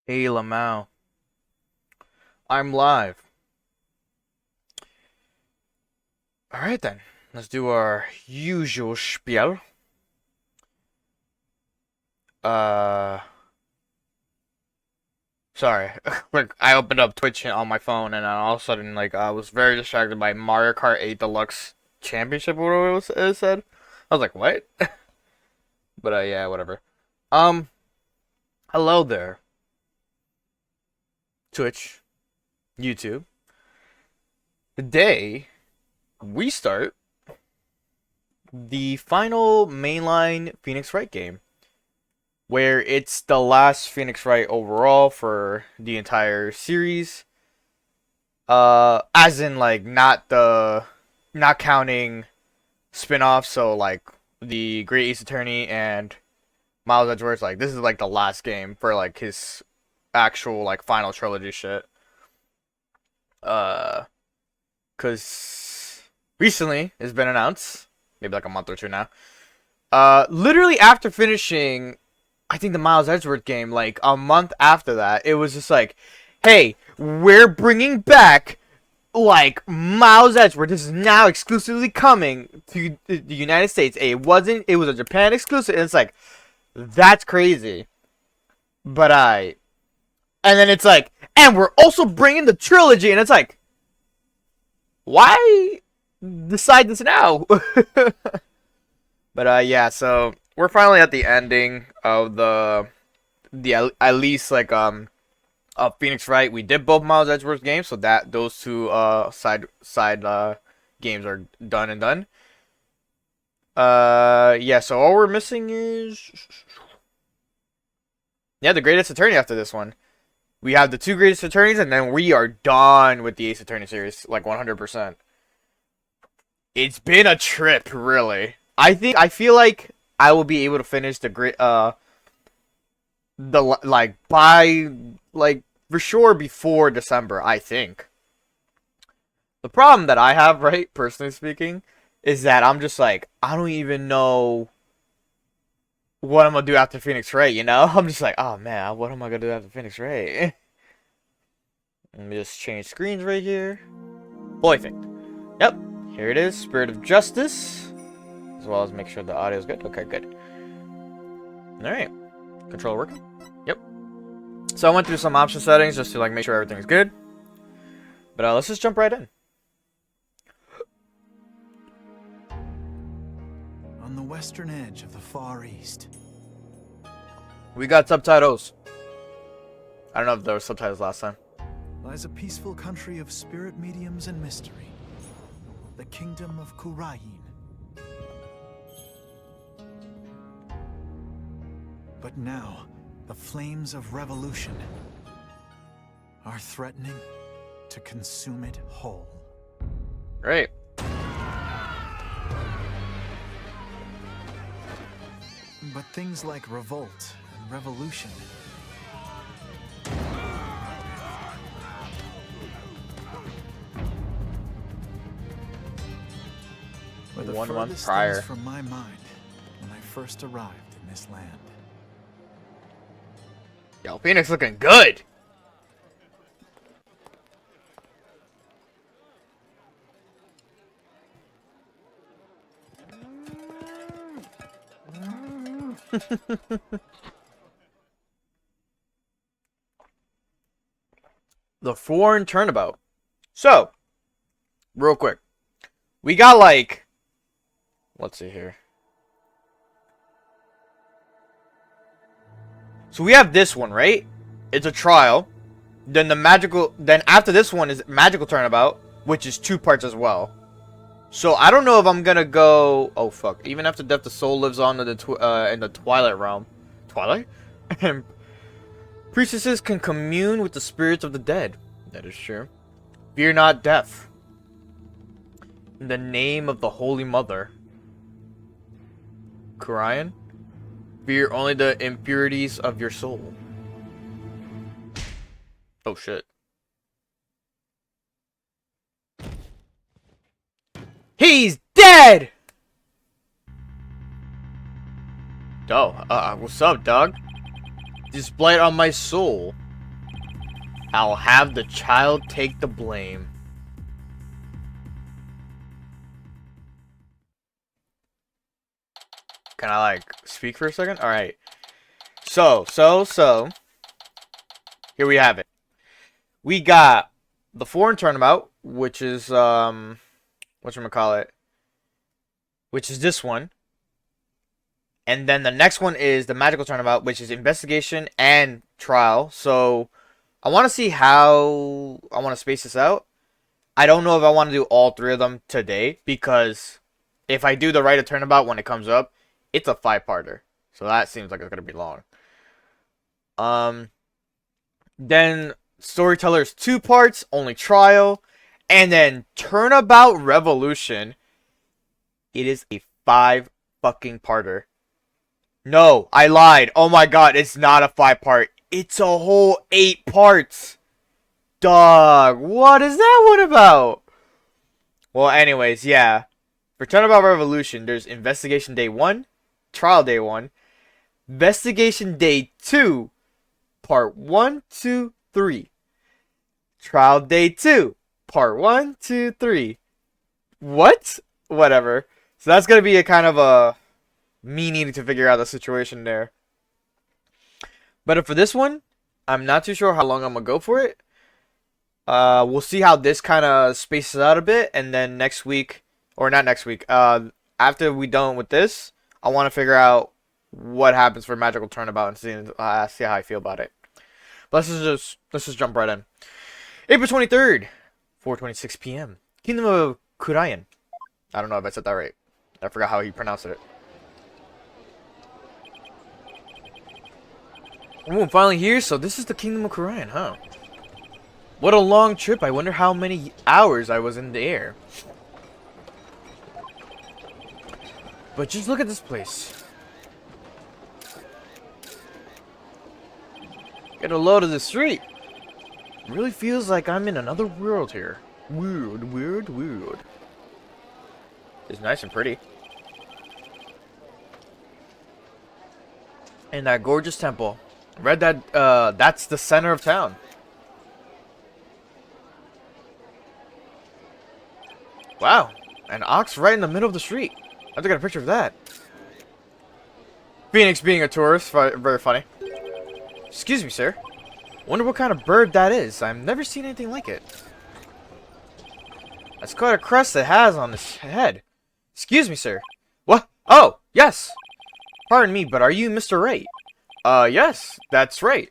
Hey Lamau, I'm live. Alright then, let's do our usual spiel. Uh, Sorry. Like, I opened up Twitch on my phone and all of a sudden, I was very distracted by Mario Kart 8 Deluxe Championship, or whatever it said. I was like, what? But, yeah, whatever. Um, Hello there, Twitch, YouTube. Today, we start the final mainline Phoenix Wright game, where it's the last Phoenix Wright overall for the entire series. As in, like, not counting spin-offs, so like the Great Ace Attorney and Miles Edgeworth. Like, this is like the last game for like his actual like final trilogy shit. Uh, cause recently it's been announced, maybe like a month or two now. Literally after finishing, I think the Miles Edgeworth game, like a month after that, it was just like, hey, we're bringing back like Miles Edgeworth. This is now exclusively coming to the United States. It wasn't. It was a Japan exclusive. And it's like, that's crazy. But and then it's like, and we're also bringing the trilogy, and it's like, why decide this now? But yeah, so we're finally at the ending of the at least like Phoenix Wright. We did both Miles Edgeworth games, so that those two side games are done and done. Yeah, so all we're missing is the Greatest Attorney after this one. We have the two Greatest Attorneys, and then we are done with the Ace Attorney series, like 100%. It's been a trip, really. I feel like I will be able to finish the like by like for sure before December, I think. The problem that I have, right, personally speaking, is that I'm just like, I don't even know what I'm gonna do after Phoenix Wright, you know? I'm just like, oh man, what am I gonna do after Phoenix Wright? Let me just change screens right here. Perfect. Yep, here it is, Spirit of Justice. As well as make sure the audio is good. Okay, good. Alright. Controller working? Yep. So I went through some option settings just to like make sure everything's good. But let's just jump right in. On the western edge of the Far East. We got subtitles. I don't know if there were subtitles last time. Lies a peaceful country of spirit mediums and mystery. The kingdom of Kurain. But now, the flames of revolution are threatening to consume it whole. Great. But things like revolt and revolution were the 1 month furthest prior things from my mind when I first arrived in this land. Yo, Phoenix looking good. The foreign turnabout. So, real quick. We got like, let's see here. So we have this one, right? It's a trial. Then after this one is magical turnabout, which is 2 parts as well. So I don't know if I'm gonna go. Oh fuck! Even after death, the soul lives on in the Twilight realm. Twilight. And priestesses can commune with the spirits of the dead. That is true. Fear not death. In the name of the Holy Mother. Kurain. Fear only the impurities of your soul. Oh shit. He's dead! Oh, what's up, dog? Display it on my soul. I'll have the child take the blame. Can I, like, speak for a second? Alright. So. Here we have it. We got the foreign turnabout, which is, whatchamacallit? Which is this one. And then the next one is the magical turnabout, which is investigation and trial. So, I want to see how I want to space this out. I don't know if I want to do all three of them today, because if I do the Wright of turnabout when it comes up, it's a 5-parter. So that seems like it's going to be long. Then Storyteller's 2 parts, only trial. And then Turnabout Revolution. It is a 5 fucking parter. No, I lied. Oh my god, it's not a 5-part. It's a whole 8 parts. Dog, what is that one about? Well, anyways, yeah. For Turnabout Revolution, there's Investigation Day 1, Trial Day 1, Investigation Day 2, Part 1, 2, 3. Trial Day 2, Part 1, 2, 3. What? Whatever. So that's going to be a kind of a me needing to figure out the situation there. But for this one, I'm not too sure how long I'm going to go for it. We'll see how this kind of spaces out a bit. And then next week, or not next week, after we're done with this, I want to figure out what happens for Magical Turnabout and see how I feel about it. But let's just jump right in. April 23rd, 4:26 p.m. Kingdom of Kurayan. I don't know if I said that right. I forgot how he pronounced it. Oh, I'm finally here. So this is the Kingdom of Kurayan, huh? What a long trip. I wonder how many hours I was in the air. But just look at this place. Get a load of the street. It really feels like I'm in another world here. Weird. It's nice and pretty. And that gorgeous temple. Read that that's the center of town. Wow, an ox right in the middle of the street. I have to get a picture of that. Phoenix being a tourist, very funny. Excuse me, sir. Wonder what kind of bird that is. I've never seen anything like it. That's quite a crest it has on its head. Excuse me, sir. What? Oh, yes. Pardon me, but are you Mr. Wright? Yes, that's right.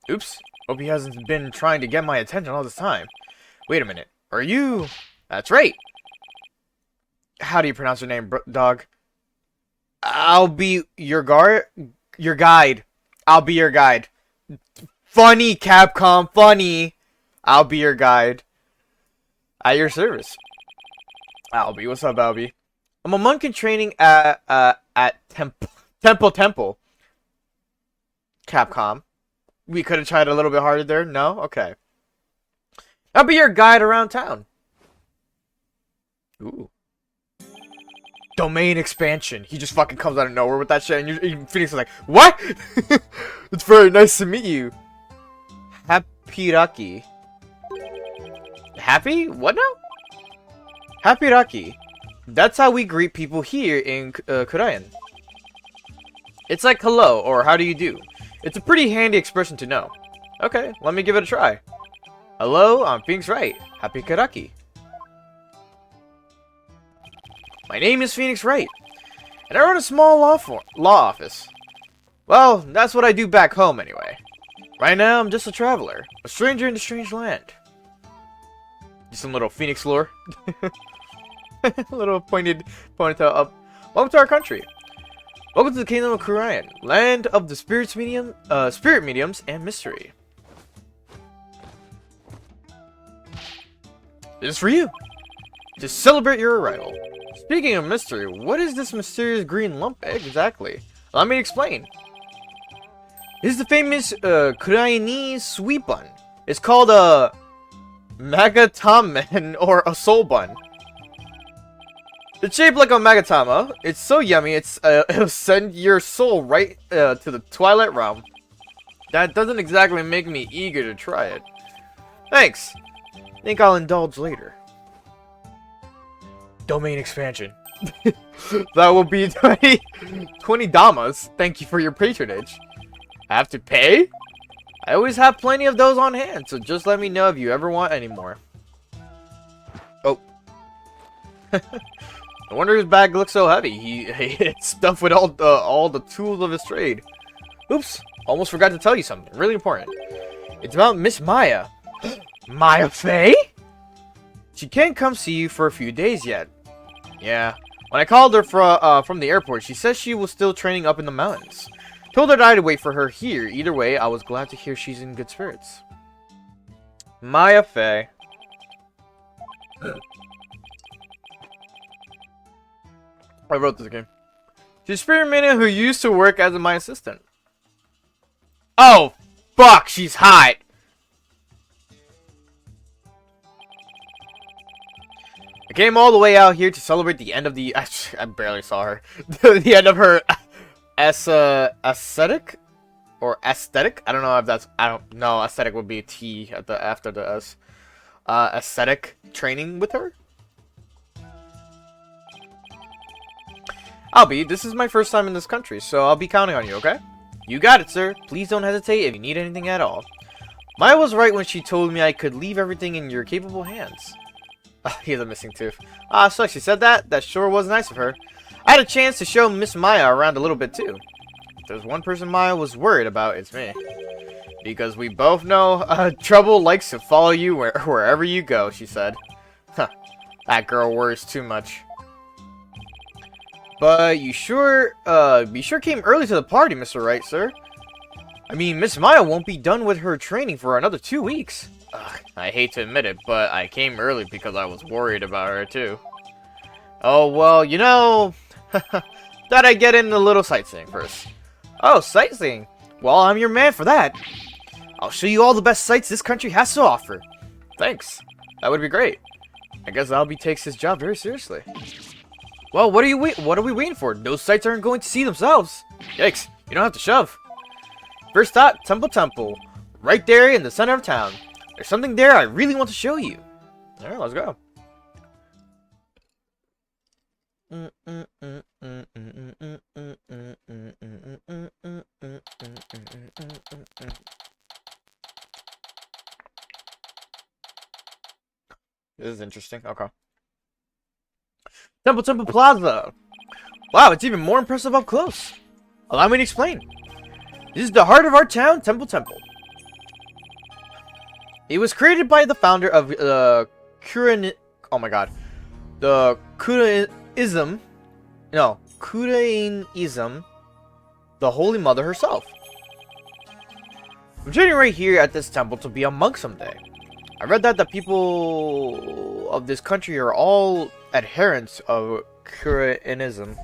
Oops. Hope he hasn't been trying to get my attention all this time. Wait a minute. Are you... That's right. How do you pronounce your name, dog? I'll be your guide. I'll be your guide. Funny, Capcom, funny. I'll be your guide. At your service. Albie, what's up, Albie? I'm a monk in training at Temple. Capcom. We could have tried a little bit harder there. No? Okay. I'll be your guide around town. Ooh. Domain expansion. He just fucking comes out of nowhere with that shit, and Phoenix is like, what? It's very nice to meet you. Happy? Happy? What now? Happy. That's how we greet people here in Kurayan. It's like hello, or how do you do? It's a pretty handy expression to know. Okay, let me give it a try. Hello, I'm Phoenix Wright. Happy Karaki. My name is Phoenix Wright, and I run a small law office. Well, that's what I do back home anyway. Right now, I'm just a traveler, a stranger in a strange land. Just some little Phoenix lore. Little ponytail up. Welcome to our country. Welcome to the Kingdom of Kurayan, land of the spirit mediums and mystery. This is for you, to celebrate your arrival. Speaking of mystery, what is this mysterious green lump exactly? Let me explain. This is the famous Kurayanese sweet bun. It's called a Magatamen or a soul bun. It's shaped like a Magatama. It's so yummy, it'll send your soul right to the Twilight Realm. That doesn't exactly make me eager to try it. Thanks. Think I'll indulge later. Domain expansion. That will be 20 damas. Thank you for your patronage. I have to pay? I always have plenty of those on hand, so just let me know if you ever want any more. Oh. No wonder his bag looks so heavy. It's stuffed with all the tools of his trade. Oops, almost forgot to tell you something really important. It's about Miss Maya. Maya Fey? She can't come see you for a few days yet. Yeah. When I called her from the airport, she says she was still training up in the mountains. Told her that I'd wait for her here. Either way, I was glad to hear she's in good spirits. Maya Fey. I wrote this game. She's a spirit medium who used to work as my assistant. Oh, fuck, she's hot. I came all the way out here to celebrate the end of the... I barely saw her. The end of her aesthetic? Or aesthetic? I don't know if that's... I don't know. Aesthetic would be a T at the, after the S. Aesthetic training with her? This is my first time in this country, so I'll be counting on you, okay? You got it, sir. Please don't hesitate if you need anything at all. Maya was right when she told me I could leave everything in your capable hands. He has a missing tooth. Ah, sucks. She said that? That sure was nice of her. I had a chance to show Miss Maya around a little bit, too. If there's one person Maya was worried about, it's me. Because we both know trouble likes to follow you wherever you go, she said. Huh. That girl worries too much. But you sure came early to the party, Mr. Wright, sir. I mean, Miss Maya won't be done with her training for another 2 weeks. Ugh, I hate to admit it, but I came early because I was worried about her, too. Oh, well, you know... Thought I'd get in a little sightseeing first. Oh, sightseeing? Well, I'm your man for that. I'll show you all the best sights this country has to offer. Thanks. That would be great. I guess Albie takes his job very seriously. Well, what are we waiting for? Those sights aren't going to see themselves. Yikes, you don't have to shove. First stop, Temple. Right there in the center of town. There's something there I really want to show you. Alright, let's go. This is interesting. Okay. Temple Plaza. Wow, it's even more impressive up close. Allow me to explain. This is the heart of our town, Temple. It was created by the founder of the Kudaism, the Holy Mother herself. I'm joining right here at this temple to be a monk someday. I read that the people of this country are all adherents of Quranism,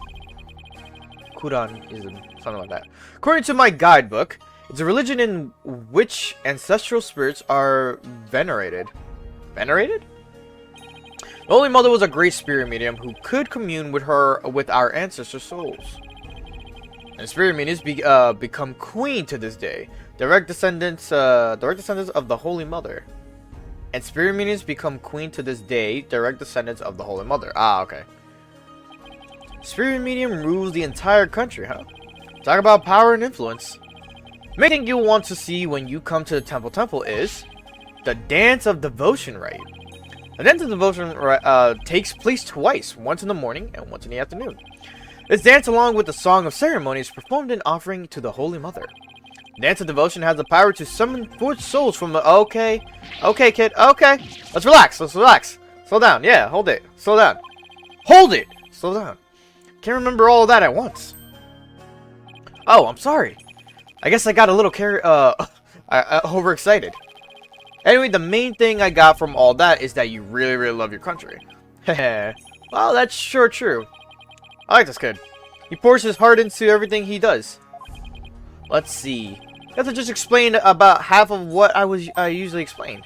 something like that. According to my guidebook, it's a religion in which ancestral spirits are venerated. Venerated? The Holy Mother was a great spirit medium who could commune with our ancestor souls. And spirit mediums become queen to this day, direct descendants of the Holy Mother. And spirit mediums become queen to this day, direct descendants of the Holy Mother. Ah, okay. Spirit medium rules the entire country, huh? Talk about power and influence. Main thing you'll want to see when you come to the temple is the Dance of Devotion Rite. The Dance of Devotion takes place twice, once in the morning and once in the afternoon. This dance, along with the Song of Ceremony, is performed in offering to the Holy Mother. Dance of Devotion has the power to summon forth souls from the... Okay, kid, okay. Let's relax. Slow down, yeah, hold it. Slow down. Hold it! Slow down. Can't remember all of that at once. Oh, I'm sorry. I guess I got a little overexcited. Anyway, the main thing I got from all that is that you really, really love your country. Heh. Well, that's sure true. I like this kid. He pours his heart into everything he does. Let's see. I have to just explain about half of what I usually explain.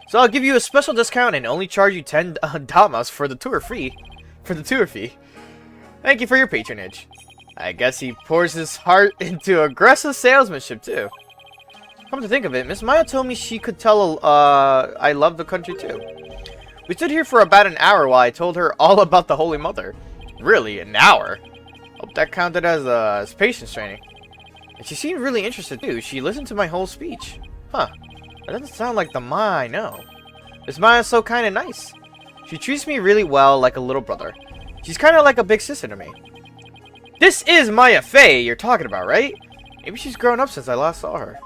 So I'll give you a special discount and only charge you 10 damas for the tour fee. Thank you for your patronage. I guess he pours his heart into aggressive salesmanship too. Come to think of it, Miss Maya told me she could tell I love the country too. We stood here for about an hour while I told her all about the Holy Mother. Really, an hour? Hope that counted as patience training. And she seemed really interested too. She listened to my whole speech. Huh. That doesn't sound like the Maya I know. Miss Maya's so kind and nice. She treats me really well, like a little brother. She's kind of like a big sister to me. This is Maya Fey you're talking about, right? Maybe she's grown up since I last saw her.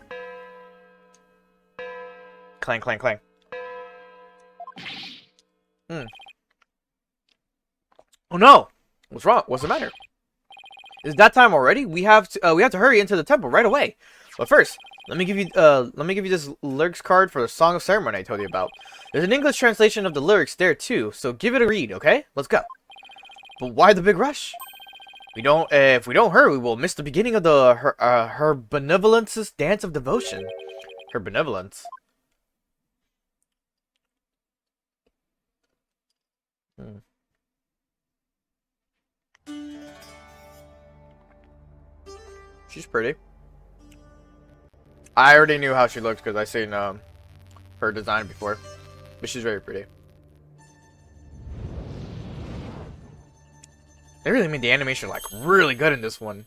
Clang, clang, clang. Oh no! What's wrong? What's the matter? Is that time already? We have to hurry into the temple right away. But first, let me give you this lyrics card for the Song of Ceremony I told you about. There's an English translation of the lyrics there too, so give it a read, okay? Let's go. But why the big rush? If we don't hurry, we will miss the beginning of her benevolence's dance of devotion. Her benevolence. She's pretty. I already knew how she looked because I seen her design before, but she's very pretty. They really made the animation like really good in this one.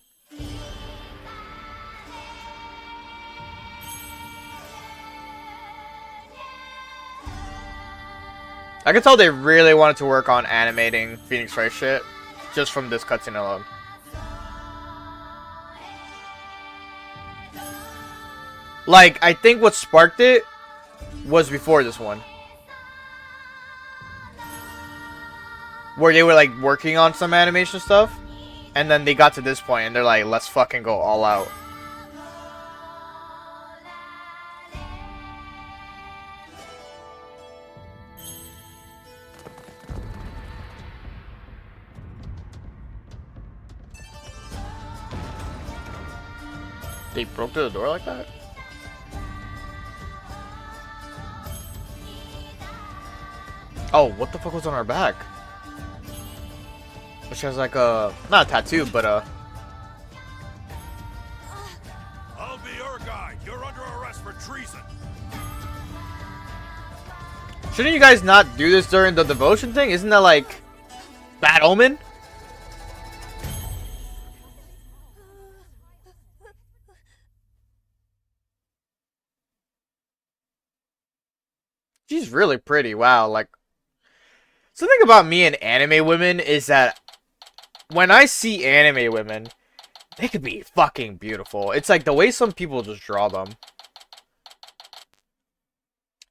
I could tell they really wanted to work on animating Phoenix Wright shit just from this cutscene alone. Like, I think what sparked it was before this one. Where they were, like, working on some animation stuff. And then they got to this point and they're like, let's fucking go all out. They broke through the door like that? Oh, what the fuck was on her back? She has like a, not a tattoo, but I'll be your guide. You're under arrest for treason. Shouldn't you guys not do this during the devotion thing? Isn't that like bad omen? She's really pretty. Wow, like something about me and anime women is that when I see anime women, they could be fucking beautiful. It's like the way some people just draw them.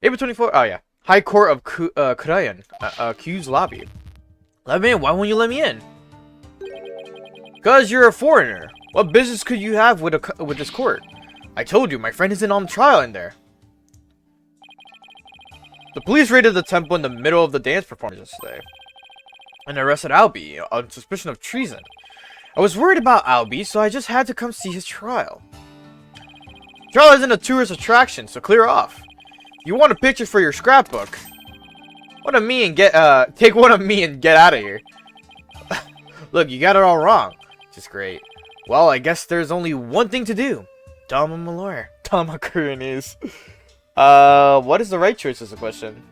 April 24th. Oh yeah, High Court of Korean. Q's lobby. Let me in. Why won't you let me in? Cause you're a foreigner. What business could you have with this court? I told you, my friend isn't on trial in there. The police raided the temple in the middle of the dance performance yesterday and arrested Albie on suspicion of treason. I was worried about Albie, so I just had to come see his trial. Trial isn't a tourist attraction, so clear off. You want a picture for your scrapbook? Take one of me and get out of here. Look, you got it all wrong. Just great. Well, I guess there's only one thing to do. Tama Malloy. Tama Koreanese. What is the right choice is the question.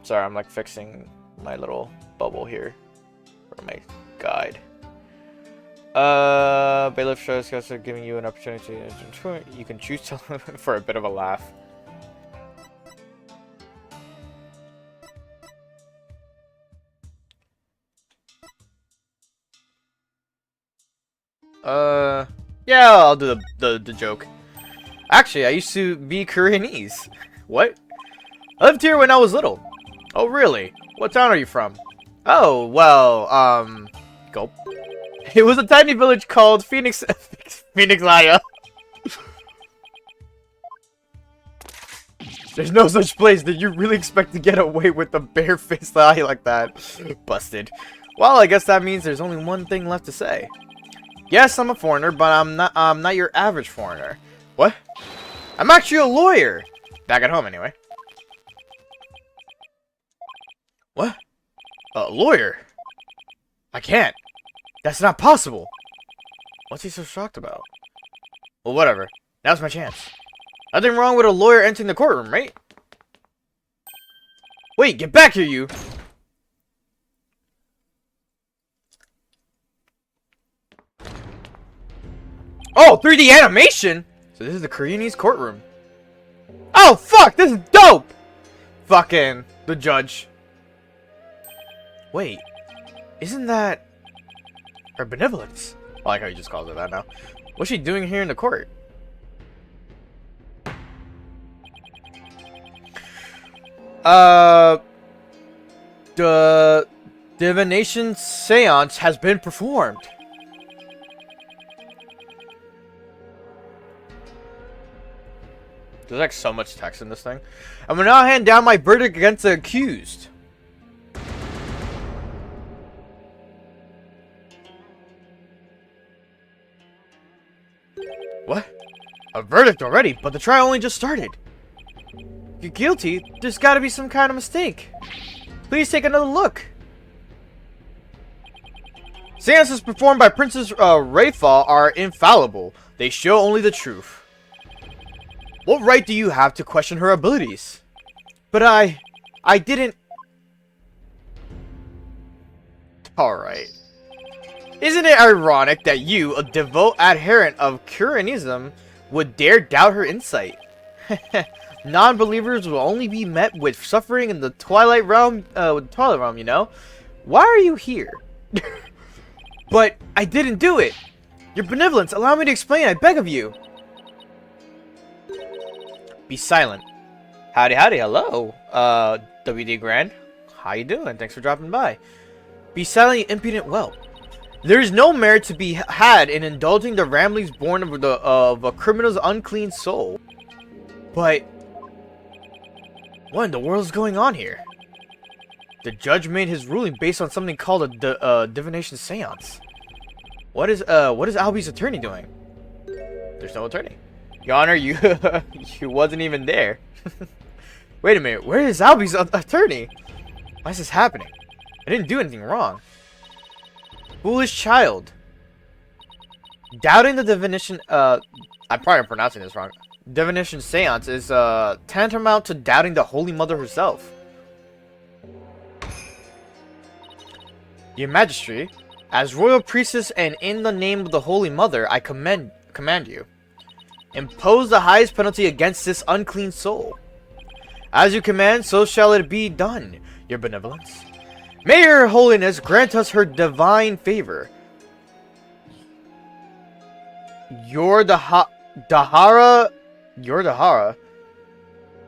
Sorry, I'm like fixing my little bubble here for my guide. Bailiff shows guys are giving you an opportunity. You can choose to for a bit of a laugh. Yeah, I'll do the joke. Actually, I used to be Koreanese. What? I lived here when I was little. Oh, really? What town are you from? Oh, well, gulp. It was a tiny village called Phoenix Laya. There's no such place. Did you really expect to get away with a bare-faced lie like that? Busted. Well, I guess that means there's only one thing left to say. Yes, I'm a foreigner, but I'm not your average foreigner. What? I'm actually a lawyer. Back at home, anyway. What? A lawyer? I can't. That's not possible. What's he so shocked about? Well, whatever. Now's my chance. Nothing wrong with a lawyer entering the courtroom, right? Wait, get back here, you! Oh, 3D animation? So this is the Koreanese courtroom. Oh, fuck! This is dope! Fucking the judge. Wait. Isn't that... her benevolence? I like how he just calls it that now. What's she doing here in the court? The divination seance has been performed. There's like so much text in this thing. I will now hand down my verdict against the accused. What? A verdict already? But the trial only just started. You're guilty? There's gotta be some kind of mistake. Please take another look. Seances performed by Princess Wright are infallible. They show only the truth. What right do you have to question her abilities? But I didn't... Alright. Isn't it ironic that you, a devout adherent of Curanism, would dare doubt her insight? Non-believers will only be met with suffering in the Twilight Realm, you know? Why are you here? But I didn't do it! Your benevolence, allow me to explain, I beg of you! Be silent. Howdy, howdy, hello. WD Grand. How you doing? Thanks for dropping by. Be silent, you impudent whelp. There is no merit to be had in indulging the ramblings born of a criminal's unclean soul. But what in the world is going on here? The judge made his ruling based on something called a divination seance. What is Albie's attorney doing? There's no attorney. Your Honor, you you wasn't even there. Wait a minute, where is Albie's attorney? Why is this happening? I didn't do anything wrong. Foolish child. Doubting the divination, I'm probably pronouncing this wrong. Divination seance is, tantamount to doubting the Holy Mother herself. Your Majesty, as royal priestess and in the name of the Holy Mother, I command you. Impose the highest penalty against this unclean soul. As you command, so shall it be done, your benevolence. May your holiness grant us her divine favor. Your Dahara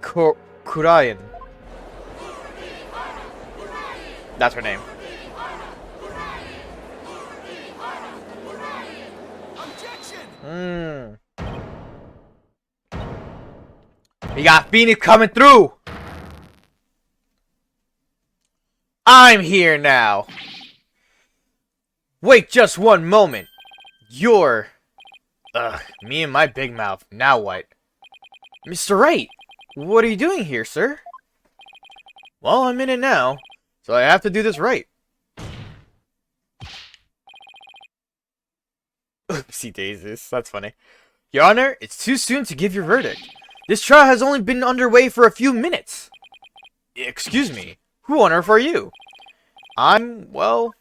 Kurayan. That's her name. We got Phoenix coming through. I'm here now. Wait just one moment. You're... me and my big mouth. Now what? Mr. Wright, what are you doing here, sir? Well, I'm in it now, so I have to do this right. Oopsie daisies, that's funny. Your Honor, it's too soon to give your verdict. This trial has only been underway for a few minutes. Excuse me, who on earth are you? I'm, well...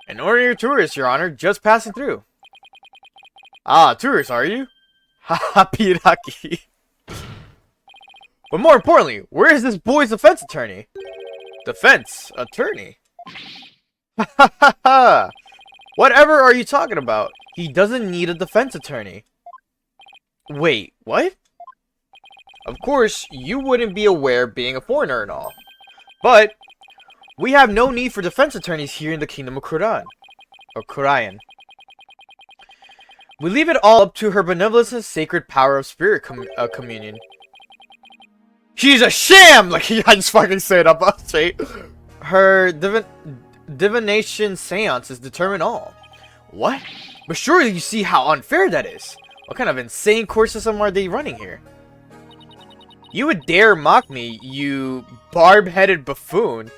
an ordinary tourist, Your Honor, just passing through. Ah, tourist, are you? Hapiraki. But more importantly, where is this boy's defense attorney? Defense attorney? Ha ha ha! Whatever are you talking about? He doesn't need a defense attorney. Wait, what? Of course, you wouldn't be aware being a foreigner and all. But, we have no need for defense attorneys here in the Kingdom of Quran. Or Qurayan. We leave it all up to her benevolence and sacred power of spirit communion. She's a sham! Like, I just fucking say it up straight. Her divination seances determine all. What? But surely you see how unfair that is. What kind of insane court system are they running here? You would dare mock me, you barb-headed buffoon.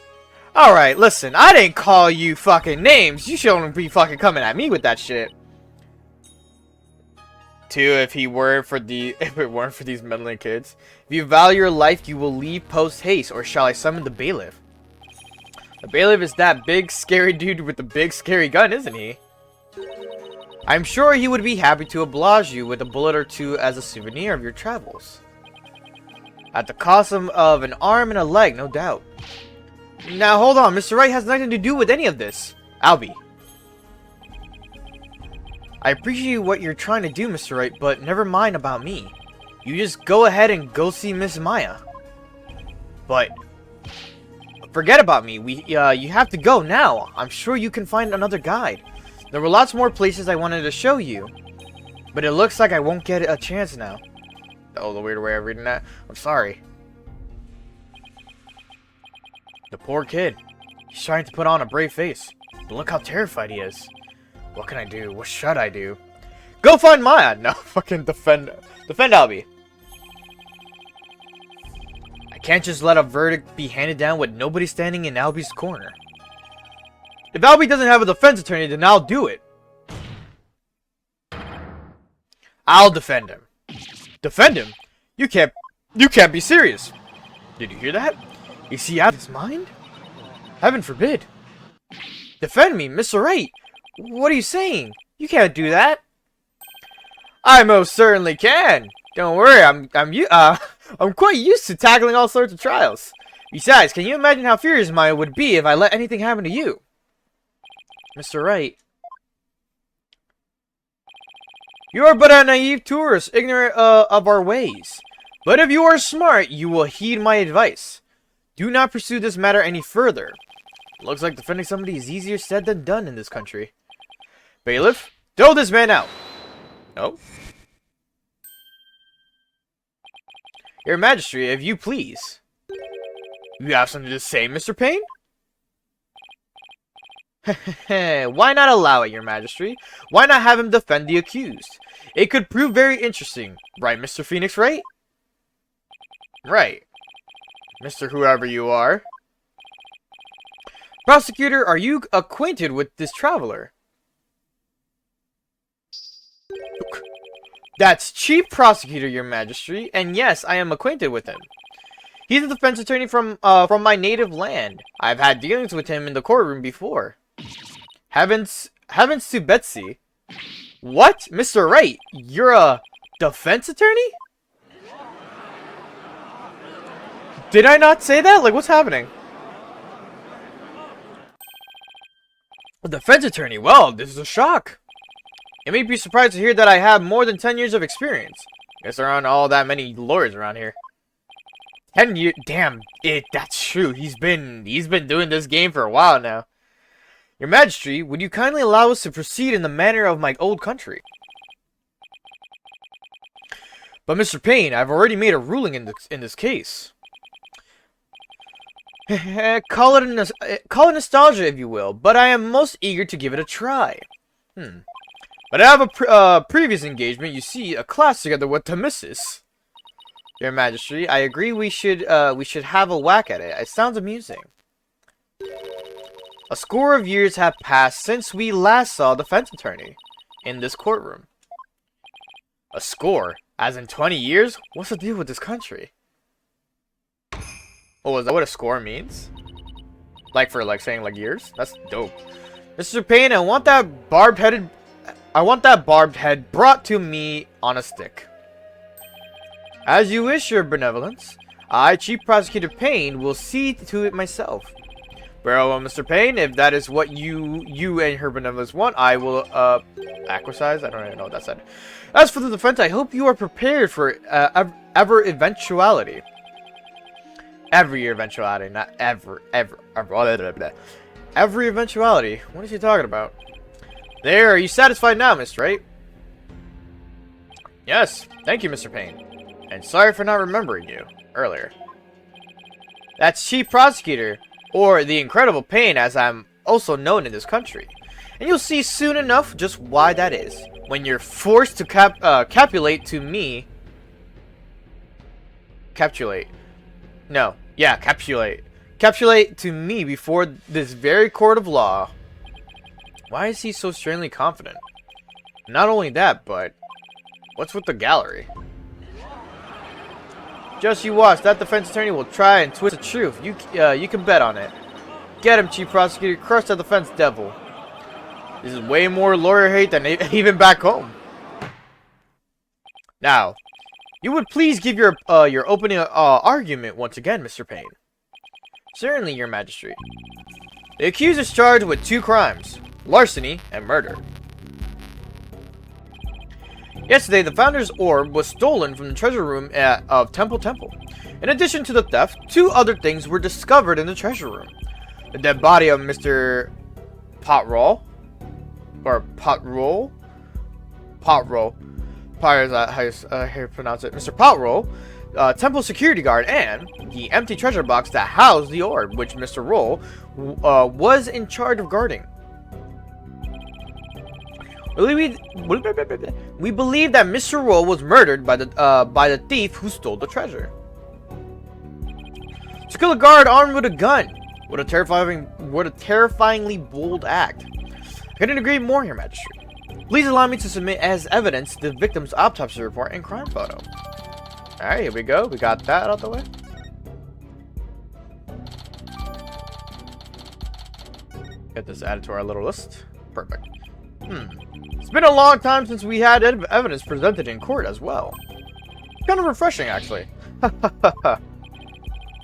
Alright, listen, I didn't call you fucking names. You shouldn't be fucking coming at me with that shit. Two, if it weren't for these meddling kids. If you value your life, you will leave post haste, or shall I summon the bailiff? The bailiff is that big, scary dude with the big, scary gun, isn't he? I'm sure he would be happy to oblige you with a bullet or two as a souvenir of your travels. At the cost of an arm and a leg, no doubt. Now, hold on. Mr. Wright has nothing to do with any of this. Albie. I appreciate what you're trying to do, Mr. Wright, but never mind about me. You just go ahead and go see Miss Maya. But forget about me. You have to go now. I'm sure you can find another guide. There were lots more places I wanted to show you, but it looks like I won't get a chance now. Oh, the weird way of reading that. I'm sorry. The poor kid. He's trying to put on a brave face, but look how terrified he is. What can I do? What should I do? Go find Maya! No, fucking defend Albie. I can't just let a verdict be handed down with nobody standing in Albie's corner. If Albie doesn't have a defense attorney, then I'll do it. I'll defend him. Defend him? You can't be serious. Did you hear that? Is he out of his mind? Heaven forbid. Defend me, Mr. Wright. What are you saying? You can't do that. I most certainly can. Don't worry, I'm quite used to tackling all sorts of trials. Besides, can you imagine how furious Maya would be if I let anything happen to you? Mr. Wright. You are but a naive tourist, ignorant of our ways. But if you are smart, you will heed my advice. Do not pursue this matter any further. Looks like defending somebody is easier said than done in this country. Bailiff, throw this man out. No. Your Majesty, if you please. You have something to say, Mr. Payne? Why not allow it, Your Majesty? Why not have him defend the accused? It could prove very interesting. Right, Mr. Phoenix, right? Right. Mr. Whoever you are. Prosecutor, are you acquainted with this traveler? That's Chief Prosecutor, Your Majesty, and yes, I am acquainted with him. He's a defense attorney from my native land. I've had dealings with him in the courtroom before. Heavens to Betsy. What? Mr. Wright, you're a defense attorney? Did I not say that? Like, what's happening? A defense attorney? Well, this is a shock. You may be surprised to hear that I have more than 10 years of experience. Guess there aren't all that many lawyers around here. 10 years? Damn, that's true. He's been doing this game for a while now. Your Majesty, would you kindly allow us to proceed in the manner of my old country? But Mr. Payne, I've already made a ruling in this case. Call it nostalgia if you will, but I am most eager to give it a try. But I have a previous engagement, you see, a class together with the missus. Your Majesty, I agree we should have a whack at it. It sounds amusing. A score of years have passed since we last saw the defense attorney in this courtroom. A score? As in 20 years? What's the deal with this country? Oh, is that what a score means? Like for saying years? That's dope. Mr. Payne, I want that barbed head brought to me on a stick. As you wish, your benevolence. I, Chief Prosecutor Payne, will see to it myself. Very well, Mr. Payne, if that is what you and her benevolence want, I will, acquiesce? I don't even know what that said. As for the defense, I hope you are prepared for every eventuality. Every eventuality, not every eventuality. What is he talking about? There, are you satisfied now, Mr. Wright? Yes, thank you, Mr. Payne. And sorry for not remembering you earlier. That's Chief Prosecutor, or the Incredible Payne, as I'm also known in this country. And you'll see soon enough just why that is, when you're forced to capitulate to me. Capitulate. No, yeah, capitulate. capitulate to me before this very court of law. Why is he so strangely confident? Not only that, but what's with the gallery? Just you watch. That defense attorney will try and twist the truth. You can bet on it. Get him, Chief Prosecutor. Crush that defense devil. This is way more lawyer hate than even back home. Now, you would please give your opening argument once again, Mr. Payne. Certainly, Your Majesty. The accused is charged with 2 crimes: larceny and murder. Yesterday, the Founder's Orb was stolen from the treasure room of Temple. In addition to the theft, 2 other things were discovered in the treasure room. The dead body of Mr. Potroll. Probably is how you pronounce it. Mr. Potroll, Temple security guard, and the empty treasure box that housed the orb, which Mr. Roll was in charge of guarding. We believe that Mr. Roll was murdered by the thief who stole the treasure. To kill a guard armed with a gun, what a terrifyingly bold act. I couldn't agree more, Your Majesty. Please allow me to submit as evidence the victim's autopsy report and crime photo. Alright, here we go. We got that out of the way. Get this added to our little list. Perfect. It's been a long time since we had evidence presented in court as well. Kind of refreshing, actually.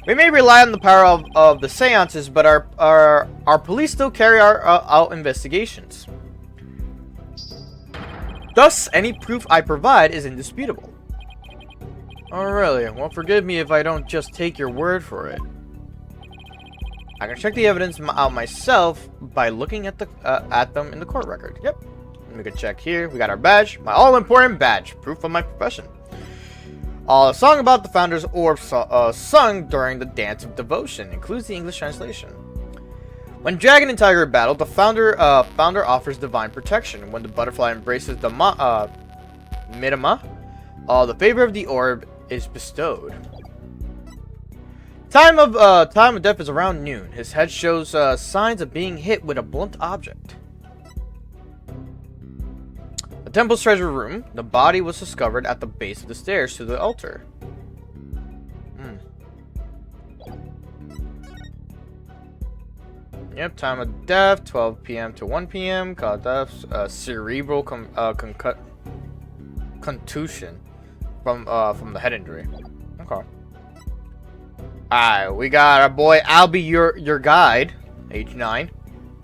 We may rely on the power of the seances, but our police still carry out investigations. Thus, any proof I provide is indisputable. Oh, really? Well, forgive me if I don't just take your word for it. I can check the evidence out myself by looking at them in the court record. Yep. We can check here. We got our badge. My all-important badge. Proof of my profession. A song about the Founder's Orb sung during the Dance of Devotion. Includes the English translation. When Dragon and Tiger battle, the Founder offers divine protection. When the butterfly embraces the Midama, the favor of the orb is bestowed. Time of death is around noon. His head shows signs of being hit with a blunt object. The temple's treasure room. The body was discovered at the base of the stairs to the altar. Yep, time of death, 12 p.m. to 1 p.m. Cause death, cerebral contusion from the head injury. Okay. Alright, we got our boy I'll be your guide, age 9.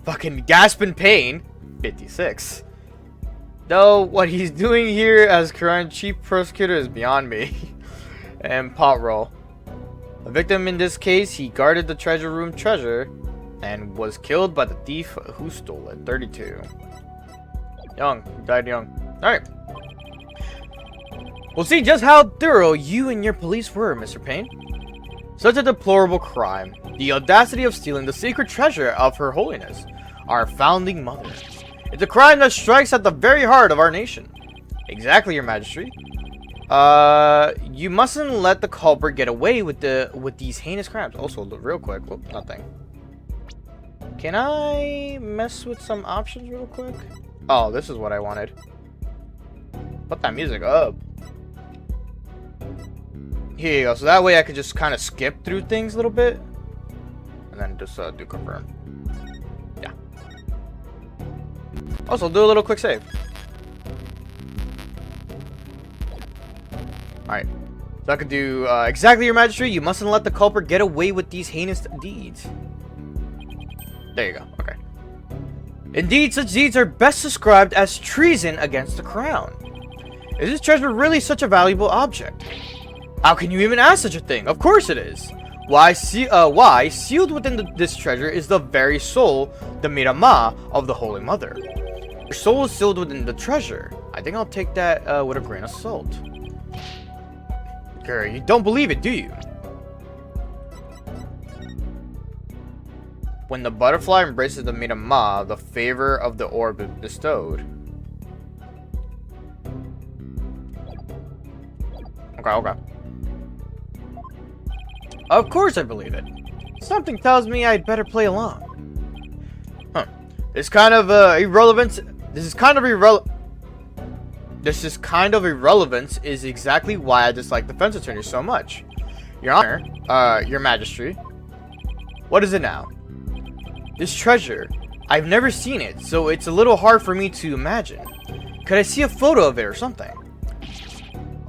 Fucking gasping pain, 56. Though what he's doing here as current chief prosecutor is beyond me. And Potroll. The victim in this case, he guarded the treasure room treasure and was killed by the thief who stole it. 32. Young. Died young. Alright. We'll see just how thorough you and your police were, Mr. Payne. Such a deplorable crime. The audacity of stealing the secret treasure of Her Holiness, our founding mother. It's a crime that strikes at the very heart of our nation. Exactly, Your Majesty. You mustn't let the culprit get away with these heinous crimes. Also, real quick. Whoop, nothing. Can I mess with some options real quick? Oh, this is what I wanted. Put that music up. Here you go. So that way I could just kind of skip through things a little bit. And then just do confirm. Yeah. Also, do a little quick save. Alright. So I could do, exactly, Your Majesty. You mustn't let the culprit get away with these heinous deeds. There you go. Okay. Indeed, such deeds are best described as treason against the crown. Is this treasure really such a valuable object? How can you even ask such a thing? Of course it is. Why, sealed within this treasure is the very soul, the Mirama, of the Holy Mother. Your soul is sealed within the treasure. I think I'll take that with a grain of salt. Girl, you don't believe it, do you? When the butterfly embraces the Mirama, the favor of the orb is bestowed. Okay. Of course I believe it. Something tells me I'd better play along. Huh. This kind of irrelevance. This is kind of irrelevance is exactly why I dislike defense attorneys so much. Your Honor, Your Majesty. What is it now? This treasure. I've never seen it, so it's a little hard for me to imagine. Could I see a photo of it or something?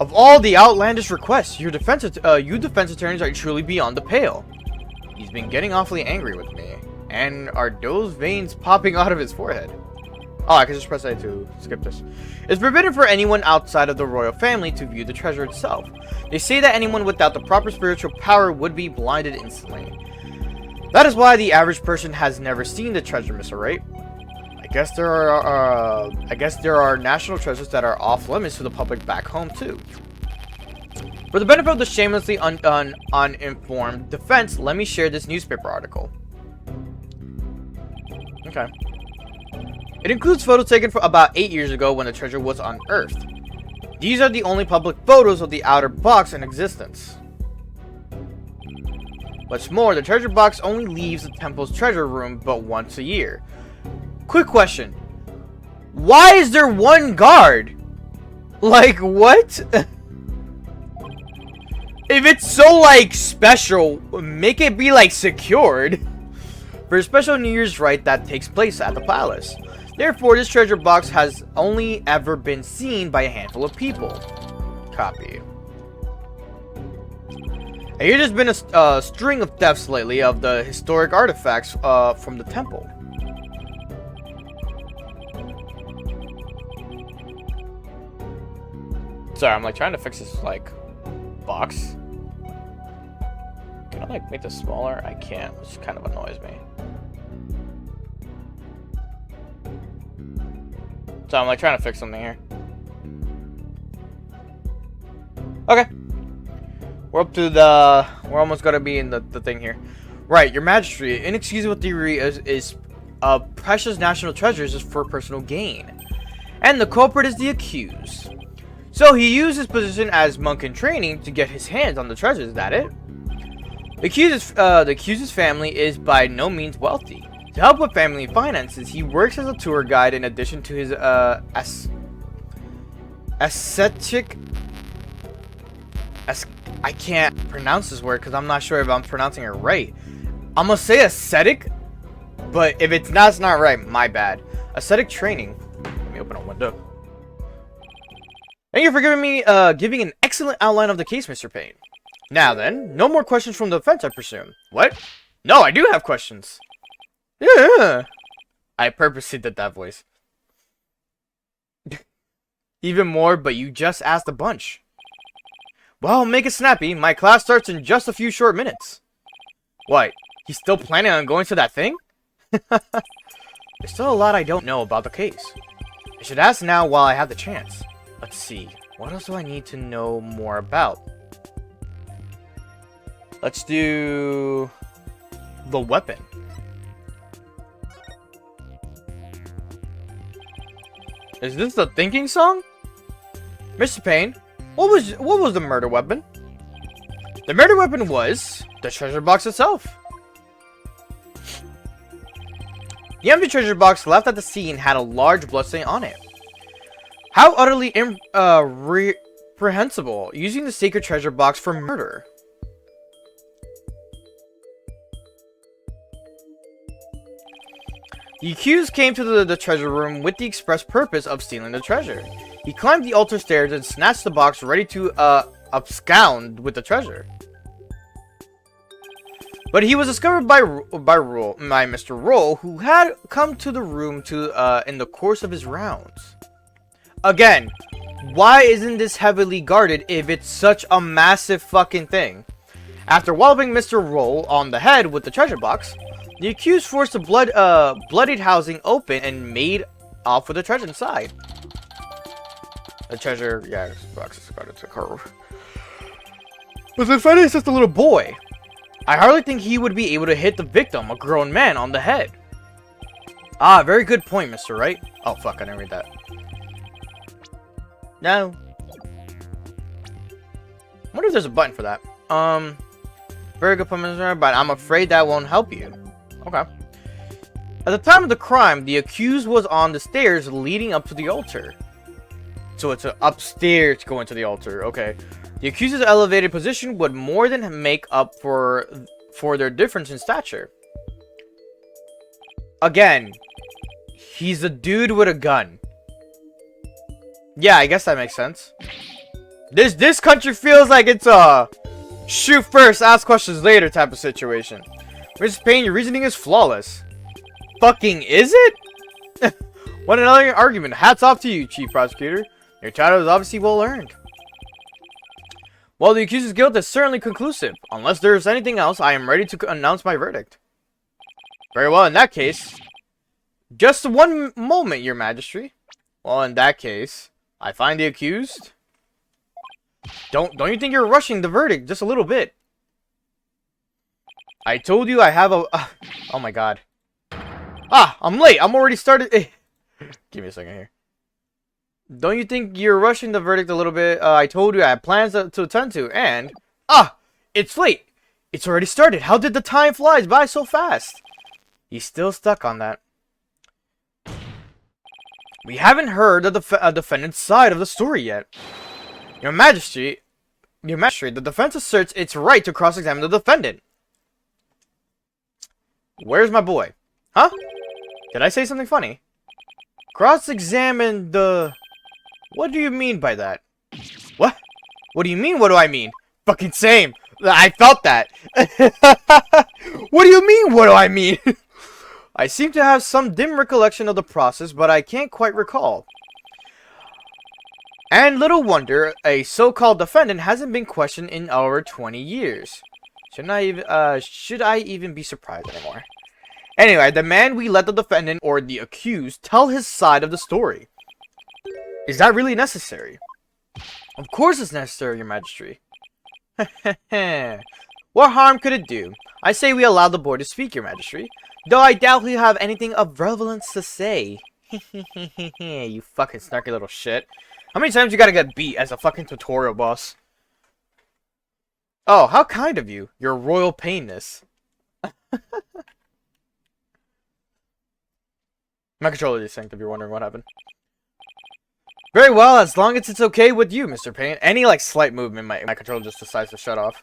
Of all the outlandish requests, you defense attorneys are truly beyond the pale. He's been getting awfully angry with me. And are those veins popping out of his forehead? Oh, I can just press A to skip this. It's forbidden for anyone outside of the royal family to view the treasure itself. They say that anyone without the proper spiritual power would be blinded instantly. That is why the average person has never seen the treasure, Mr. Wright. I guess there are national treasures that are off limits to the public back home too. For the benefit of the shamelessly uninformed defense, let me share this newspaper article. Okay. It includes photos taken for about 8 years ago when the treasure was unearthed. These are the only public photos of the outer box in existence. What's more, the treasure box only leaves the temple's treasure room but once a year. Quick question. Why is there one guard? Like, what? If it's so, like, special, make it be, like, secured. For a special New Year's rite that takes place at the palace. Therefore, this treasure box has only ever been seen by a handful of people. Copy. And here's just been a string of thefts lately of the historic artifacts from the temple. Sorry, I'm like trying to fix this like box. Can I like make this smaller? I can't, which kind of annoys me. So I'm like trying to fix something here. Okay. We're up to the... We're almost gonna be in the thing here. Right, Your Majesty, inexcusable theory is precious national treasures is for personal gain. And the culprit is the accused. So he used his position as monk in training to get his hands on the treasures, is that it? The accused's family is by no means wealthy. To help with family finances, he works as a tour guide in addition to his ascetic... I can't pronounce this word because I'm not sure if I'm pronouncing it right. I'm gonna say ascetic, but if it's not right. My bad. Ascetic training. Let me open a window. Thank you for giving an excellent outline of the case, Mr. Payne. Now then, no more questions from the defense, I presume. What? No, I do have questions. Yeah. I purposely did that voice. Even more, but you just asked a bunch. Well, make it snappy. My class starts in just a few short minutes. What? He's still planning on going to that thing? There's still a lot I don't know about the case. I should ask now while I have the chance. Let's see. What else do I need to know more about? Let's do... the weapon. Is this the thinking song? Mr. Payne, what was the murder weapon? The murder weapon was the treasure box itself. The empty treasure box left at the scene had a large bloodstain on it. How utterly reprehensible, using the sacred treasure box for murder. The accused came to the treasure room with the express purpose of stealing the treasure. He climbed the altar stairs and snatched the box, ready to abscond with the treasure. But he was discovered by Mr. Roll, who had come to the room in the course of his rounds. Again, why isn't this heavily guarded if it's such a massive fucking thing? After walloping Mr. Roll on the head with the treasure box, the accused forced the bloodied housing open and made off with the treasure inside. The treasure, yeah, this box is guarded to curve. But the defendant is just a little boy. I hardly think he would be able to hit the victim, a grown man, on the head. Ah, very good point, Mr. Wright. Oh, fuck, I didn't read that. No. I wonder if there's a button for that. Very good point, Mr. But I'm afraid that won't help you. Okay. At the time of the crime, the accused was on the stairs leading up to the altar. So it's upstairs going to the altar. Okay. The accused's elevated position would more than make up for their difference in stature. Again, he's a dude with a gun. Yeah, I guess that makes sense. This country feels like it's a shoot first, ask questions later type of situation. Mrs. Payne, your reasoning is flawless. Fucking is it? What another argument. Hats off to you, Chief Prosecutor. Your title is obviously well earned. Well, the accused's guilt is certainly conclusive. Unless there's anything else, I am ready to announce my verdict. Very well, in that case. Just one moment, Your Majesty. Well, in that case, I find the accused. Don't you think you're rushing the verdict just a little bit? I told you I have a... oh my god. Ah, I'm late. I'm already started... Give me a second here. Don't you think you're rushing the verdict a little bit? I told you I had plans to attend to, and... Ah! It's late! It's already started. How did the time fly by so fast? He's still stuck on that. We haven't heard the defendant's side of the story yet. Your Majesty, the defense asserts its right to cross-examine the defendant. Where's my boy? Huh? Did I say something funny? Cross-examine the... What do you mean by that? What? What do you mean, what do I mean? Fucking same. I felt that. What do you mean, what do I mean? I seem to have some dim recollection of the process, but I can't quite recall. And little wonder, a so-called defendant hasn't been questioned in over 20 years. Should I even be surprised anymore? Anyway, I demand we let the defendant or the accused tell his side of the story. Is that really necessary? Of course it's necessary, Your Majesty. What harm could it do? I say we allow the boy to speak, Your Majesty. Though I doubt he'll have anything of relevance to say. You fucking snarky little shit. How many times you gotta get beat as a fucking tutorial boss? Oh, how kind of you. Your royal painness. My controller desynced if you're wondering what happened. Very well, as long as it's okay with you, Mr. Payne. Any, like, slight movement, my controller just decides to shut off.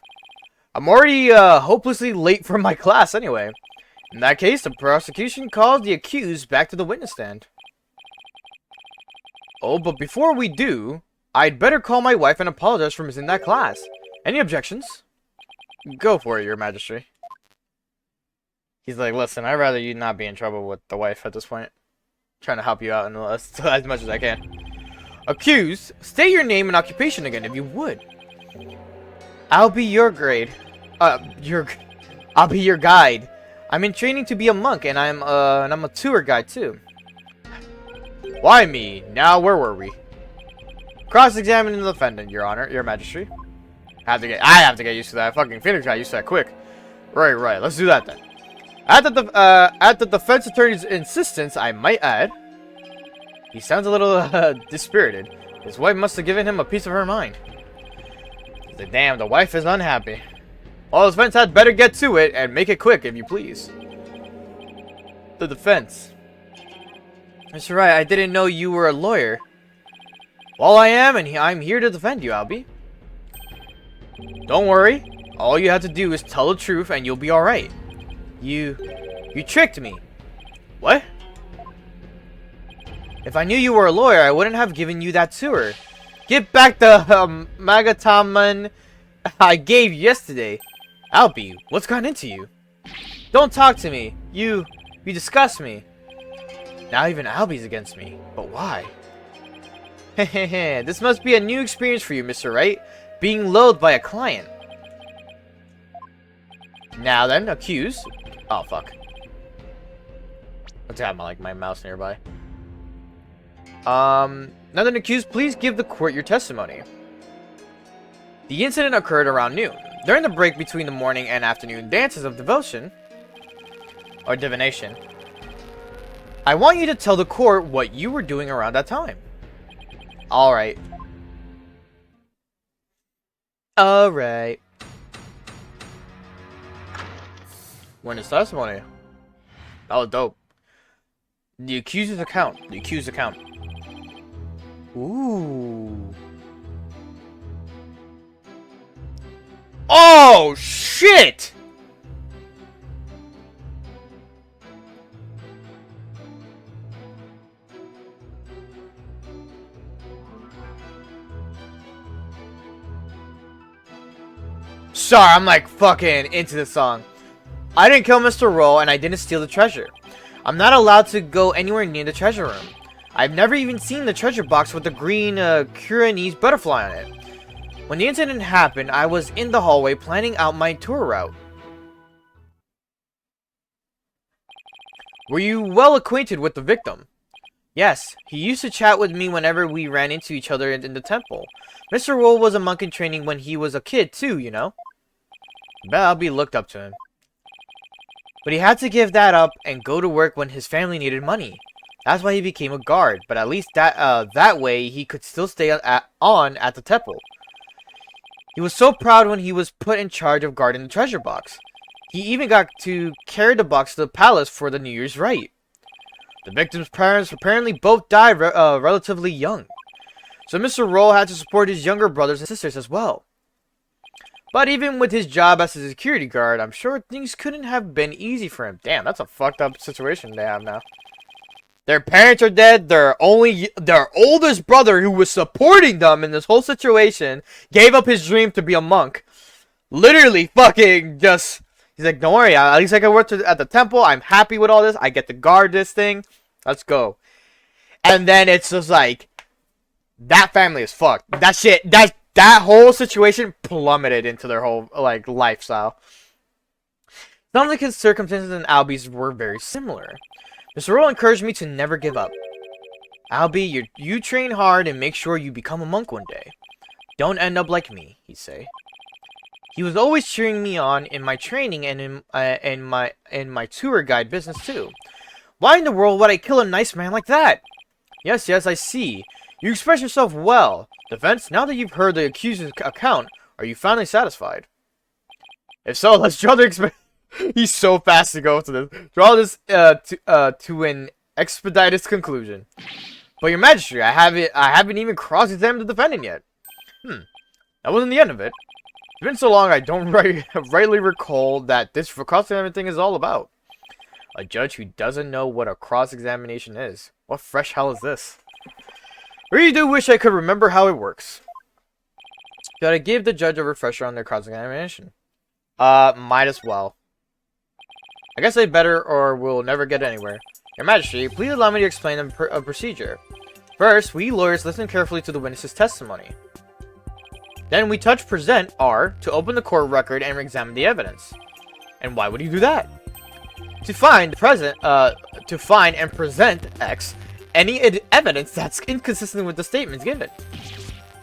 I'm already, hopelessly late for my class anyway. In that case, the prosecution calls the accused back to the witness stand. Oh, but before we do, I'd better call my wife and apologize for missing that class. Any objections? Go for it, Your Majesty. He's like, listen, I'd rather you not be in trouble with the wife at this point. Trying to help you out as much as I can. Accused, state your name and occupation again, if you would. I'll be your grade. I'll be your guide. I'm in training to be a monk, and I'm a tour guide too. Why me? Now, where were we? Cross-examining the defendant, Your Honor, Your Majesty. I have to get used to that. Fucking Phoenix got used to that quick. Right. Let's do that then. At the defense attorney's insistence, I might add. He sounds a little dispirited. His wife must have given him a piece of her mind. He's like, damn, the wife is unhappy. Well, the defense had better get to it and make it quick, if you please. The defense. Mr. Wright, I didn't know you were a lawyer. Well, I am, and I'm here to defend you, Albie. Don't worry. All you have to do is tell the truth, and you'll be alright. You tricked me. What? If I knew you were a lawyer, I wouldn't have given you that tour. Get back the Magataman I gave you yesterday. Albie, what's gotten into you? Don't talk to me. You disgust me. Now even Albie's against me. But why? Hehehe, this must be a new experience for you, Mr. Wright. Being loathed by a client. Now then, accused. Oh, fuck. Let's have my mouse nearby. Now then, accused, please give the court your testimony. The incident occurred around noon. During the break between the morning and afternoon dances of devotion, or divination, I want you to tell the court what you were doing around that time. Alright. Witness testimony. That was dope. The accuser's account. The accused account. Ooh. Oh, shit! Sorry, I'm like fucking into the song. I didn't kill Mr. Roll and I didn't steal the treasure. I'm not allowed to go anywhere near the treasure room. I've never even seen the treasure box with the green Kuranese butterfly on it. When the incident happened, I was in the hallway planning out my tour route. Were you well acquainted with the victim? Yes, he used to chat with me whenever we ran into each other in the temple. Mr. Roll was a monk in training when he was a kid too, you know? Bet Albie looked up to him. But he had to give that up and go to work when his family needed money. That's why he became a guard, but at least that way he could still stay on at the temple. He was so proud when he was put in charge of guarding the treasure box. He even got to carry the box to the palace for the New Year's rite. The victim's parents apparently both died relatively young. So Mr. Roll had to support his younger brothers and sisters as well. But even with his job as a security guard, I'm sure things couldn't have been easy for him. Damn, that's a fucked up situation they have now. Their parents are dead. Their oldest brother, who was supporting them in this whole situation, gave up his dream to be a monk. Literally fucking just... He's like, don't worry, at least I can work at the temple. I'm happy with all this. I get to guard this thing. Let's go. And then it's just like... That family is fucked. That shit... That whole situation plummeted into their whole, like, lifestyle. Some of the circumstances in Albie's were very similar. Mr. Roll encouraged me to never give up. Albie, you train hard and make sure you become a monk one day. Don't end up like me, he'd say. He was always cheering me on in my training and in my tour guide business too. Why in the world would I kill a nice man like that? Yes, I see. You express yourself well. Defense, now that you've heard the accuser's account, are you finally satisfied? If so, let's draw the He's so fast to go to this. Draw this to an expeditious conclusion. But your majesty, I haven't even cross-examined the defendant yet. That wasn't the end of it. It's been so long I don't rightly recall that this cross-examination thing is all about. A judge who doesn't know what a cross-examination is. What fresh hell is this? Really do wish I could remember how it works. Should I give the judge a refresher on their cross-examination? Might as well. I guess I better or we'll never get anywhere. Your Majesty, please allow me to explain a procedure. First, we lawyers listen carefully to the witness's testimony. Then we touch present R to open the court record and examine the evidence. And why would you do that? To find and present X any evidence that's inconsistent with the statements given.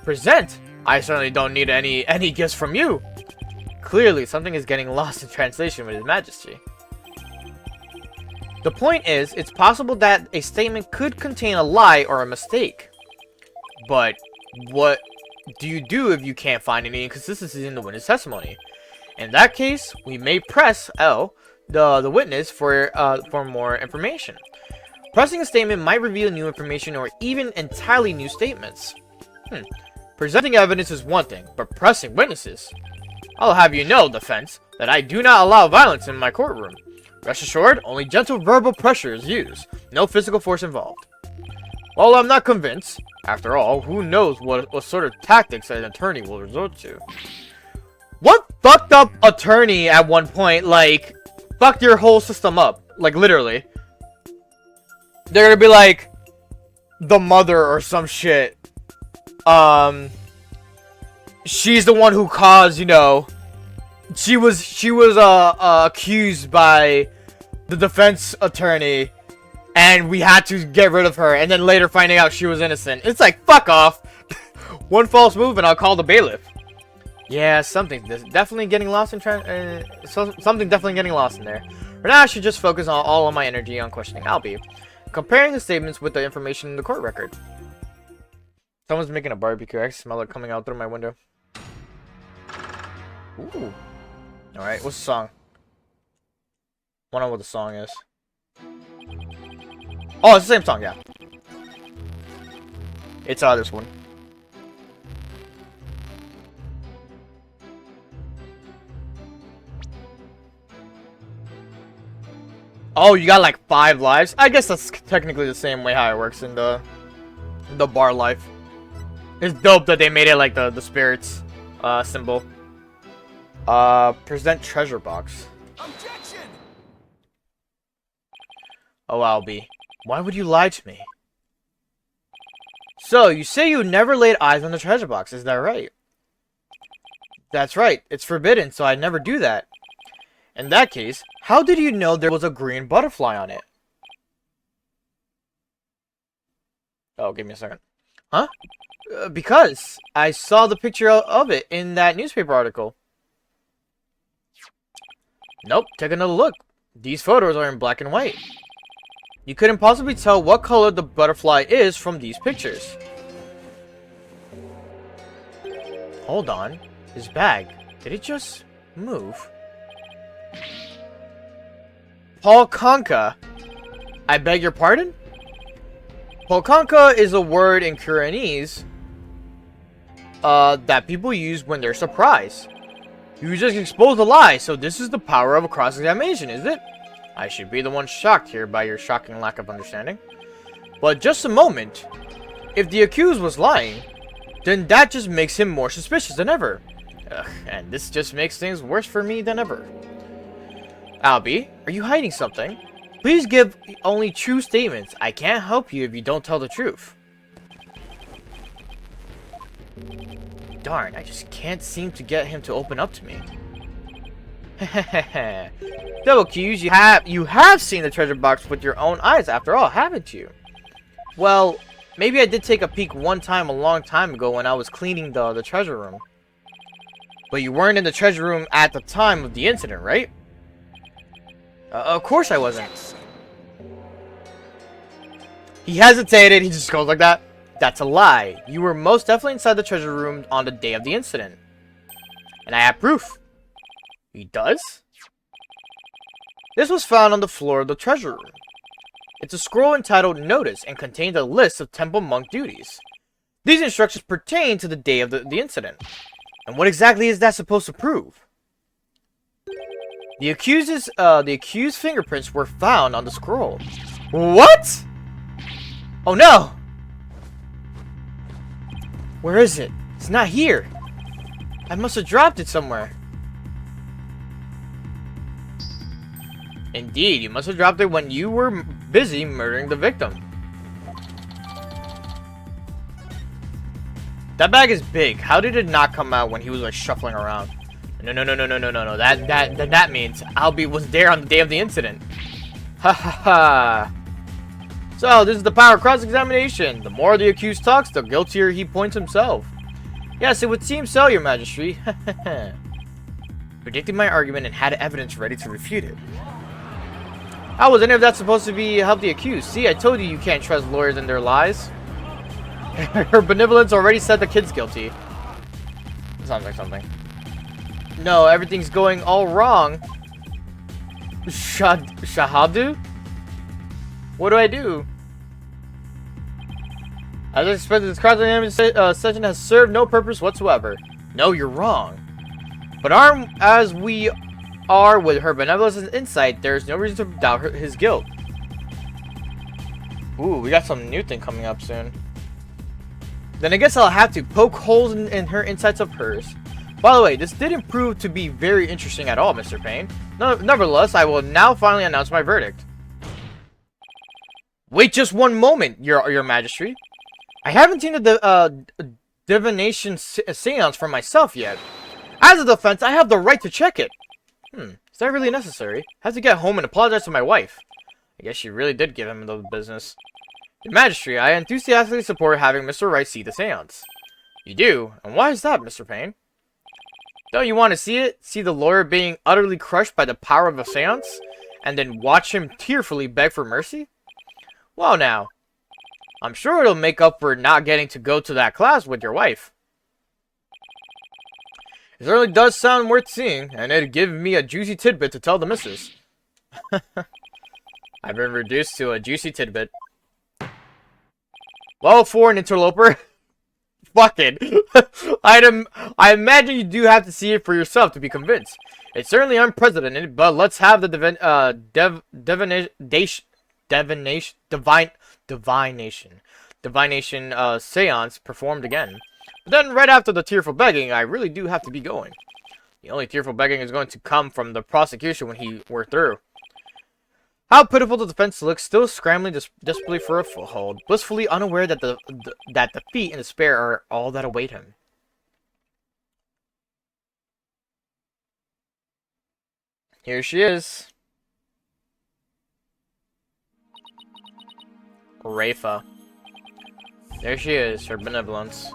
Present? I certainly don't need any gifts from you. Clearly, something is getting lost in translation with His Majesty. The point is, it's possible that a statement could contain a lie or a mistake. But what do you do if you can't find any inconsistencies in the witness testimony? In that case, we may press L, the witness, for more information. Pressing a statement might reveal new information or even entirely new statements. Presenting evidence is one thing, but pressing witnesses... I'll have you know, defense, that I do not allow violence in my courtroom. Rest assured, only gentle verbal pressure is used, no physical force involved. Well, I'm not convinced. After all, who knows what sort of tactics an attorney will resort to. What fucked up attorney at one point, like, fucked your whole system up? Like, literally. They're gonna be like, the mother or some shit. She's the one who caused, you know, she was accused by the defense attorney, and we had to get rid of her, and then later finding out she was innocent. It's like, fuck off. One false move and I'll call the bailiff. Yeah, something definitely getting lost in something definitely getting lost in there. For now, I should just focus on all of my energy on questioning Albie, comparing the statements with the information in the court record. Someone's making a barbecue. I smell it coming out through my window. Ooh. Alright, what's the song? Wonder what the song is. Oh, it's the same song, yeah. It's this one. Oh, you got like 5 lives? I guess that's technically the same way how it works in the bar life. It's dope that they made it like the spirits symbol. Present treasure box. Objection! Oh, Albie, why would you lie to me? So, you say you never laid eyes on the treasure box, is that right? That's right, it's forbidden, so I'd never do that. In that case, how did you know there was a green butterfly on it? Oh, give me a second. Huh? Because I saw the picture of it in that newspaper article. Nope, take another look. These photos are in black and white. You couldn't possibly tell what color the butterfly is from these pictures. Hold on. His bag. Did it just move? Polkanka. I beg your pardon? Polkanka is a word in Koreanese that people use when they're surprised. You just exposed a lie, so this is the power of a cross-examination, is it? I should be the one shocked here by your shocking lack of understanding. But just a moment. If the accused was lying, then that just makes him more suspicious than ever. Ugh, and this just makes things worse for me than ever. Albie, are you hiding something? Please give only true statements. I can't help you if you don't tell the truth. Darn, I just can't seem to get him to open up to me. Double Q's, you have seen the treasure box with your own eyes after all, haven't you? Well, maybe I did take a peek one time a long time ago when I was cleaning the treasure room. But you weren't in the treasure room at the time of the incident, right? Of course I wasn't. He hesitated, he just goes like that. That's a lie. You were most definitely inside the treasure room on the day of the incident. And I have proof. He does? This was found on the floor of the treasure room. It's a scroll entitled Notice and contains a list of temple monk duties. These instructions pertain to the day of the incident. And what exactly is that supposed to prove? The accused fingerprints were found on the scroll. What? Oh no! Where is it? It's not here. I must have dropped it somewhere. Indeed, you must have dropped it when you were busy murdering the victim. That bag is big. How did it not come out when he was like shuffling around? No. That means Albie was there on the day of the incident. Ha ha ha. So, this is the power of cross-examination. The more the accused talks, the guiltier he points himself. Yes, it would seem so, your majesty. Predicted my argument and had evidence ready to refute it. How was any of that supposed to help the accused? See, I told you can't trust lawyers and their lies. Her benevolence already said the kid's guilty. Sounds like something. No, everything's going all wrong. Shahadu? What do I do? As I expected, this cross-examination session has served no purpose whatsoever. No, you're wrong. But armed as we are with her benevolence and insight, there's no reason to doubt his guilt. Ooh, we got some new thing coming up soon. Then I guess I'll have to poke holes in her insights of hers. By the way, this didn't prove to be very interesting at all, Mr. Payne. Nevertheless, I will now finally announce my verdict. Wait just one moment, your majesty. I haven't seen the divination seance for myself yet. As a defense, I have the right to check it. Is that really necessary? I have to get home and apologize to my wife. I guess she really did give him the business. Your majesty, I enthusiastically support having Mr. Wright see the seance. You do? And why is that, Mr. Payne? Don't you want to see it? See the lawyer being utterly crushed by the power of a seance? And then watch him tearfully beg for mercy? Well now, I'm sure it'll make up for not getting to go to that class with your wife. It certainly does sound worth seeing, and it'd give me a juicy tidbit to tell the missus. I've been reduced to a juicy tidbit. Well, for an interloper, fuck it. I imagine you do have to see it for yourself to be convinced. It's certainly unprecedented, but let's have the divination seance performed again. But then, right after the tearful begging, I really do have to be going. The only tearful begging is going to come from the prosecution when we're through. How pitiful the defense looks, still scrambling desperately for a foothold, blissfully unaware that that defeat and despair are all that await him. Here she is. Rafa. There she is, her benevolence.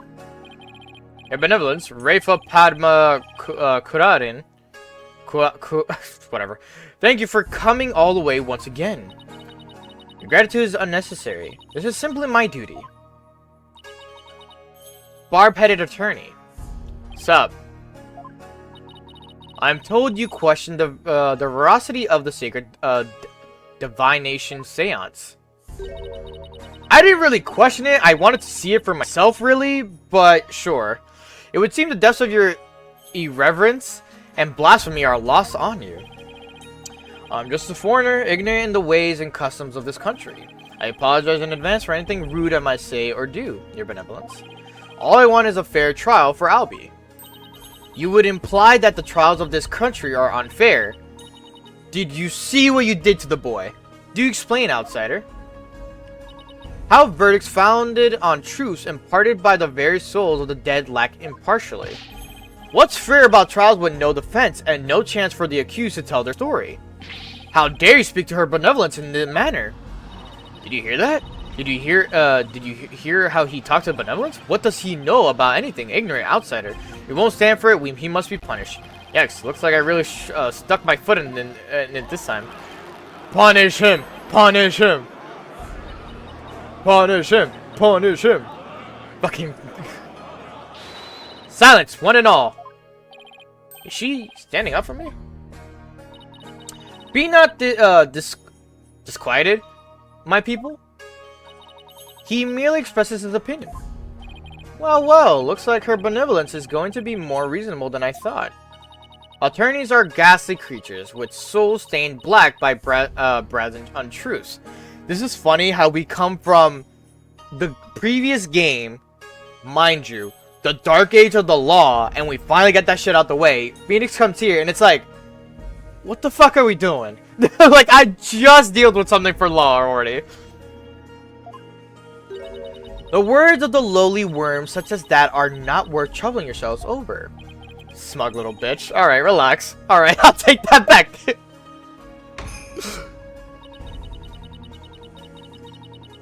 Her benevolence, Rafa Padma Kurarin. Whatever. Thank you for coming all the way once again. Your gratitude is unnecessary. This is simply my duty. Barb-headed attorney. Sup? I'm told you questioned the veracity of the sacred divination seance. I didn't really question it. I wanted to see it for myself, really, but sure. It would seem the depths of your irreverence and blasphemy are lost on you. I'm just a foreigner, ignorant in the ways and customs of this country. I apologize in advance for anything rude I might say or do, your benevolence. All I want is a fair trial for Albie. You would imply that the trials of this country are unfair. Did you see what you did to the boy? Do explain, outsider. How verdicts founded on truths imparted by the very souls of the dead lack impartially. What's fair about trials with no defense and no chance for the accused to tell their story? How dare you speak to her benevolence in this manner? Did you hear that? Did you hear how he talked to benevolence? What does he know about anything? Ignorant outsider. We won't stand for it. He must be punished. Yikes, looks like I really stuck my foot in it this time. Punish him! Punish him! Punish him! Punish him! Fucking... Silence, one and all! Is she standing up for me? Be not disquieted, my people. He merely expresses his opinion. Well, well, looks like her benevolence is going to be more reasonable than I thought. Attorneys are ghastly creatures, with souls stained black by brazen untruths. This is funny how we come from the previous game, mind you, the dark age of the law, and we finally get that shit out the way. Phoenix comes here, and it's like, what the fuck are we doing? Like, I just dealt with something for law already. The words of the lowly worms such as that are not worth troubling yourselves over. Smug little bitch. Alright, relax. Alright, I'll take that back.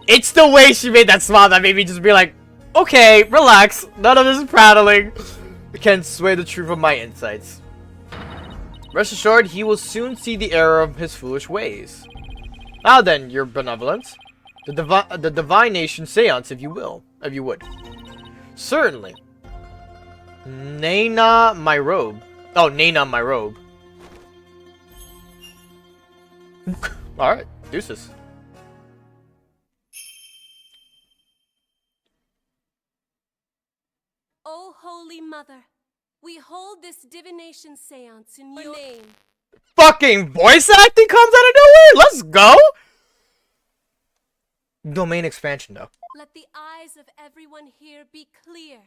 It's the way she made that smile that made me just be like, okay, relax. None of this prattling can sway the truth of my insights. Rest assured, he will soon see the error of his foolish ways. Now then, your benevolence. The divination seance, if you would. Certainly. Nana, my robe. Oh, Nana, my robe. Alright, deuces. O Holy Mother, we hold this divination seance in your name. Fucking voice acting comes out of nowhere? Let's go! Domain expansion, though. Let the eyes of everyone here be clear,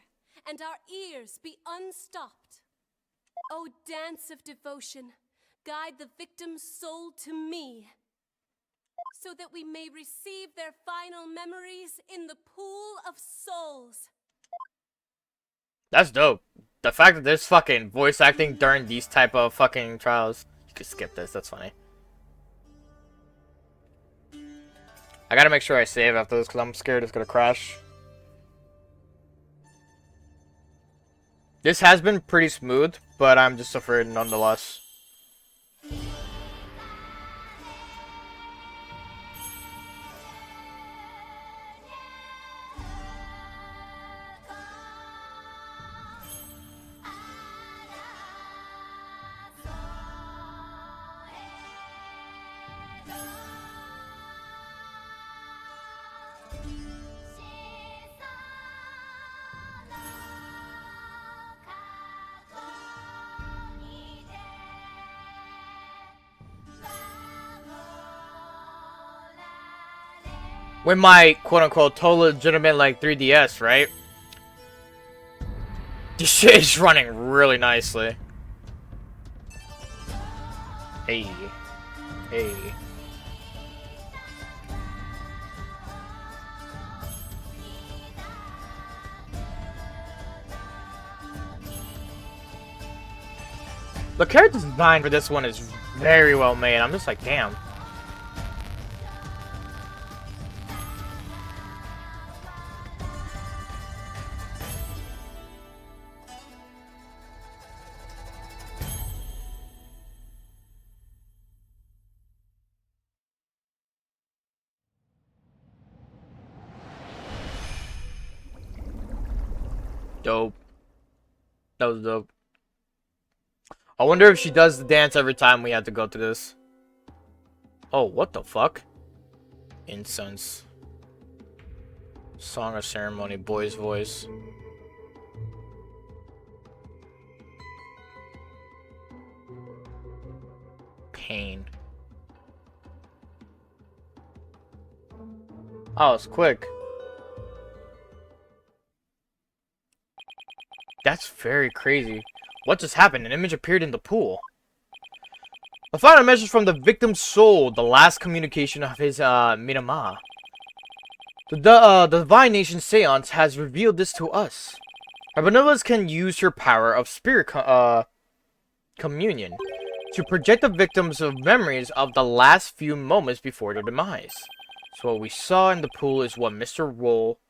and our ears be unstopped. O dance of devotion, guide the victim's soul to me, so that we may receive their final memories in the pool of souls. That's dope. The fact that there's fucking voice acting during these type of fucking trials. You could skip this, that's funny. I gotta make sure I save after this because I'm scared it's gonna crash. This has been pretty smooth, but I'm just afraid nonetheless. With my quote-unquote total legitimate like 3DS, right? This shit is running really nicely. Hey. Hey. The character design for this one is very well made. I'm just like, damn. Dope. That was dope. I wonder if she does the dance every time we have to go through this. Oh, what the fuck? Incense. Song of ceremony, boy's voice. Pain. Oh, it's quick. That's very crazy. What just happened? An image appeared in the pool. A final message from the victim's soul, the last communication of his Minama. The Divine Nation Seance has revealed this to us. Our benevolence can use her power of spirit communion to project the victims of memories of the last few moments before their demise. So what we saw in the pool is what Mr. Roll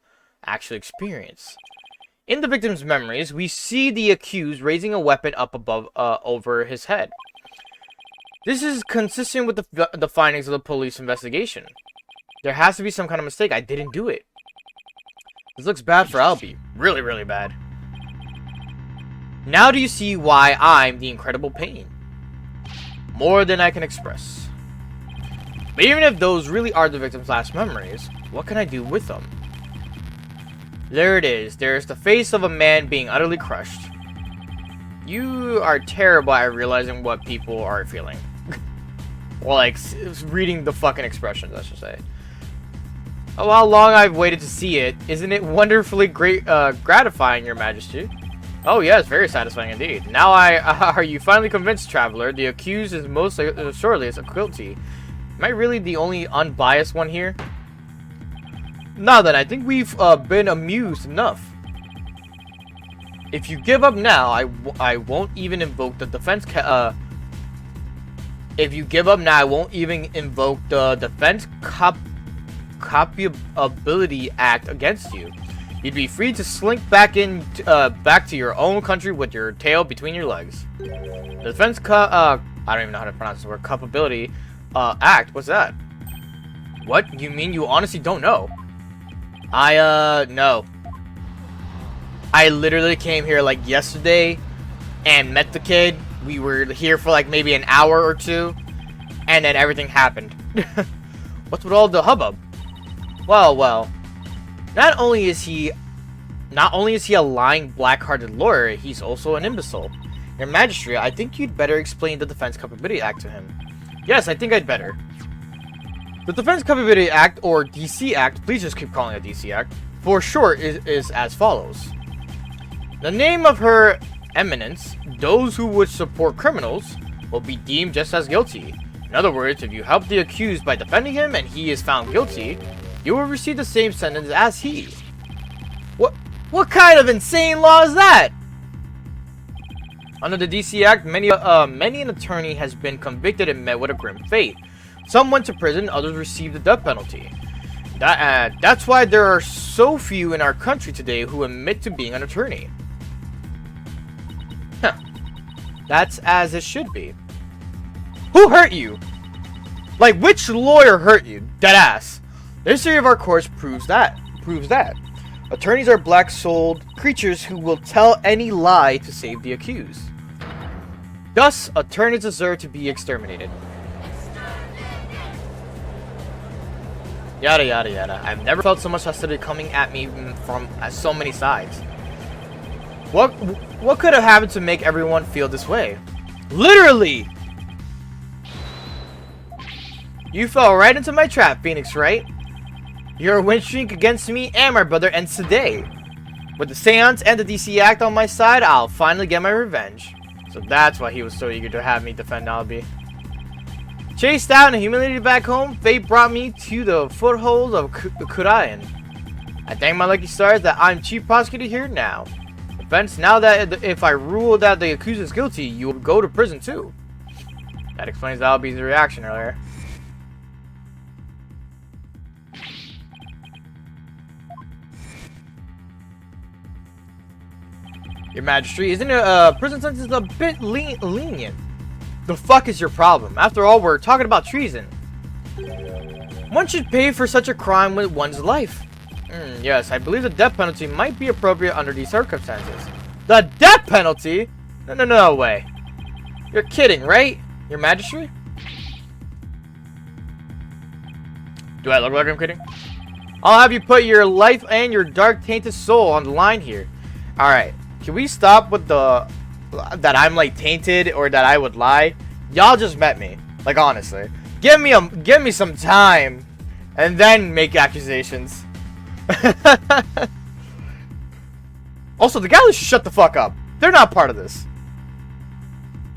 actually experienced. In the victim's memories, we see the accused raising a weapon up above, over his head. This is consistent with the findings of the police investigation. There has to be some kind of mistake. I didn't do it. This looks bad for Albie. Really, really bad. Now do you see why I'm the incredible pain? More than I can express. But even if those really are the victim's last memories, what can I do with them? There it is. There's the face of a man being utterly crushed. You are terrible at realizing what people are feeling. Or like, reading the fucking expressions, I should say. Oh, how long I've waited to see it. Isn't it wonderfully gratifying, Your Majesty? Oh yes, very satisfying indeed. Now are you finally convinced, Traveler? The accused is most surely guilty. Am I really the only unbiased one here? Now then, I think we've been amused enough. If you give up now, I won't even invoke the defense if you give up now, I won't even invoke the Defense Copyability Act against you. You'd be free to slink back to your own country with your tail between your legs. The Defense I don't even know how to pronounce the word Copyability Act. What's that? What? You mean you honestly don't know? No. I literally came here like yesterday and met the kid. We were here for like maybe an hour or two, and then everything happened. What's with all the hubbub? Well. Not only is he a lying, black-hearted lawyer, he's also an imbecile. Your Majesty, I think you'd better explain the Defense Capability Act to him. Yes, I think I'd better. The Defense Capability Act, or DC Act, please just keep calling it DC Act, for short is as follows. The name of Her Eminence, those who would support criminals, will be deemed just as guilty. In other words, if you help the accused by defending him and he is found guilty, you will receive the same sentence as he. What kind of insane law is that? Under the DC Act, many an attorney has been convicted and met with a grim fate. Some went to prison, others received the death penalty. That's why there are so few in our country today who admit to being an attorney. Huh. That's as it should be. Who hurt you? Like, which lawyer hurt you? Deadass. The history of our courts proves that. Attorneys are black-souled creatures who will tell any lie to save the accused. Thus, attorneys deserve to be exterminated. Yada yada yada. I've never felt so much hostility coming at me from so many sides. What could have happened to make everyone feel this way? Literally! You fell right into my trap, Phoenix Wright. Your win streak against me and my brother ends today. With the Seance and the DC Act on my side, I'll finally get my revenge. So that's why he was so eager to have me defend Albie. Chased out and humiliated back home, fate brought me to the footholds of Kurayan. I thank my lucky stars that I'm chief prosecutor here now. Defense, now that if I rule that the accused is guilty, you will go to prison too. That explains Albie's reaction earlier. Your Majesty, isn't a prison sentence a bit lenient? The fuck is your problem? After all, we're talking about treason. One should pay for such a crime with one's life. Yes, I believe the death penalty might be appropriate under these circumstances. The death penalty? No way. You're kidding, right? Your Majesty? Do I look like I'm kidding? I'll have you put your life and your dark tainted soul on the line here. Alright. Can we stop with the that I'm like tainted or that I would lie? Y'all just met me. Like honestly. Give me some time and then make accusations. Also, the galleys should shut the fuck up. They're not part of this.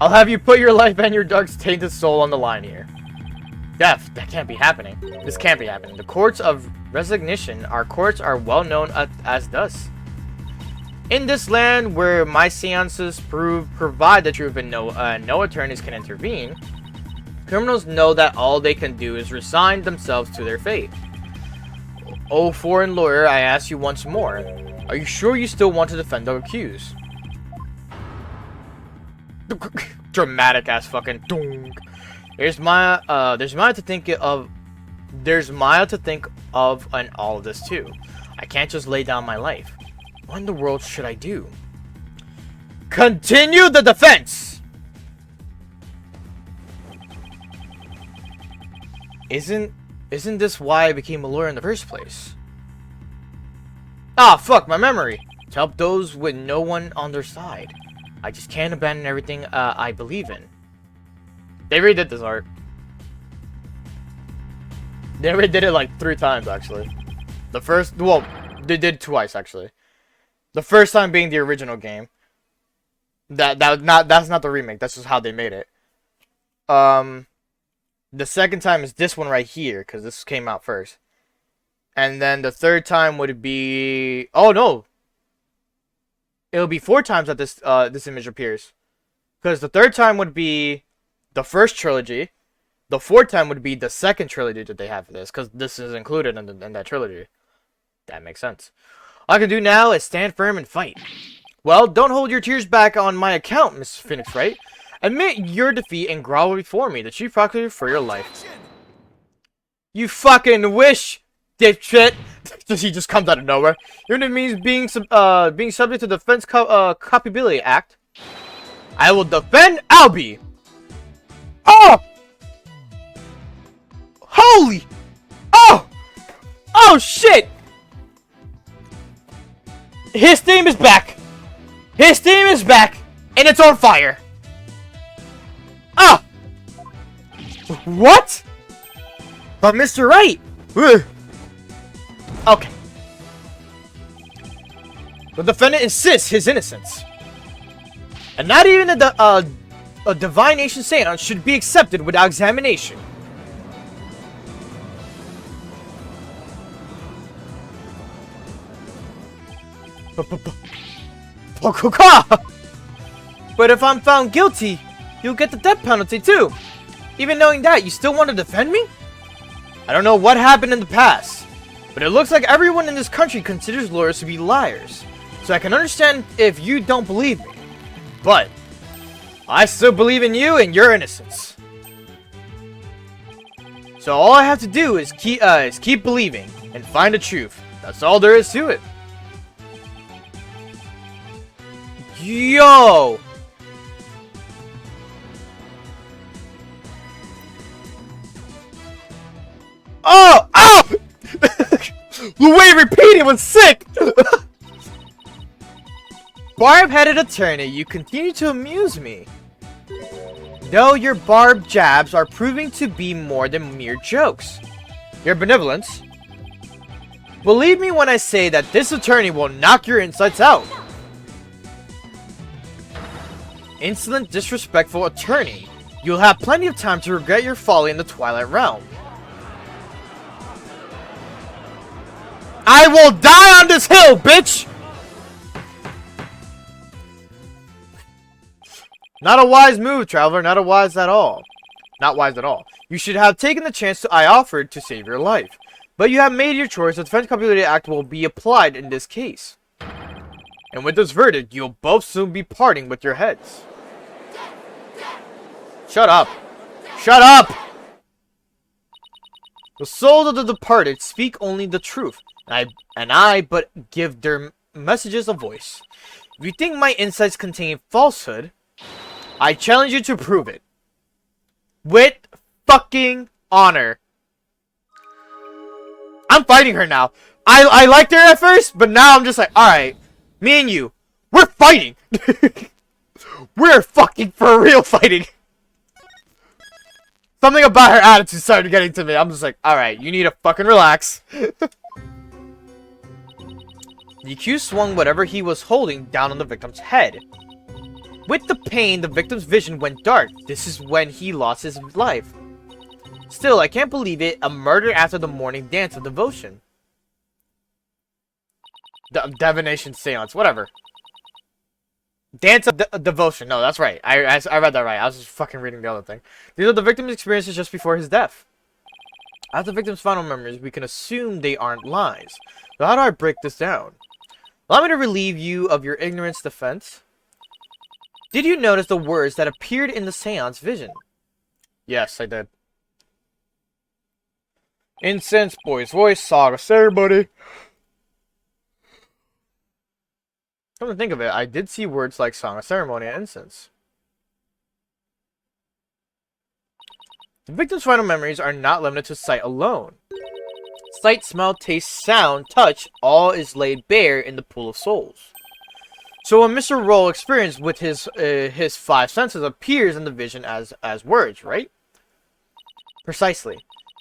I'll have you put your life and your dark tainted soul on the line here. Death, that can't be happening. This can't be happening. The courts of resignation, our courts are well known as thus. In this land where my seances provide the truth and no attorneys can intervene, criminals know that all they can do is resign themselves to their fate. Oh, foreign lawyer, I ask you once more. Are you sure you still want to defend the accused? Dramatic ass fucking dong. There's Maya to think of in all of this too. I can't just lay down my life. What in the world should I do? Continue the defense! Isn't this why I became a lawyer in the first place? Ah, fuck, my memory! To help those with no one on their side. I just can't abandon everything I believe in. They redid this art. They redid it like 3 times, actually. The first, well, they did twice, actually. The first time being the original game. That's not the remake. That's just how they made it. The second time is this one right here, because this came out first. And then the third time would be... Oh, no! It'll be 4 times that this image appears. Because the third time would be the first trilogy. The fourth time would be the second trilogy that they have for this. Because this is included in that trilogy. That makes sense. All I can do now is stand firm and fight. Well, don't hold your tears back on my account, Miss Phoenix Wright. Admit your defeat and grovel before me, the chief prosecutor, for your life. You fucking wish, dipshit. He just comes out of nowhere. Your name means being subject to the Defense Copyability Act. I will defend Albie. Oh! Holy! Oh! Oh shit! His team is back! His team is back! And it's on fire! Ah! What? But Mr. Wright! Okay. The defendant insists his innocence. And not even a divination seance should be accepted without examination. But if I'm found guilty, you'll get the death penalty too. Even knowing that, you still want to defend me? I don't know what happened in the past, but it looks like everyone in this country considers lawyers to be liars. So I can understand if you don't believe me. But I still believe in you and your innocence. So all I have to do is keep believing and find the truth. That's all there is to it. Yo! Oh! Oh! The way he repeated was sick! Barb-headed attorney, you continue to amuse me. Though your barbed jabs are proving to be more than mere jokes. Your benevolence, Believe me when I say that this attorney will knock your insides out. Insolent, disrespectful attorney. You'll have plenty of time to regret your folly in the Twilight Realm. I will die on this hill, bitch! Not a wise move, traveler. Not wise at all. Not wise at all. You should have taken the chance I offered to save your life. But you have made your choice. The Defense Culpability Act will be applied in this case. And with this verdict, you'll both soon be parting with your heads. Shut up. Shut up! The souls of the departed speak only the truth, and I but give their messages a voice. If you think my insights contain falsehood, I challenge you to prove it. With fucking honor. I'm fighting her now. I liked her at first, but now I'm just like, alright, me and you, we're fighting. We're fucking for real fighting. Something about her attitude started getting to me. I'm just like, alright, you need to fucking relax. The accused swung whatever he was holding down on the victim's head. With the pain, the victim's vision went dark. This is when he lost his life. Still, I can't believe it. A murder after the morning dance of devotion. Divination seance, whatever. Dance of devotion. No, that's right. I read that right. I was just fucking reading the other thing. These are the victim's experiences just before his death. As the victim's final memories, we can assume they aren't lies. So how do I break this down? Allow me to relieve you of your ignorance defense. Did you notice the words that appeared in the seance vision? Yes, I did. Incense, boy's voice, saga ceremony. Come to think of it, I did see words like song of ceremony and incense. The victim's final memories are not limited to sight alone. Sight, smell, taste, sound, touch, all is laid bare in the pool of souls. So what Mr. Roll experienced with his five senses appears in the vision as words, right? Precisely.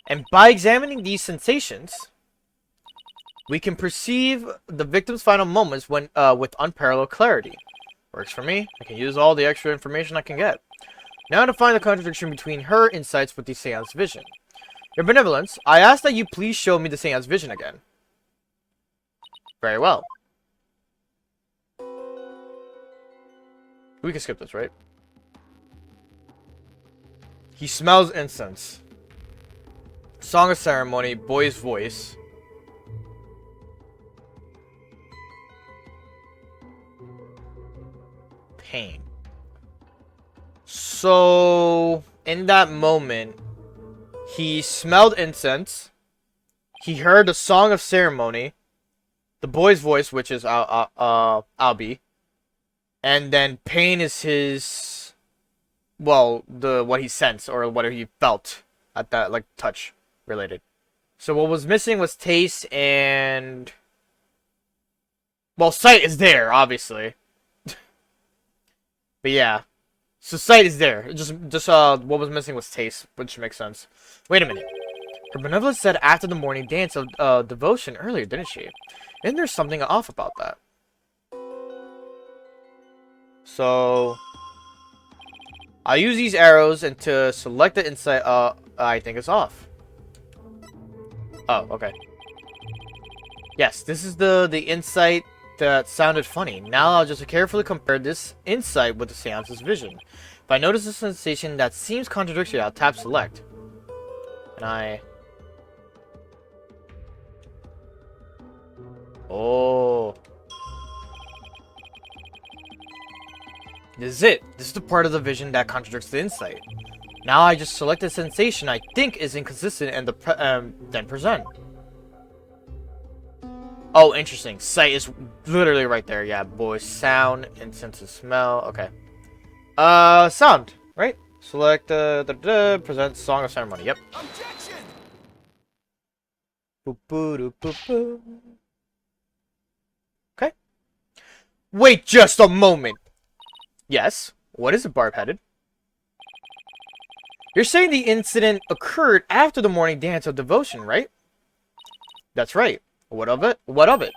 And by examining these sensations, we can perceive the victim's final moments when with unparalleled clarity. Works for me. I can use all the extra information I can get. Now to find the contradiction between her insights with the seance vision. Your benevolence, I ask that you please show me the seance vision again. Very well. We can skip this, right? He smells incense. Song of ceremony, boy's voice. Pain. So, in that moment, he smelled incense. He heard the song of ceremony. The boy's voice, which is Albie. And then pain is his, well, what he sensed or what he felt at that, like, touch related. So what was missing was taste and, well, sight is there, obviously. But yeah, so sight is there. Just what was missing was taste, which makes sense. Wait a minute. Her benevolence said after the morning dance of devotion earlier, didn't she? Isn't there something off about that? So I'll use these arrows and to select the insight. I think it's off. Oh, okay. Yes, this is the insight that sounded funny. Now I'll just carefully compare this insight with the seance's vision. If I notice a sensation that seems contradictory, I'll tap select. And I... Oh. This is it. This is the part of the vision that contradicts the insight. Now I just select a sensation I think is inconsistent and then present. Oh, interesting. Sight is literally right there. Yeah, boy. Sound, incense, and smell. Okay. Sound, right? Select present song of ceremony. Yep. Objection! Boop, boo, doo, boop, boo. Okay. Wait just a moment. Yes. What is it, barb-headed? You're saying the incident occurred after the morning dance of devotion, right? That's right. What of it? What of it?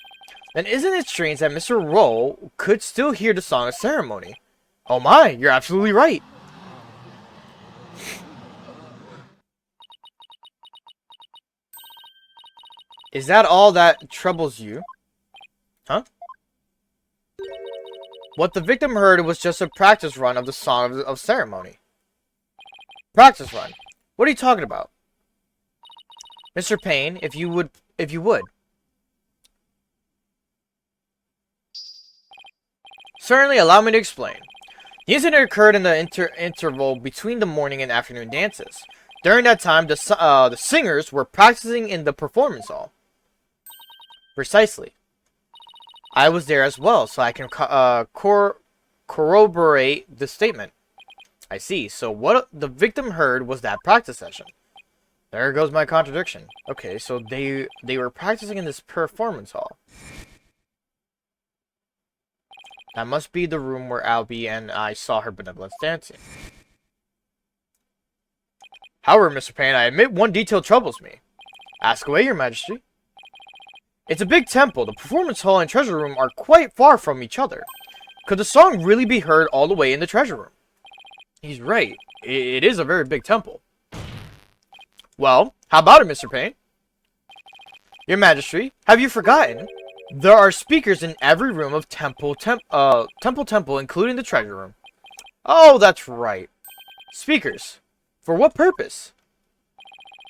Then isn't it strange that Mr. Roll could still hear the Song of Ceremony? Oh my, you're absolutely right. Is that all that troubles you? Huh? What the victim heard was just a practice run of the Song of Ceremony. Practice run? What are you talking about? Mr. Payne, if you would. Certainly, allow me to explain. The incident occurred in the interval between the morning and afternoon dances. During that time, the singers were practicing in the performance hall. Precisely. I was there as well, so I can corroborate the statement. I see. So what the victim heard was that practice session. There goes my contradiction. Okay, so they were practicing in this performance hall. That must be the room where Albie and I saw her benevolence dancing. However, Mr. Payne, I admit one detail troubles me. Ask away, Your Majesty. It's a big temple. The performance hall and treasure room are quite far from each other. Could the song really be heard all the way in the treasure room? He's right. It is a very big temple. Well, how about it, Mr. Payne? Your Majesty, have you forgotten? There are speakers in every room of temple, including the treasure room. Oh, that's right. Speakers. For what purpose?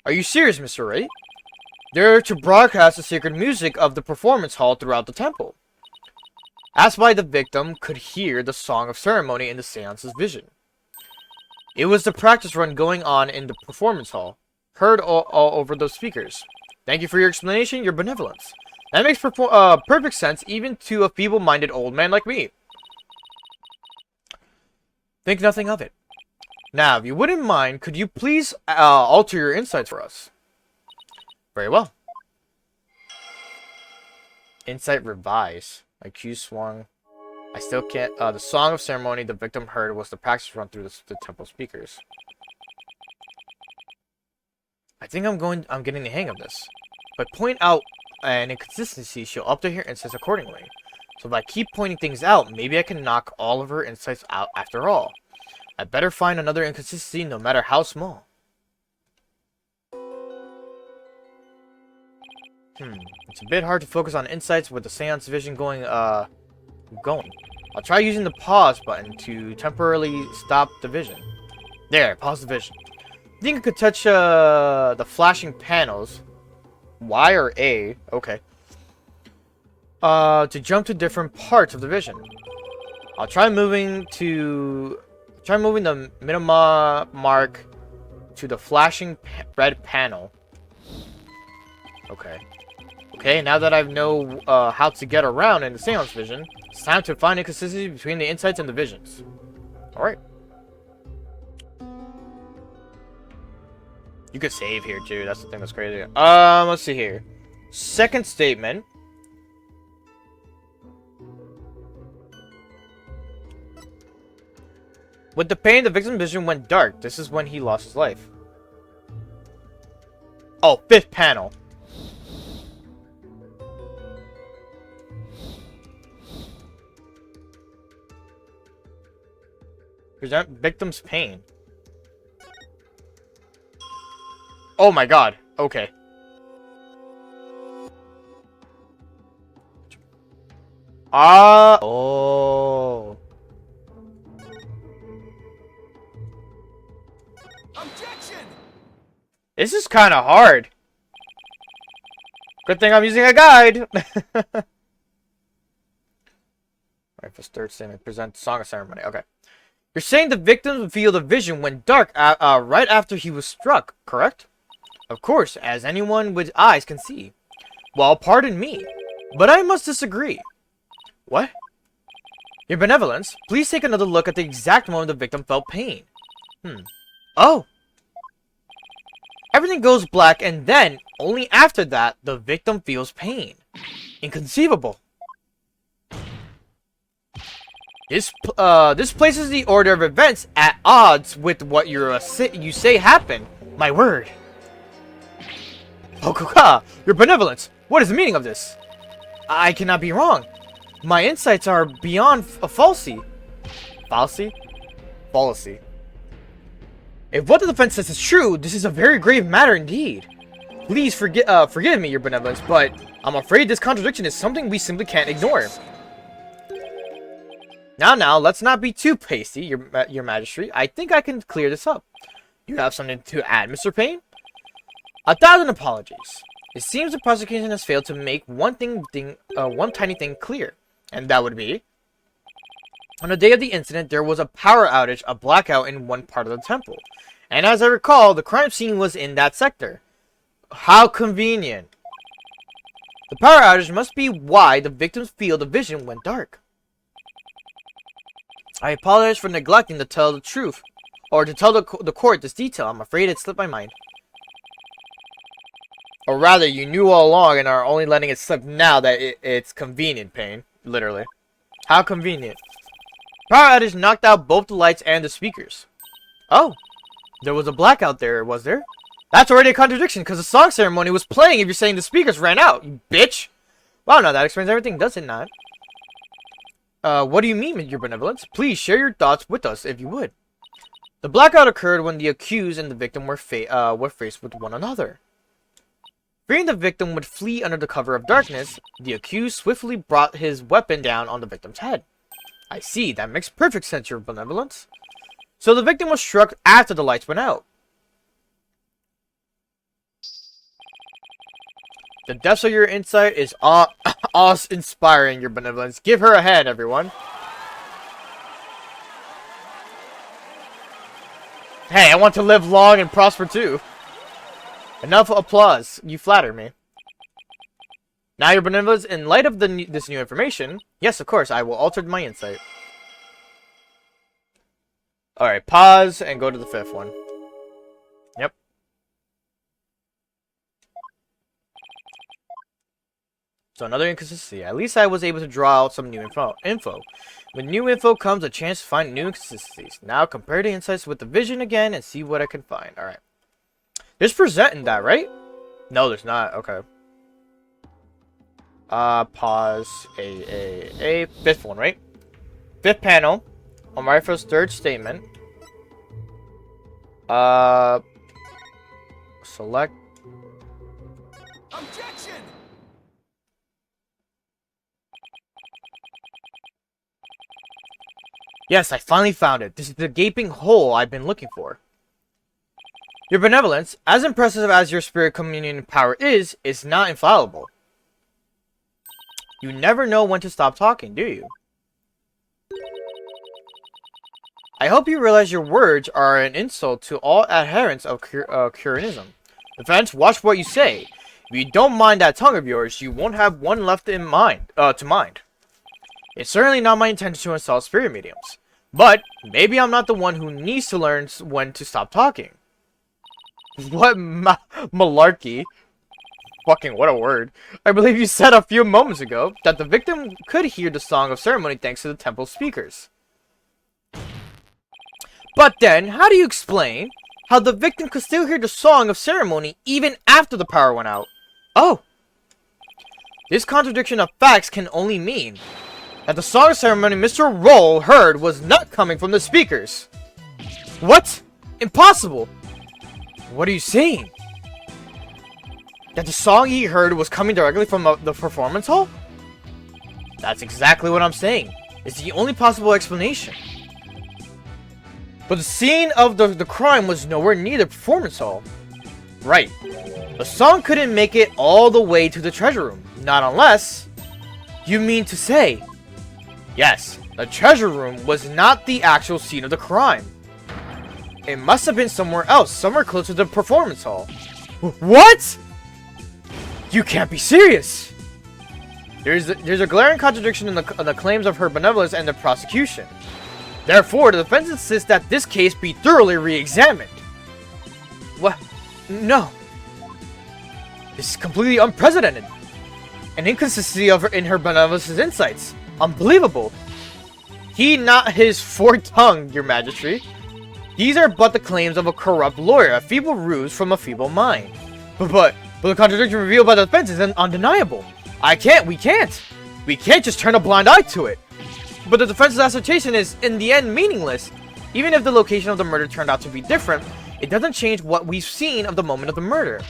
Are you serious, Mr. Wright? They're to broadcast the sacred music of the performance hall throughout the temple. That's why the victim could hear the Song of Ceremony in the seance's vision. It was the practice run going on in the performance hall, heard all over those speakers. Thank you for your explanation, your benevolence. That makes perfect sense even to a feeble-minded old man like me. Think nothing of it. Now, if you wouldn't mind, could you please alter your insights for us? Very well. Insight revise. My cue swung. I still can't. The Song of Ceremony the victim heard was the practice run through the temple speakers. I think I'm getting the hang of this. If I point out an inconsistency, she'll update her insights accordingly. So if I keep pointing things out, maybe I can knock all of her insights out after all. I better find another inconsistency, no matter how small. It's a bit hard to focus on insights with the seance vision going. I'll try using the pause button to temporarily stop the vision. There, pause the vision. I think I could touch the flashing panels, Y or A, okay, to jump to different parts of the vision. I'll try moving the minima mark to the flashing red panel. Okay, now that I know how to get around in the seance vision, it's time to find inconsistency between the insights and the visions. Alright. You could save here too, that's the thing that's crazy. Let's see here. Second statement. With the pain, the victim's vision went dark. This is when he lost his life. Oh, fifth panel. Present victim's pain. Oh my god. Okay. Oh. Objection! This is kind of hard. Good thing I'm using a guide. Alright, for third statement, present Song of Ceremony. Okay. You're saying the victim's field of vision went dark right after he was struck, correct? Of course, as anyone with eyes can see. Well, pardon me, but I must disagree. What? Your benevolence, please take another look at the exact moment the victim felt pain. Oh! Everything goes black, and then, only after that, the victim feels pain. Inconceivable. This places the order of events at odds with what you say happened. My word. Hokuka, your benevolence. What is the meaning of this? I cannot be wrong. My insights are beyond a fallacy. Fallacy? Fallacy. If what the defense says is true, this is a very grave matter indeed. Please forgive me, your benevolence, but I'm afraid this contradiction is something we simply can't ignore. Now, let's not be too pasty, your majesty. I think I can clear this up. You have something to add, Mr. Payne? 1,000 apologies. It seems the prosecution has failed to make one tiny thing clear, and that would be, on the day of the incident, there was a power outage, a blackout in one part of the temple. And as I recall, the crime scene was in that sector. How convenient. The power outage must be why the victim's field of vision went dark. I apologize for neglecting to tell the truth, or to tell the court this detail. I'm afraid it slipped my mind. Or rather, you knew all along and are only letting it slip now that it's convenient, Payne. Literally. How convenient. Power outage knocked out both the lights and the speakers. Oh, there was a blackout there, was there? That's already a contradiction, because the song ceremony was playing if you're saying the speakers ran out, you bitch! Wow, now that explains everything, does it not? What do you mean, your benevolence? Please share your thoughts with us, if you would. The blackout occurred when the accused and the victim were faced with one another. Fearing the victim would flee under the cover of darkness, the accused swiftly brought his weapon down on the victim's head. I see, that makes perfect sense, your benevolence. So the victim was struck after the lights went out. The depths of your insight is awe-inspiring, your benevolence. Give her a hand, everyone. Hey, I want to live long and prosper too. Enough applause. You flatter me. Now, your benevolence, in light of this new information, yes, of course, I will alter my insight. Alright, pause and go to the fifth one. Yep. So another inconsistency. At least I was able to draw out some new info. With new info comes a chance to find new inconsistencies. Now compare the insights with the vision again and see what I can find. Alright. There's presenting that, right? No, there's not. Okay. Pause. Fifth one, right? Fifth panel. On Rifle's third statement. Select. Objection! Yes, I finally found it. This is the gaping hole I've been looking for. Your benevolence, as impressive as your spirit communion power is, not infallible. You never know when to stop talking, do you? I hope you realize your words are an insult to all adherents of Curianism. Defense, watch what you say. If you don't mind that tongue of yours, you won't have one left in mind. To mind. It's certainly not my intention to insult spirit mediums. But, maybe I'm not the one who needs to learn when to stop talking. What malarkey. Fucking what a word. I believe you said a few moments ago that the victim could hear the song of ceremony thanks to the temple speakers. But then, how do you explain how the victim could still hear the song of ceremony even after the power went out? Oh. This contradiction of facts can only mean that the song of ceremony Mr. Roll heard was not coming from the speakers. What? Impossible! What are you saying? That the song he heard was coming directly from the performance hall? That's exactly what I'm saying. It's the only possible explanation. But the scene of the crime was nowhere near the performance hall. Right. The song couldn't make it all the way to the treasure room. Not unless... You mean to say... Yes, the treasure room was not the actual scene of the crime. It must have been somewhere else, somewhere close to the performance hall. What? You can't be serious! There's a glaring contradiction in the claims of her benevolence and the prosecution. Therefore, the defense insists that this case be thoroughly re-examined. What? No. This is completely unprecedented. An inconsistency in her benevolence's insights. Unbelievable. Heed not his forked tongue, your majesty. These are but the claims of a corrupt lawyer, a feeble ruse from a feeble mind. But But the contradiction revealed by the defense is undeniable. We can't just turn a blind eye to it. But the defense's assertion is, in the end, meaningless. Even if the location of the murder turned out to be different, it doesn't change what we've seen of the moment of the murder.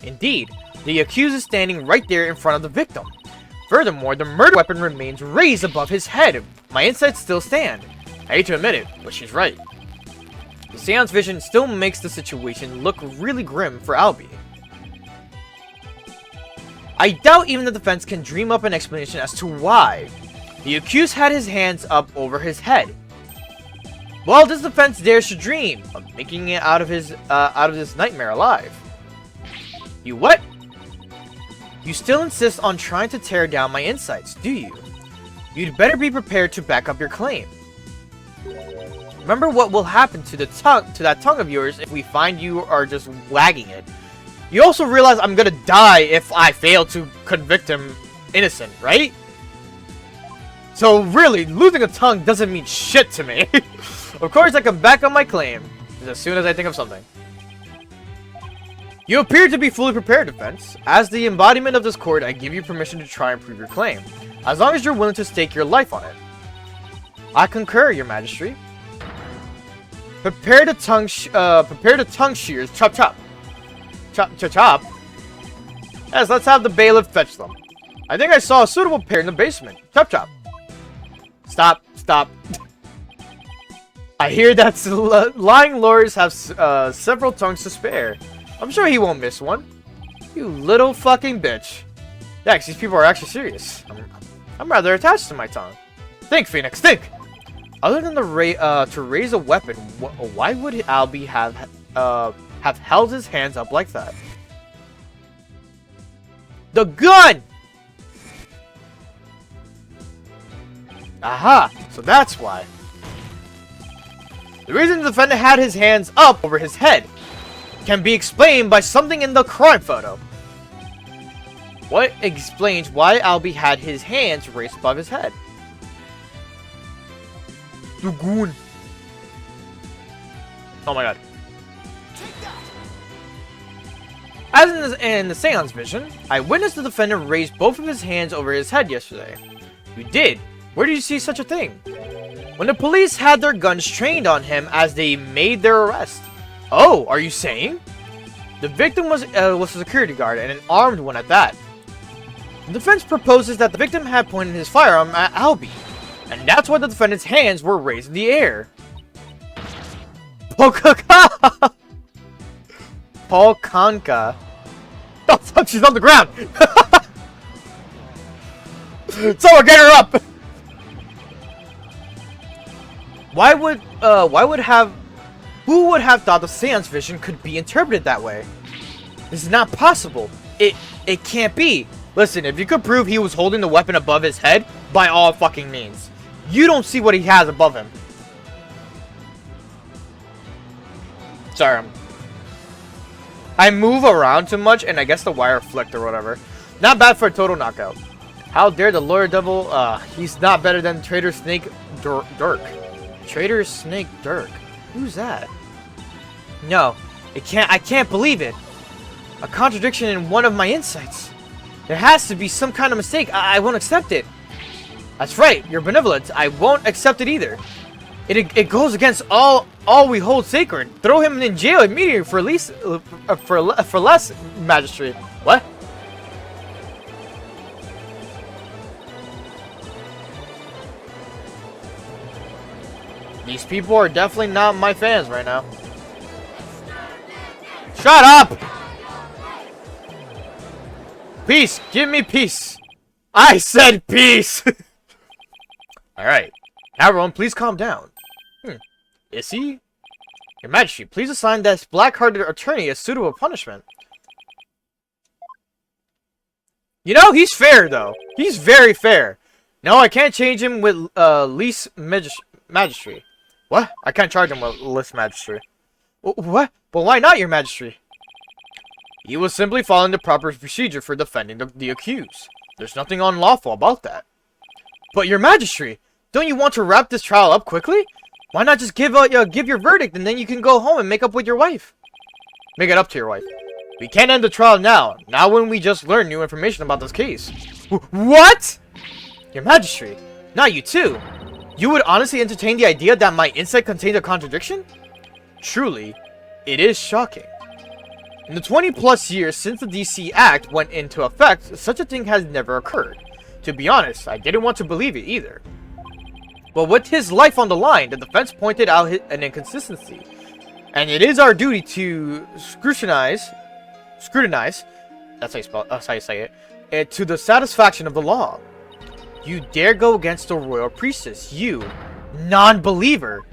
Indeed, the accused is standing right there in front of the victim. Furthermore, the murder weapon remains raised above his head. My insights still stand. I hate to admit it, but she's right. The seance vision still makes the situation look really grim for Albie. I doubt even the defense can dream up an explanation as to why the accused had his hands up over his head. Well, this defense dares to dream of making it out of this nightmare alive. You what? You still insist on trying to tear down my insights, do you? You'd better be prepared to back up your claim. Remember what will happen to that tongue of yours if we find you are just wagging it. You also realize I'm gonna die if I fail to convict him innocent, right? So really, losing a tongue doesn't mean shit to me. Of course, I can back up my claim as soon as I think of something. You appear to be fully prepared, defense. As the embodiment of this court, I give you permission to try and prove your claim, as long as you're willing to stake your life on it. I concur, your majesty. Prepare the tongue shears. Chop chop. Chop chop chop. Yes, let's have the bailiff fetch them. I think I saw a suitable pair in the basement. Chop chop. Stop. Stop. I hear that lying lawyers have several tongues to spare. I'm sure he won't miss one. You little fucking bitch. Yeah, 'cause these people are actually serious. I'm rather attached to my tongue. Think, Phoenix, think! Other than to raise a weapon, why would Albie have held his hands up like that? The gun! Aha! So that's why. The reason the defendant had his hands up over his head can be explained by something in the crime photo. What explains why Albie had his hands raised above his head? The goon. Oh my god. As in the seance vision, I witnessed the defendant raise both of his hands over his head yesterday. You did? Where did you see such a thing? When the police had their guns trained on him as they made their arrest. Oh, are you saying? The victim was a security guard, and an armed one at that. The defense proposes that the victim had pointed his firearm at Albie, and that's why the defendant's hands were raised in the air. Polkanka! Polkanka. Oh fuck, she's on the ground! Someone get her up! Who would have thought the seance vision could be interpreted that way? This is not possible. It can't be. Listen, if you could prove he was holding the weapon above his head, by all fucking means. You don't see what he has above him. Sorry, I move around too much, and I guess the wire flicked or whatever. Not bad for a total knockout. How dare the lawyer devil? He's not better than Trader Snake Dirk. Trader Snake Dirk. Who's that? No, I can't believe it. A contradiction in one of my insights. There has to be some kind of mistake. I won't accept it. That's right, you're benevolent. I won't accept it either. It goes against all we hold sacred. Throw him in jail immediately for less, magistrate. What? These people are definitely not my fans right now. Shut up! Peace! Give me peace! I said peace! Alright. Now everyone, please calm down. Is he? Your Majesty, please assign this black-hearted attorney a suitable punishment. You know, he's fair, though. He's very fair. No, I can't change him with least magistrate. What? I can't charge him with least magistrate. What? But why not, your Majesty? He was simply following the proper procedure for defending the accused. There's nothing unlawful about that. But your Majesty, don't you want to wrap this trial up quickly? Why not just give your verdict and then you can go home and make up with your wife? Make it up to your wife. We can't end the trial now, not when we just learned new information about this case. What? Your Majesty, not you too. You would honestly entertain the idea that my insight contained a contradiction? Truly, it is shocking. In the 20 plus years since the DC Act went into effect, such a thing has never occurred. To be honest, I didn't want to believe it either. But with his life on the line, the defense pointed out an inconsistency. And it is our duty to scrutinize, that's how you say it, to the satisfaction of the law. You dare go against the royal priestess, you, non-believer.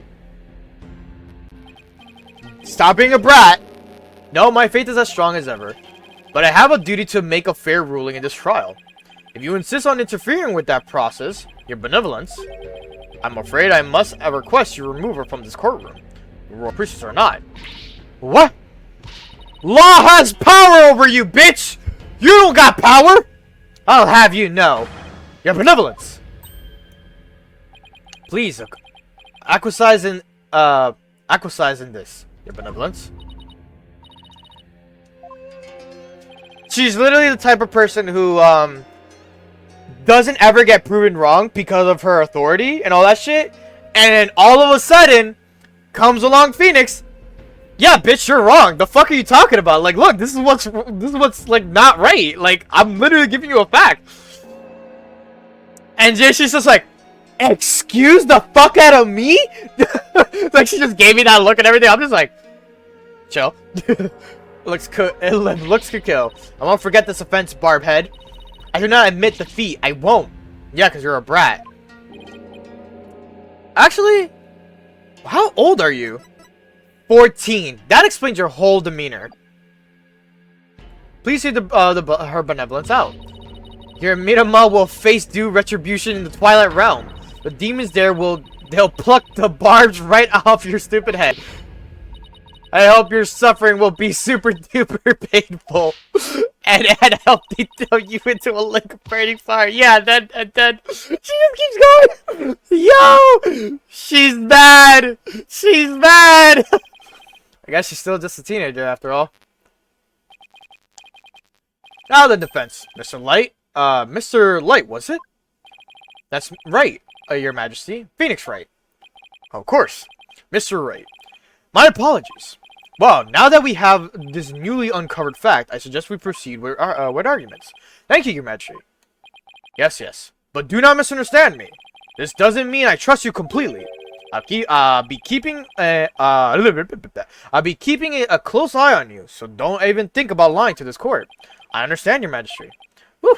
Stop being a brat. No, my faith is as strong as ever. But I have a duty to make a fair ruling in this trial. If you insist on interfering with that process, your benevolence, I'm afraid I must request your removal from this courtroom. Royal priestess or not. What? Law has power over you, bitch! You don't got power! I'll have you know. Your benevolence. Please, acquiesce in this. Your benevolence. She's literally the type of person who, doesn't ever get proven wrong because of her authority and all that shit. And then all of a sudden, comes along Phoenix. Yeah, bitch, you're wrong. The fuck are you talking about? Like, look, this is what's like not right. Like, I'm literally giving you a fact. And she's just like, excuse the fuck out of me? Like, she just gave me that look and everything. I'm just like, chill. Looks could kill. I won't forget this offense, Barbhead. I do not admit defeat. I won't. Yeah, because you're a brat. Actually, how old are you? 14. That explains your whole demeanor. Please see her benevolence out. Your Mirama will face due retribution in the Twilight Realm. The demons there they'll pluck the barbs right off your stupid head. I hope your suffering will be super duper painful. and help they throw you into a lake of burning fire. Yeah, then she just keeps going. Yo! She's mad! She's mad! I guess she's still just a teenager after all. Now the defense. Mr. Light? Mr. Light, was it? That's right, Your Majesty. Phoenix Wright. Of course. Mr. Wright. My apologies. Well, now that we have this newly uncovered fact, I suggest we proceed with arguments. Thank you, Your Majesty. Yes, yes. But do not misunderstand me. This doesn't mean I trust you completely. I'll be keeping a close eye on you, so don't even think about lying to this court. I understand, Your Majesty. Whew.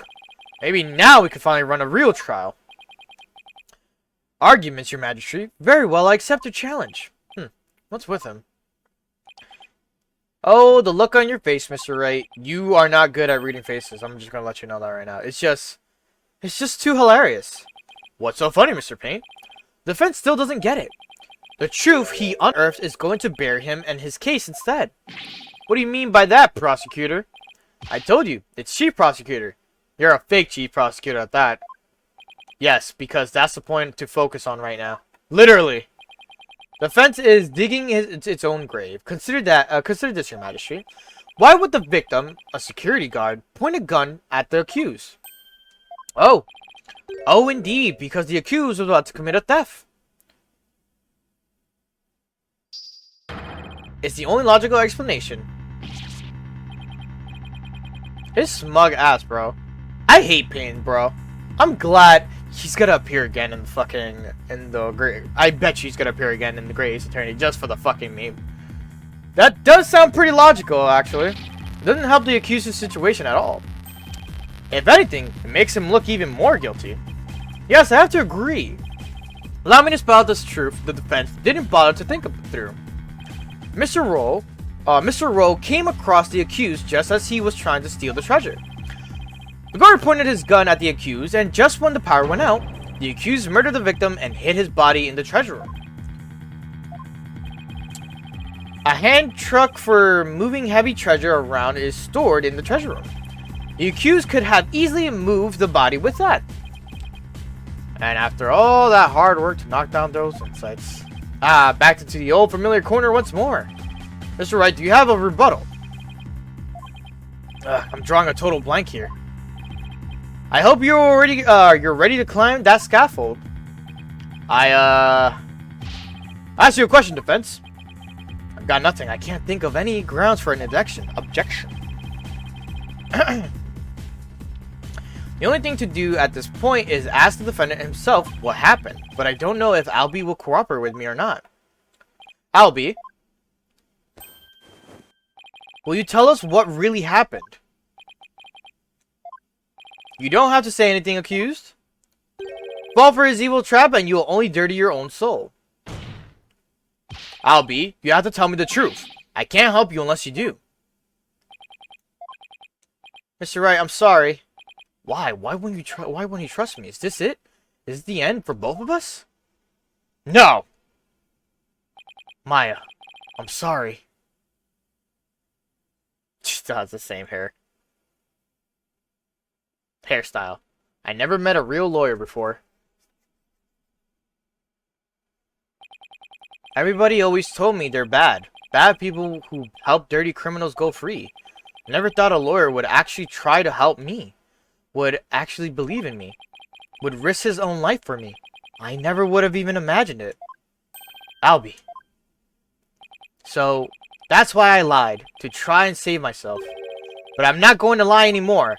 Maybe now we can finally run a real trial. Arguments, Your Majesty. Very well, I accept your challenge. What's with him? Oh, the look on your face, Mr. Wright. You are not good at reading faces. I'm just gonna let you know that right now. It's just too hilarious. What's so funny, Mr. Payne? The defense still doesn't get it. The truth he unearthed is going to bear him and his case instead. What do you mean by that, prosecutor? I told you, it's chief prosecutor. You're a fake chief prosecutor at that. Yes, because that's the point to focus on right now. Literally. The defense is digging its own grave. Consider this, Your Majesty. Why would the victim, a security guard, point a gun at the accused? Oh, indeed, because the accused was about to commit a theft. It's the only logical explanation. His smug ass, bro. I hate Payne, bro. I'm glad he's gonna appear again in the Great. I bet she's gonna appear again in the Great Ace Attorney just for the fucking meme. That does sound pretty logical, actually. It doesn't help the accused's situation at all. If anything, it makes him look even more guilty. Yes, I have to agree. Allow me to spell out this truth the defense didn't bother to think through. Mr. Rowe came across the accused just as he was trying to steal the treasure. The guard pointed his gun at the accused, and just when the power went out, the accused murdered the victim and hid his body in the treasure room. A hand truck for moving heavy treasure around is stored in the treasure room. The accused could have easily moved the body with that. And after all that hard work to knock down those insights, back to the old familiar corner once more. Mr. Wright, do you have a rebuttal? I'm drawing a total blank here. I hope you're ready to climb that scaffold. Ask you a question, Defense. I've got nothing. I can't think of any grounds for an objection. The only thing to do at this point is ask the defendant himself what happened, but I don't know if Albie will cooperate with me or not. Albie, will you tell us what really happened? You don't have to say anything, accused. Fall for his evil trap and you will only dirty your own soul. Albie, you have to tell me the truth. I can't help you unless you do. Mr. Wright, I'm sorry. Why? Why wouldn't you trust me? Is this it? Is this the end for both of us? No! Maya, I'm sorry. She still has the same hairstyle. I never met a real lawyer before. Everybody always told me they're bad. Bad people who help dirty criminals go free. I never thought a lawyer would actually try to help me. Would actually believe in me. Would risk his own life for me. I never would have even imagined it. Albie. So, that's why I lied. To try and save myself. But I'm not going to lie anymore.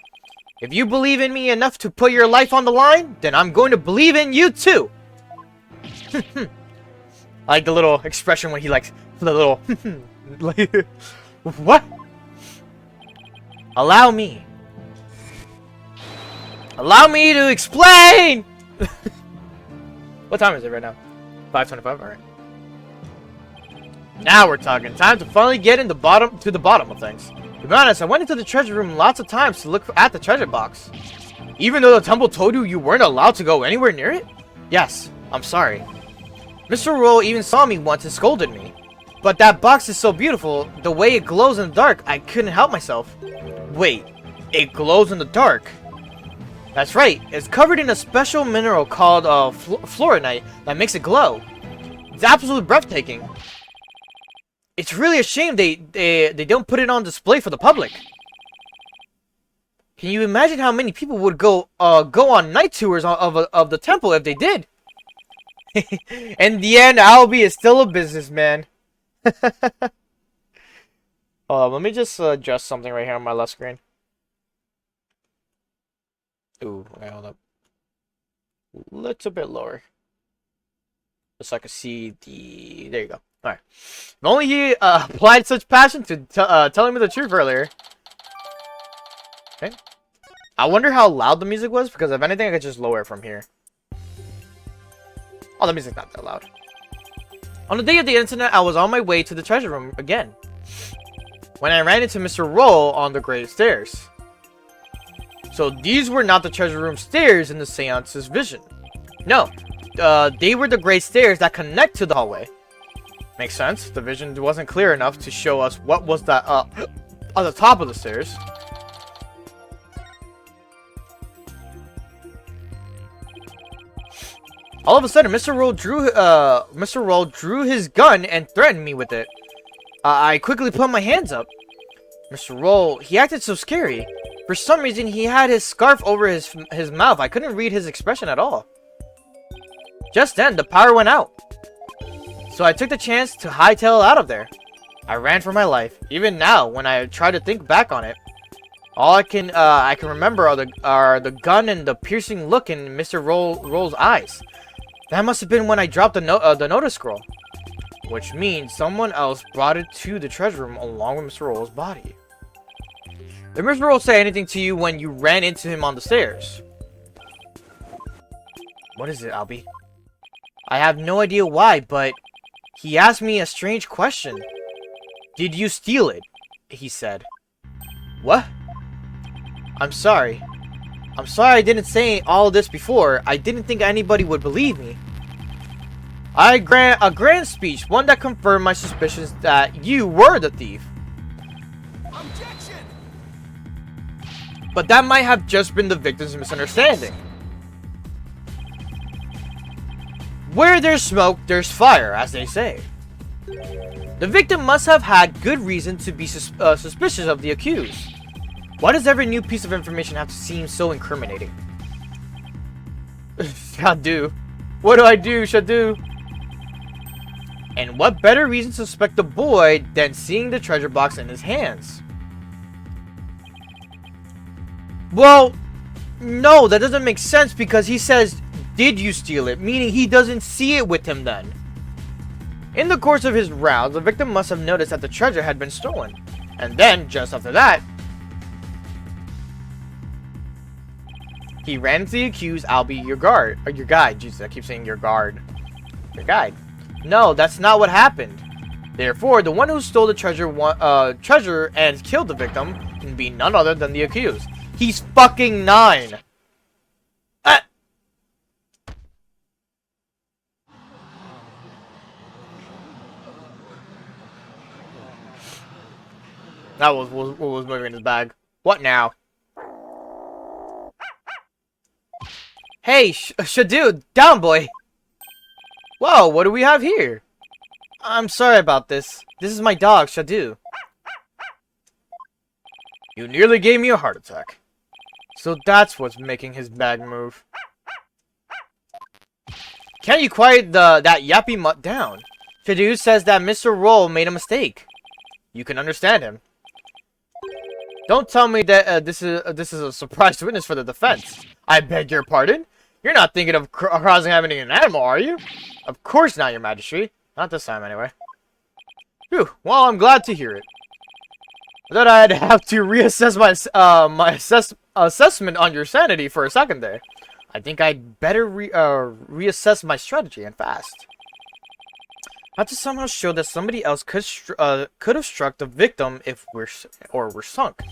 If you believe in me enough to put your life on the line, then I'm going to believe in you too. I like the little expression when he likes the little like, what? Allow me to explain. What time is it right now? 5:25. All right. Now we're talking. Time to finally get to the bottom of things. To be honest, I went into the treasure room lots of times to look at the treasure box. Even though the temple told you weren't allowed to go anywhere near it? Yes, I'm sorry. Mr. Roll even saw me once and scolded me. But that box is so beautiful, the way it glows in the dark, I couldn't help myself. Wait, it glows in the dark? That's right, it's covered in a special mineral called fluorite that makes it glow. It's absolutely breathtaking. It's really a shame they don't put it on display for the public. Can you imagine how many people would go on night tours of the temple if they did? In the end, Albie is still a businessman. Let me just adjust something right here on my left screen. Ooh, wait, hold up. A little bit lower. Just so I can see the... There you go. Alright. If only he applied such passion to telling me the truth earlier. Okay. I wonder how loud the music was, because if anything, I could just lower it from here. Oh, the music's not that loud. On the day of the incident, I was on my way to the treasure room again, when I ran into Mr. Roll on the great stairs. So these were not the treasure room stairs in the seance's vision. No, they were the great stairs that connect to the hallway. Makes sense. The vision wasn't clear enough to show us what was that on the top of the stairs. All of a sudden, Mr. Roll drew his gun and threatened me with it. I quickly put my hands up. Mr. Roll, he acted so scary. For some reason, he had his scarf over his mouth. I couldn't read his expression at all. Just then, the power went out. So I took the chance to hightail out of there. I ran for my life. Even now, when I try to think back on it, all I can remember are the gun and the piercing look in Mr. Roll's eyes. That must have been when I dropped the notice scroll. Which means someone else brought it to the treasure room along with Mr. Roll's body. Did Mr. Roll say anything to you when you ran into him on the stairs? What is it, Albie? I have no idea why, but he asked me a strange question. Did you steal it? He said. What? I'm sorry. I'm sorry I didn't say all this before. I didn't think anybody would believe me. I grant a grand speech, one that confirmed my suspicions that you were the thief. Objection! But that might have just been the victim's misunderstanding. Where there's smoke, there's fire, as they say. The victim must have had good reason to be suspicious of the accused. Why does every new piece of information have to seem so incriminating? Shadu. What do I do, Shadu? And what better reason to suspect the boy than seeing the treasure box in his hands? Well, no, that doesn't make sense because he says, "Did you steal it?" Meaning he doesn't see it with him then. In the course of his rounds, the victim must have noticed that the treasure had been stolen. And then, just after that, he ran into the accused, "I'll be your guard." Or your guide. Jesus, I keep saying your guard. Your guide. No, that's not what happened. Therefore, the one who stole the treasure and killed the victim can be none other than the accused. He's fucking 9. That was what was moving in his bag. What now? Hey, Shadu, down, boy. Whoa, what do we have here? I'm sorry about this. This is my dog, Shadu. You nearly gave me a heart attack. So that's what's making his bag move. Can't you quiet that yappy mutt down? Shadu says that Mr. Roll made a mistake. You can understand him. Don't tell me that this is a surprise witness for the defense. I beg your pardon? You're not thinking of causing happening an animal, are you? Of course not, your majesty. Not this time, anyway. Phew, well, I'm glad to hear it. I thought I'd have to reassess my assessment on your sanity for a second there. I think I'd better reassess my strategy and fast. I have to somehow show that somebody else could have struck the victim if we're sunk.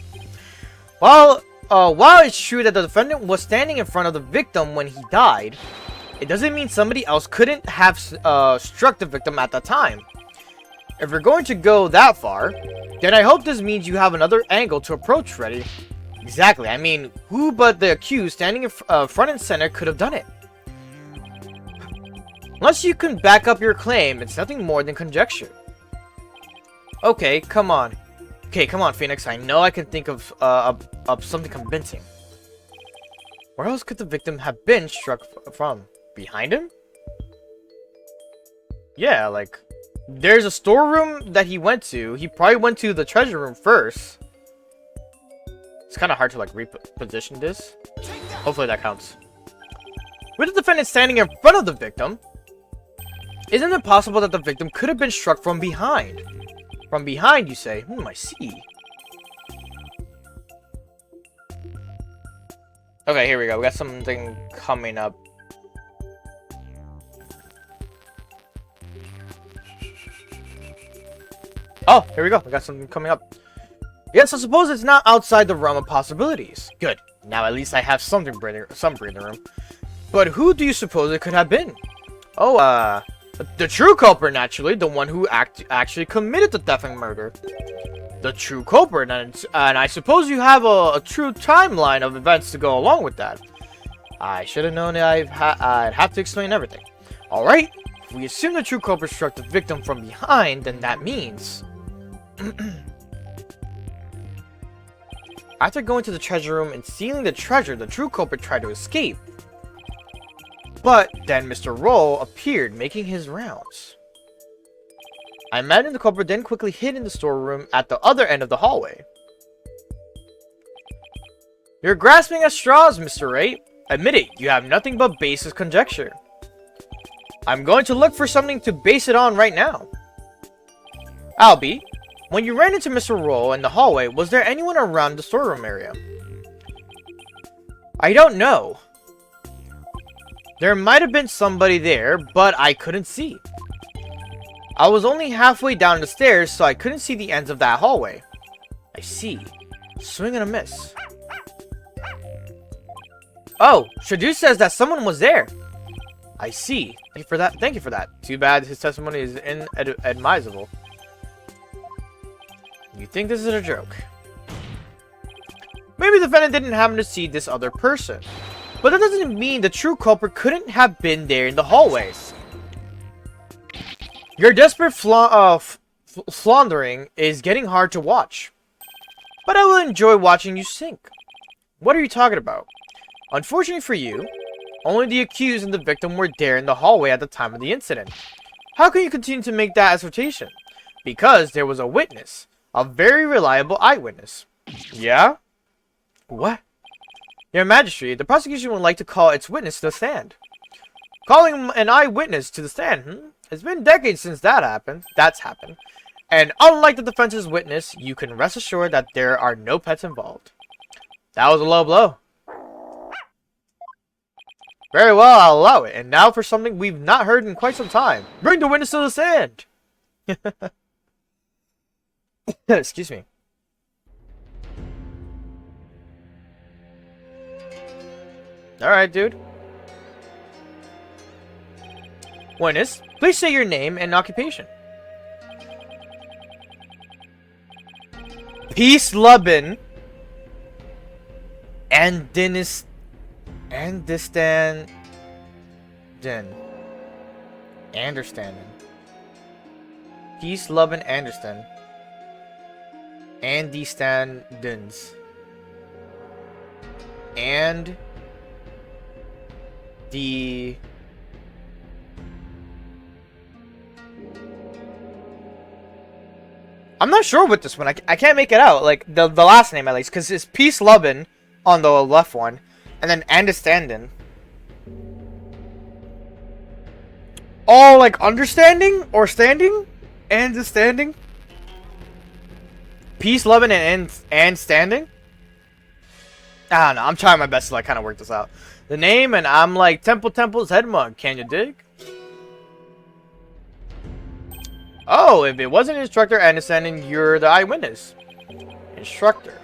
While it's true that the defendant was standing in front of the victim when he died, it doesn't mean somebody else couldn't have struck the victim at that time. If you're going to go that far, then I hope this means you have another angle to approach ready. Exactly, I mean, who but the accused standing in front and center could have done it? Unless you can back up your claim, it's nothing more than conjecture. Okay, come on. Okay, come on, Phoenix. I know I can think of something convincing. Where else could the victim have been struck from? Behind him? Yeah, like, there's a storeroom that he went to. He probably went to the treasure room first. It's kind of hard to, like, reposition this. Hopefully that counts. With the defendant standing in front of the victim, isn't it possible that the victim could have been struck from behind? From behind, you say? I see. Okay, here we go. We got something coming up. Oh, here we go. We got something coming up. Yes, I suppose it's not outside the realm of possibilities. Good. Now at least I have some breathing room. But who do you suppose it could have been? Oh, the true culprit, naturally. The one who actually committed the theft and murder. The true culprit, and I suppose you have a true timeline of events to go along with that. I should have known I'd have to explain everything. Alright, if we assume the true culprit struck the victim from behind, then that means... After going to the treasure room and stealing the treasure, the true culprit tried to escape. But then Mr. Roll appeared, making his rounds. I imagine the culprit then quickly hid in the storeroom at the other end of the hallway. You're grasping at straws, Mr. Wright. Admit it, you have nothing but baseless conjecture. I'm going to look for something to base it on right now. Albie, when you ran into Mr. Roll in the hallway, was there anyone around the storeroom area? I don't know. There might have been somebody there, but I couldn't see. I was only halfway down the stairs, so I couldn't see the ends of that hallway. I see. Swing and a miss. Oh, Shadu says that someone was there. I see. Thank you for that. Thank you for that. Too bad his testimony is inadmissible. You think this is a joke? Maybe the defendant didn't happen to see this other person. But that doesn't mean the true culprit couldn't have been there in the hallways. Your desperate floundering is getting hard to watch. but I will enjoy watching you sink. What are you talking about? Unfortunately for you, only the accused and the victim were there in the hallway at the time of the incident. How can you continue to make that assertion? Because there was a witness. A very reliable eyewitness. Yeah? What? Your Majesty, the prosecution would like to call its witness to the stand. Calling an eyewitness to the stand, It's been decades since that's happened. And unlike the defense's witness, you can rest assured that there are no pets involved. That was a low blow. Very well, I'll allow it. And now for something we've not heard in quite some time. Bring the witness to the stand! Excuse me. Alright, dude. Witness, please say your name and occupation. Peace Lubin and Dennis and Distan Anderstanden. Peace Lubin Anderston. Andy Standens. And the I'm not sure with this one. I can't make it out. Like, the last name, at least. Because it's Peace Lubin on the left one. And then Understanding. Oh, like, understanding? Or standing? Understanding? Peace Lubin and standing? I don't know. I'm trying my best to, like, kind of work this out. The name, and I'm like, Temple's head mug. Can you dig? Oh, if it wasn't Instructor Anderson, you're the eyewitness. Instructor.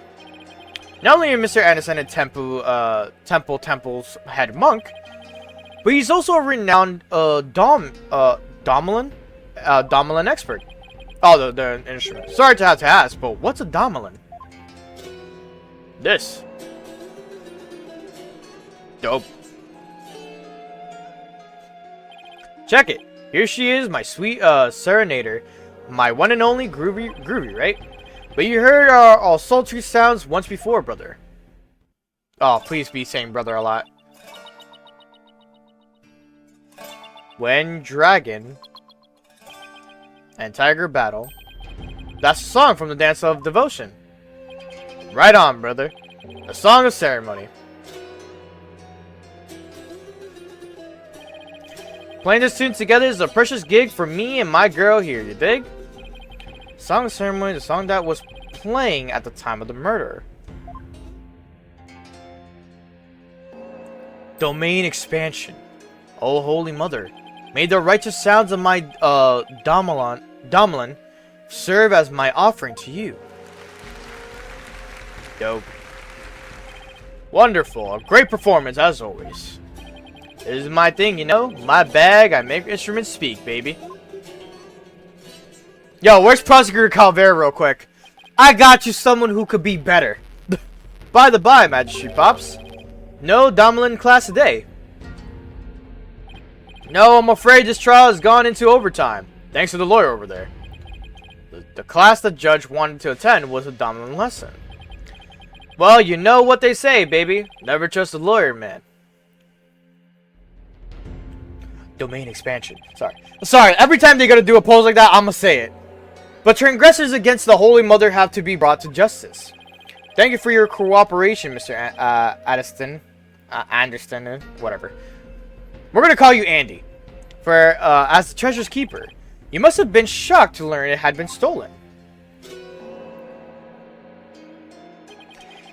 Not only is Mr. Anderson Temple's head monk, but he's also a renowned Domelin expert. Oh, the instrument. Sorry to have to ask, but what's a Domelin? This. Dope. Check it. Here she is, my sweet serenader, my one and only Groovy, right? But you heard our sultry sounds once before, brother. Oh, please be saying brother a lot. When Dragon and Tiger battle. That's a song from the Dance of Devotion. Right on, brother. A song of ceremony. Playing this tune together is a precious gig for me and my girl here, you dig? Song of Ceremony, the song that was playing at the time of the murder. Domain expansion. Oh, Holy Mother, may the righteous sounds of my Domelin serve as my offering to you. Dope. Wonderful, a great performance as always. This is my thing, you know? My bag, I make instruments speak, baby. Yo, where's Prosecutor Calvera real quick? I got you someone who could be better. By the by, Majesty Pops. No Domelin class today. No, I'm afraid this trial has gone into overtime. Thanks to the lawyer over there. The class the judge wanted to attend was a Domelin lesson. Well, you know what they say, baby. Never trust a lawyer, man. Domain expansion. Sorry, every time they're gonna do a pose like that, I'm gonna say it. But transgressors against the Holy Mother have to be brought to justice. Thank you for your cooperation, Mr. Anderson, whatever. We're gonna call you Andy. For, as the treasure's keeper, you must have been shocked to learn it had been stolen.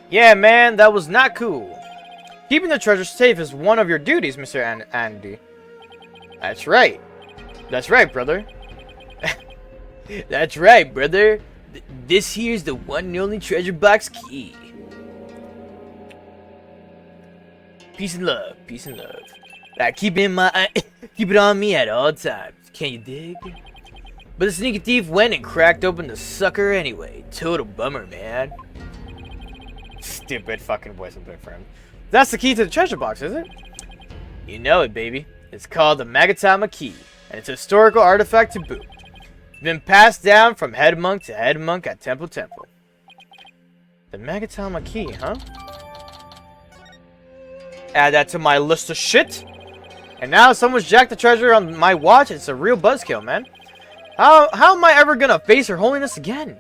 Yeah, man, that was not cool. Keeping the treasure safe is one of your duties, Mr. Andy. That's right. That's right, brother. That's right, brother. This here's the one and only treasure box key. Peace and love. Peace and love. Keep it on me at all times. Can you dig? But the sneaky thief went and cracked open the sucker anyway. Total bummer, man. Stupid fucking voice I'm putting for him. That's the key to the treasure box, is it? You know it, baby. It's called the Magatama Key, and it's a historical artifact to boot. It's been passed down from head monk to head monk at Temple. The Magatama key, huh? Add that to my list of shit. And now someone's jacked the treasure on my watch. It's a real buzzkill, man. How am I ever gonna face Her Holiness again?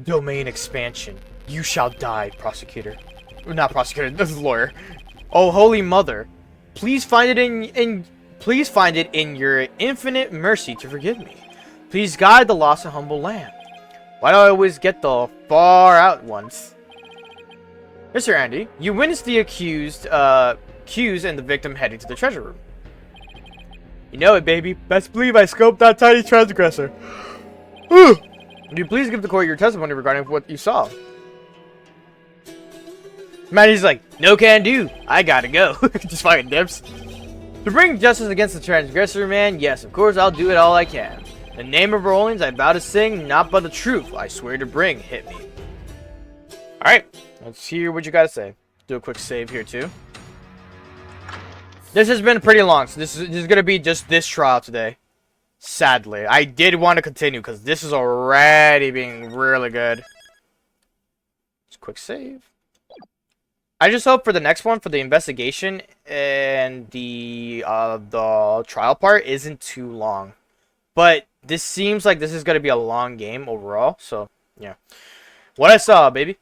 Domain expansion. You shall die, prosecutor. Not prosecutor, this is lawyer. Oh, Holy Mother, please find it in your infinite mercy to forgive me. Please guide the lost and humble lamb. Why do I always get the far out ones? Mr. Andy, you witnessed the accused and the victim heading to the treasure room. You know it, baby. Best believe I scoped that tiny transgressor. Would you please give the court your testimony regarding what you saw? Maddie's like, no can do. I gotta go. Just fucking dips. To bring justice against the transgressor, man, yes, of course, I'll do it all I can. In the name of Rollins, I vow to sing, not but the truth. I swear to bring. Hit me. Alright, let's hear what you gotta say. Do a quick save here, too. This has been pretty long, so this is gonna be just this trial today. Sadly. I did want to continue, because this is already being really good. Just quick save. I just hope for the next one, for the investigation and the trial part, isn't too long. But this seems like this is going to be a long game overall, so yeah. What I saw, baby.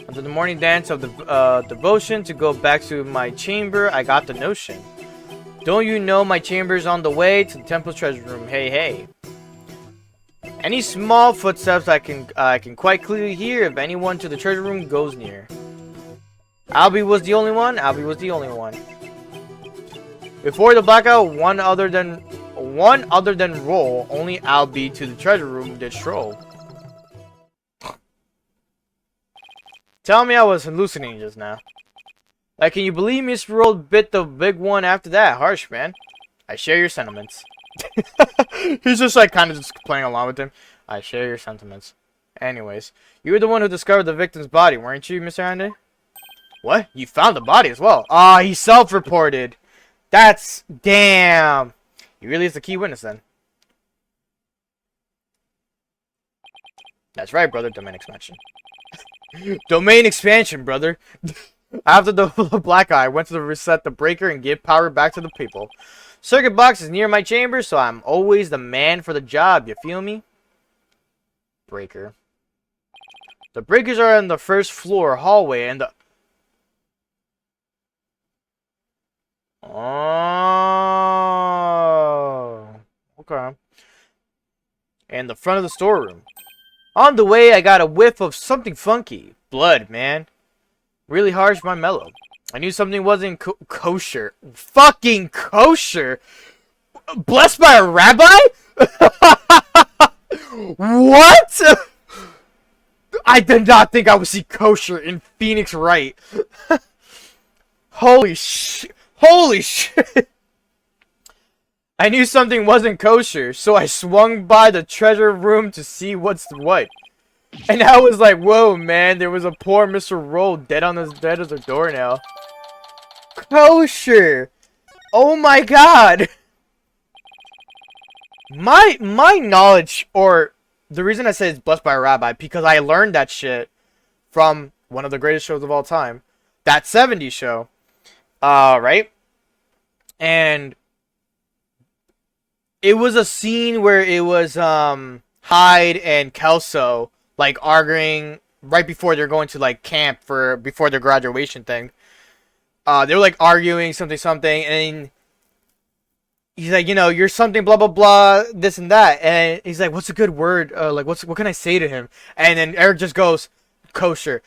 After the morning dance of the devotion to go back to my chamber, I got the notion. Don't you know my chamber's on the way to the temple's treasure room? Hey, hey. Any small footsteps I can quite clearly hear if anyone to the treasure room goes near. Albie was the only one. Albie was the only one. Before the blackout, one other than Roll, only Albie to the treasure room did stroll. Tell me I was hallucinating just now. Like, can you believe Mr. Roll bit the big one after that? Harsh, man. I share your sentiments. He's just like kind of just playing along with him. I share your sentiments. Anyways, you were the one who discovered the victim's body, weren't you, Mr. Andy? What? You found the body as well? Ah, he self-reported. That's... damn. He really is the key witness then. That's right, brother. Domain expansion. Domain expansion, brother. After the black eye, went to reset the breaker and give power back to the people. Circuit box is near my chamber, so I'm always the man for the job. You feel me? Breaker. The breakers are on the first floor hallway and the... Oh, okay. And the front of the storeroom. On the way, I got a whiff of something funky. Blood, man. Really harsh but mellow. I knew something wasn't kosher. Fucking kosher? Blessed by a rabbi? What? I did not think I would see kosher in Phoenix Wright. Holy shit. Holy shit! I knew something wasn't kosher, so I swung by the treasure room to see what's what. And I was like, whoa, man, there was a poor Mr. Roll dead as a doornail. Kosher! Oh my god! My knowledge, or the reason I say it's blessed by a rabbi, because I learned that shit from one of the greatest shows of all time. That 70s show. Right? And it was a scene where it was Hyde and Kelso like arguing right before they're going to like camp before their graduation thing. They were like arguing something, and he's like, you know, you're something, blah blah blah, this and that, and he's like, what's a good word? Like what can I say to him? And then Eric just goes, kosher.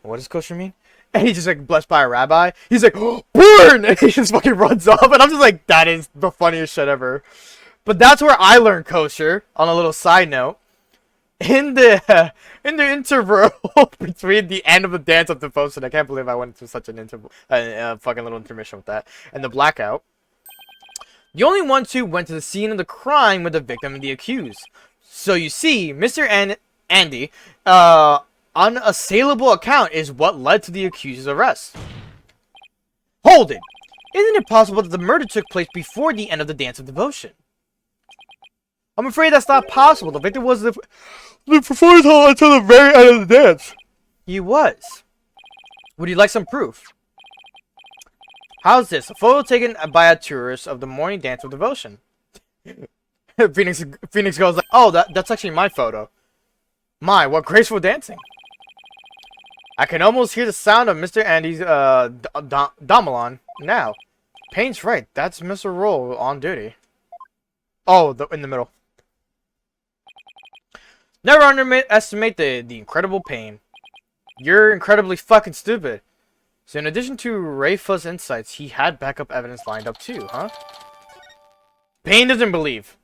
What does kosher mean? And he's just like, blessed by a rabbi. He's like, oh, burn! And he just fucking runs off. And I'm just like, that is the funniest shit ever. But that's where I learned kosher, on a little side note. In the interval between the end of the dance of devotion, I can't believe I went through such an fucking little intermission with that, and the blackout. The only ones who went to the scene of the crime were the victim and the accused. So you see, Mr. Andy, unassailable account is what led to the accused's arrest. Hold it! Isn't it possible that the murder took place before the end of the dance of devotion? I'm afraid that's not possible. The victim was the performance hall until the very end of the dance. He was. Would you like some proof? How's this? A photo taken by a tourist of the morning dance of devotion. Phoenix goes like, oh, that's actually my photo. My, what graceful dancing. I can almost hear the sound of Mr. Andy's Domelon now. Payne's right. That's Mr. Roll on duty. Oh, in the middle. Never underestimate the incredible Payne. You're incredibly fucking stupid. So in addition to Rafa's insights, he had backup evidence lined up too, huh? Payne doesn't believe.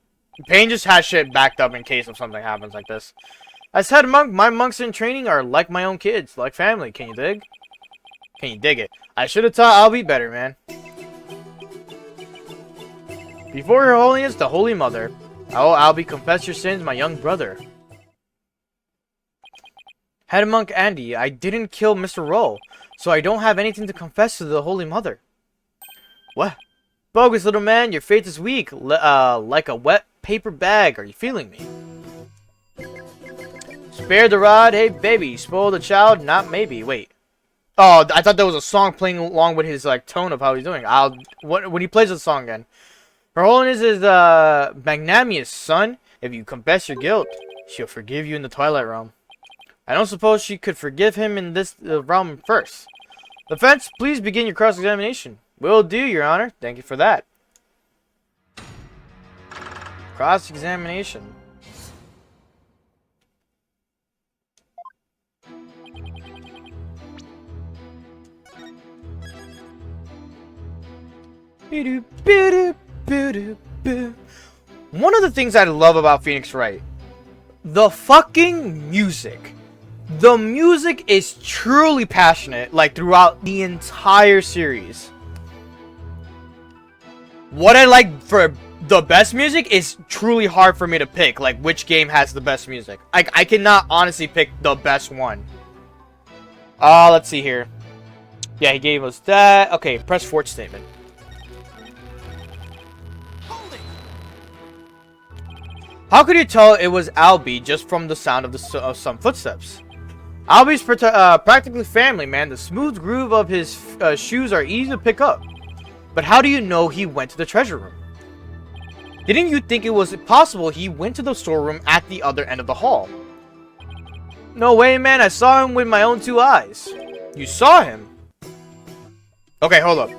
Payne just has shit backed up in case if something happens like this. As head monk, my monks in training are like my own kids, like family. Can you dig? Can you dig it? I should have taught Albie better, man. Before Her Holiness, the Holy Mother, oh, Albie, confess your sins, my young brother. Head monk Andy, I didn't kill Mr. Roll, so I don't have anything to confess to the Holy Mother. What? Bogus little man, your faith is weak, like a wet paper bag. Are you feeling me? Spare the rod, hey baby, spoil the child, not maybe. Wait. Oh, I thought there was a song playing along with his like tone of how he's doing. When he plays the song again. Her Holiness is magnanimous, son. If you confess your guilt, she'll forgive you in the Twilight Realm. I don't suppose she could forgive him in this realm first. Defense, please begin your cross-examination. Will do, Your Honor. Thank you for that. Cross-examination. One of the things I love about Phoenix Wright, the fucking music. The music is truly passionate, like throughout the entire series. What I like for the best music is truly hard for me to pick, like which game has the best music. I cannot honestly pick the best one. Let's see here. Yeah, he gave us that. Okay, press forward statement. How could you tell it was Albie just from the sound of some footsteps? Albie's practically family, man. The smooth groove of his shoes are easy to pick up. But how do you know he went to the treasure room? Didn't you think it was possible he went to the storeroom at the other end of the hall? No way, man. I saw him with my own two eyes. You saw him? Okay, hold up.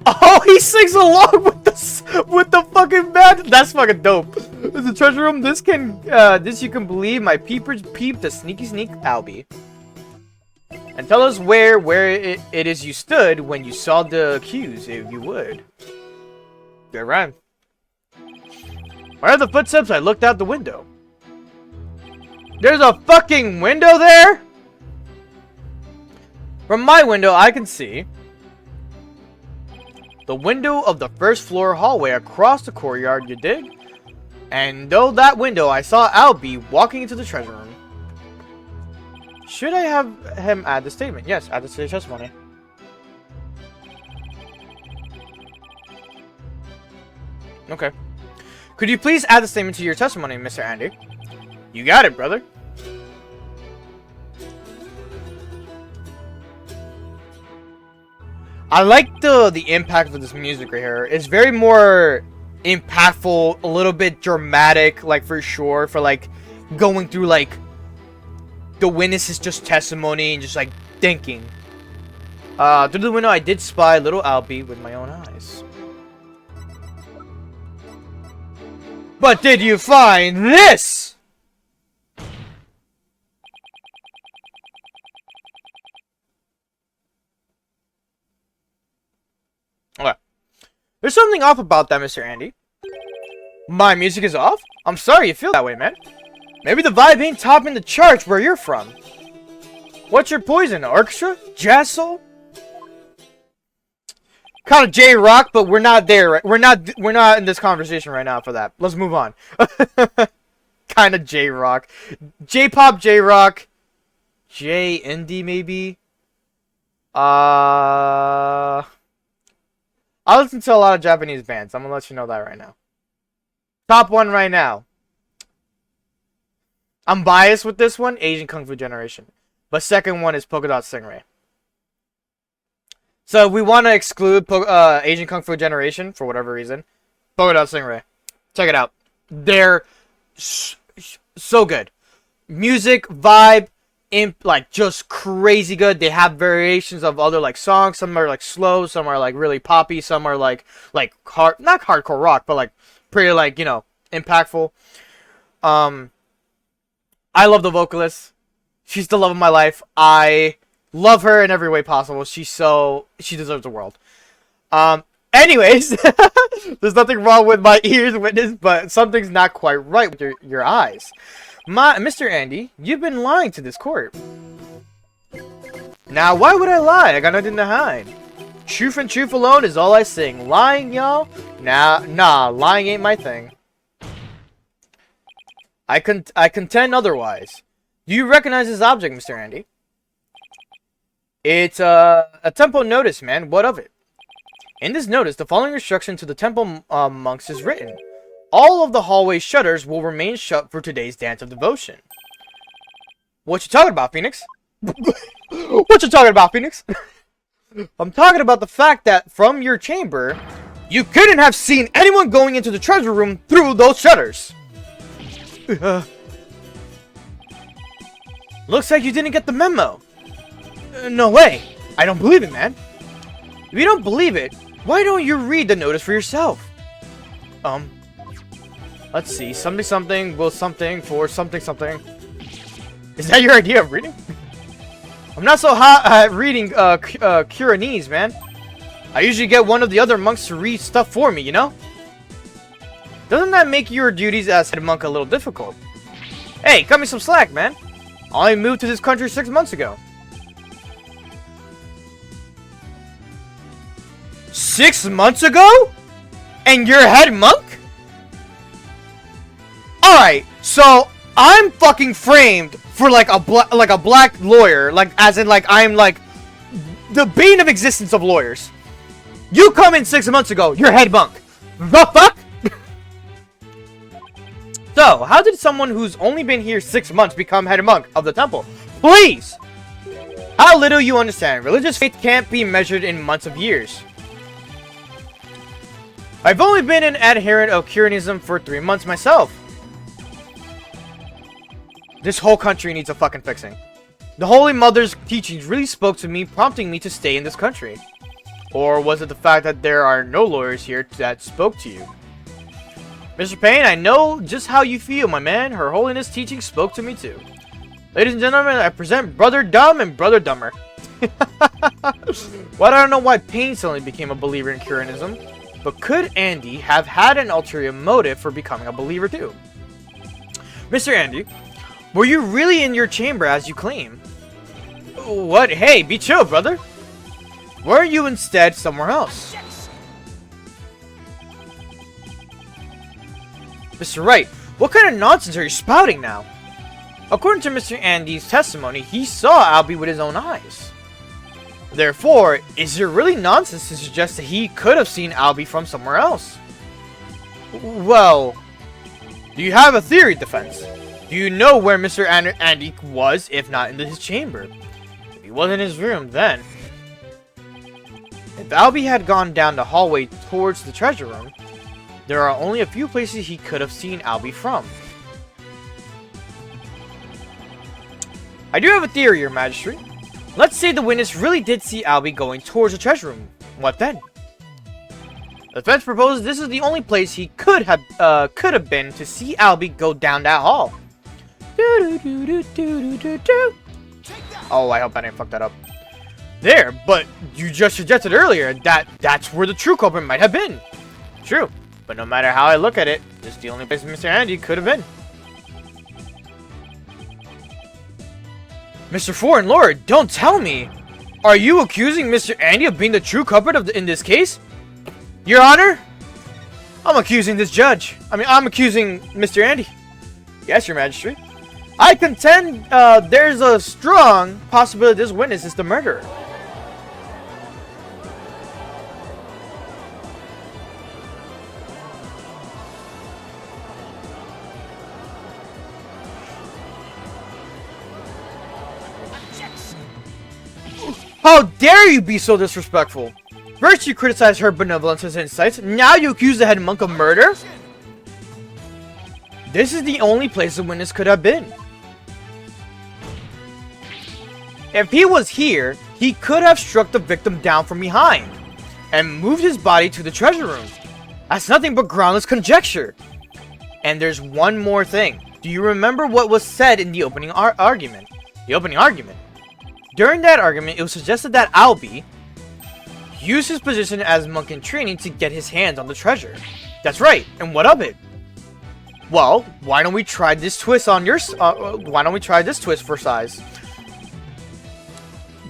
Oh, he sings along with the fucking band. That's fucking dope. The treasure room. This you can believe my peepers peep the sneaky sneak Albie. And tell us where it is you stood when you saw the cues, if you would. Good rhyme. Where are the footsteps? I looked out the window. There's a fucking window there? From my window, I can see the window of the first floor hallway across the courtyard, you dig? And though that window, I saw Albie walking into the treasure room. Should I have him add the statement? Yes, add the testimony. Okay. Could you please add the statement to your testimony, Mr. Andy? You got it, brother. I like the impact of this music right here. It's very more impactful, a little bit dramatic, like for sure, for like going through like the witness's just testimony and just like thinking. Through the window I did spy little Albie with my own eyes. But did you find this? Okay. There's something off about that, Mr. Andy. My music is off? I'm sorry you feel that way, man. Maybe the vibe ain't topping the charts where you're from. What's your poison? Orchestra? Jazz soul? Kind of J-rock, but we're not there. Right? We're not in this conversation right now for that. Let's move on. Kind of J-rock, J-pop, J-rock, J-indie maybe. I listen to a lot of Japanese bands. I'm gonna let you know that right now. Top one right now. I'm biased with this one, Asian Kung Fu Generation. But second one is Polka Dot Stingray. So if we want to exclude Asian Kung Fu Generation for whatever reason, Polka Dot Stingray. Check it out. They're so good. Music, vibe, like just crazy good. They have variations of other like songs. Some are like slow, some are like really poppy, some are like hard, not hardcore rock, but like pretty like, you know, impactful. I love the vocalist. She's the love of my life. I love her in every way possible. She deserves the world. Anyways, there's nothing wrong with my ears witness, but something's not quite right with your eyes. Mr. Andy, you've been lying to this court. Now, why would I lie? I got nothing to hide. Truth and truth alone is all I sing. Lying, y'all? Nah, lying ain't my thing. I contend otherwise. Do you recognize this object, Mr. Andy? It's a temple notice, man. What of it? In this notice, the following instruction to the temple monks is written. All of the hallway shutters will remain shut for today's dance of devotion. What you talking about, Phoenix? What you talking about, Phoenix? I'm talking about the fact that from your chamber, you couldn't have seen anyone going into the treasure room through those shutters. Looks like you didn't get the memo. No way. I don't believe it, man. If you don't believe it, why don't you read the notice for yourself? Let's see. Something will something for something. Is that your idea of reading? I'm not so hot at reading Kuranese, man. I usually get one of the other monks to read stuff for me, you know? Doesn't that make your duties as head monk a little difficult? Hey, cut me some slack, man. I only moved to this country 6 months ago. 6 months ago? And you're head monk? Alright, so I'm fucking framed for like a black lawyer, like as in like I'm like the bane of existence of lawyers. You come in 6 months ago, you're head monk. The fuck? So, how did someone who's only been here 6 months become head monk of the temple? Please! How little you understand. Religious faith can't be measured in months of years. I've only been an adherent of Curanism for 3 months myself. This whole country needs a fucking fixing. The Holy Mother's teachings really spoke to me, prompting me to stay in this country. Or was it the fact that there are no lawyers here that spoke to you? Mr. Payne, I know just how you feel, my man. Her Holiness teaching spoke to me too. Ladies and gentlemen, I present Brother Dumb and Brother Dumber. Well, I don't know why Payne suddenly became a believer in Curanism, but could Andy have had an ulterior motive for becoming a believer too? Mr. Andy, were you really in your chamber as you claim? What? Hey, be chill, brother. Weren't you instead somewhere else? Mr. Wright, what kind of nonsense are you spouting now? According to Mr. Andy's testimony, he saw Albie with his own eyes. Therefore, is it really nonsense to suggest that he could have seen Albie from somewhere else? Well, do you have a theory, defense? Do you know where Mr. Andy was, if not in his chamber? If he wasn't in his room, then... If Albie had gone down the hallway towards the treasure room, there are only a few places he could have seen Albie from. I do have a theory, Your Majesty. Let's say the witness really did see Albie going towards the treasure room. What then? The defense proposes this is the only place he could have been to see Albie go down that hall. Oh, I hope I didn't fuck that up. There, but you just suggested earlier that that's where the true culprit might have been. True, but no matter how I look at it, this is the only place Mr. Andy could have been. Mr. Foreign Lord, don't tell me! Are you accusing Mr. Andy of being the true culprit in this case? Your Honor? I'm accusing this judge. I'm accusing Mr. Andy. Yes, Your Majesty. I contend there's a strong possibility this witness is the murderer. How dare you be so disrespectful? First you criticize her benevolence and insights, now you accuse the head monk of murder? This is the only place the witness could have been. If he was here, he could have struck the victim down from behind and moved his body to the treasure room. That's nothing but groundless conjecture. And there's one more thing. Do you remember what was said in the opening argument? The opening argument. During that argument, it was suggested that Albie use his position as monk in training to get his hands on the treasure. That's right, and what of it? Well, why don't we try this twist on your... why don't we try this twist for size?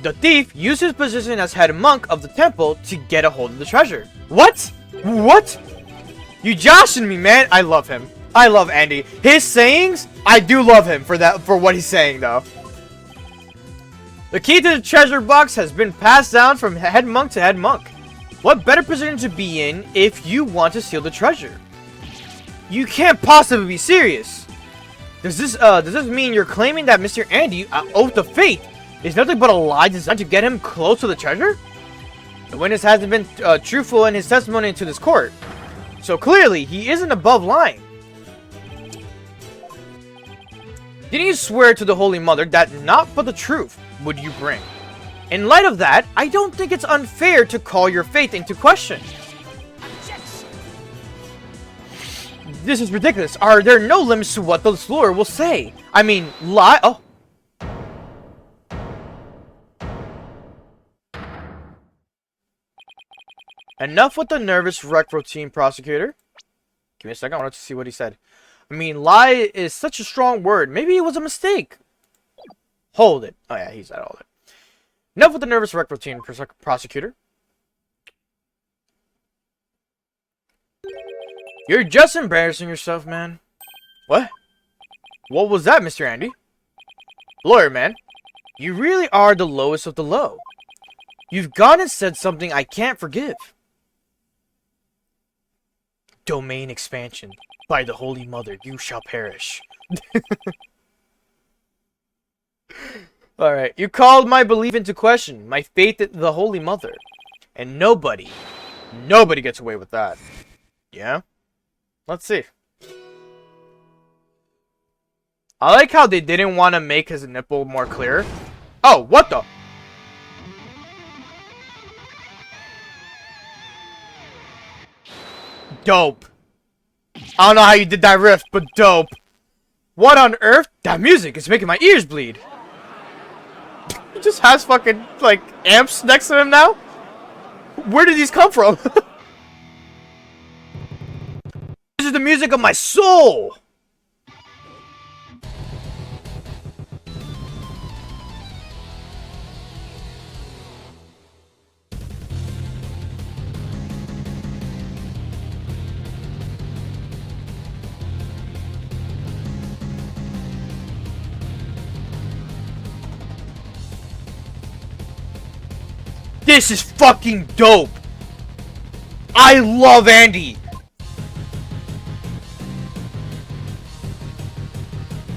The thief used his position as head monk of the temple to get a hold of the treasure. What? What? You joshing me, man. I love him. I love Andy. His sayings, I do love him for what he's saying, though. The key to the treasure box has been passed down from head monk to head monk. What better position to be in if you want to steal the treasure? You can't possibly be serious. Does this mean you're claiming that Mr. Andy, Oath of Fate, is nothing but a lie designed to get him close to the treasure? The witness hasn't been truthful in his testimony to this court, so clearly he isn't above lying. Didn't you swear to the Holy Mother that not but the truth would you bring? In light of that, I don't think it's unfair to call your faith into question. This is ridiculous. Are there no limits to what the lawyer will say? I mean, lie. Oh. Enough with the nervous wreck routine, prosecutor. Give me a second. I wanted to see what he said. I mean, lie is such a strong word. Maybe it was a mistake. Hold it. Oh, yeah, he said hold it. Enough with the nervous wreck routine, prosecutor. You're just embarrassing yourself, man. What? What was that, Mr. Andy? Lawyer, man. You really are the lowest of the low. You've gone and said something I can't forgive. Domain expansion. By the Holy Mother, you shall perish. Alright, you called my belief into question, my faith in the Holy Mother. And nobody gets away with that. Yeah? Let's see. I like how they didn't want to make his nipple more clear. Oh, what the? Dope. I don't know how you did that riff, but dope. What on earth? That music is making my ears bleed. He just has fucking, like, amps next to him now? Where did these come from? This is the music of my soul! This is fucking dope! I love Andy!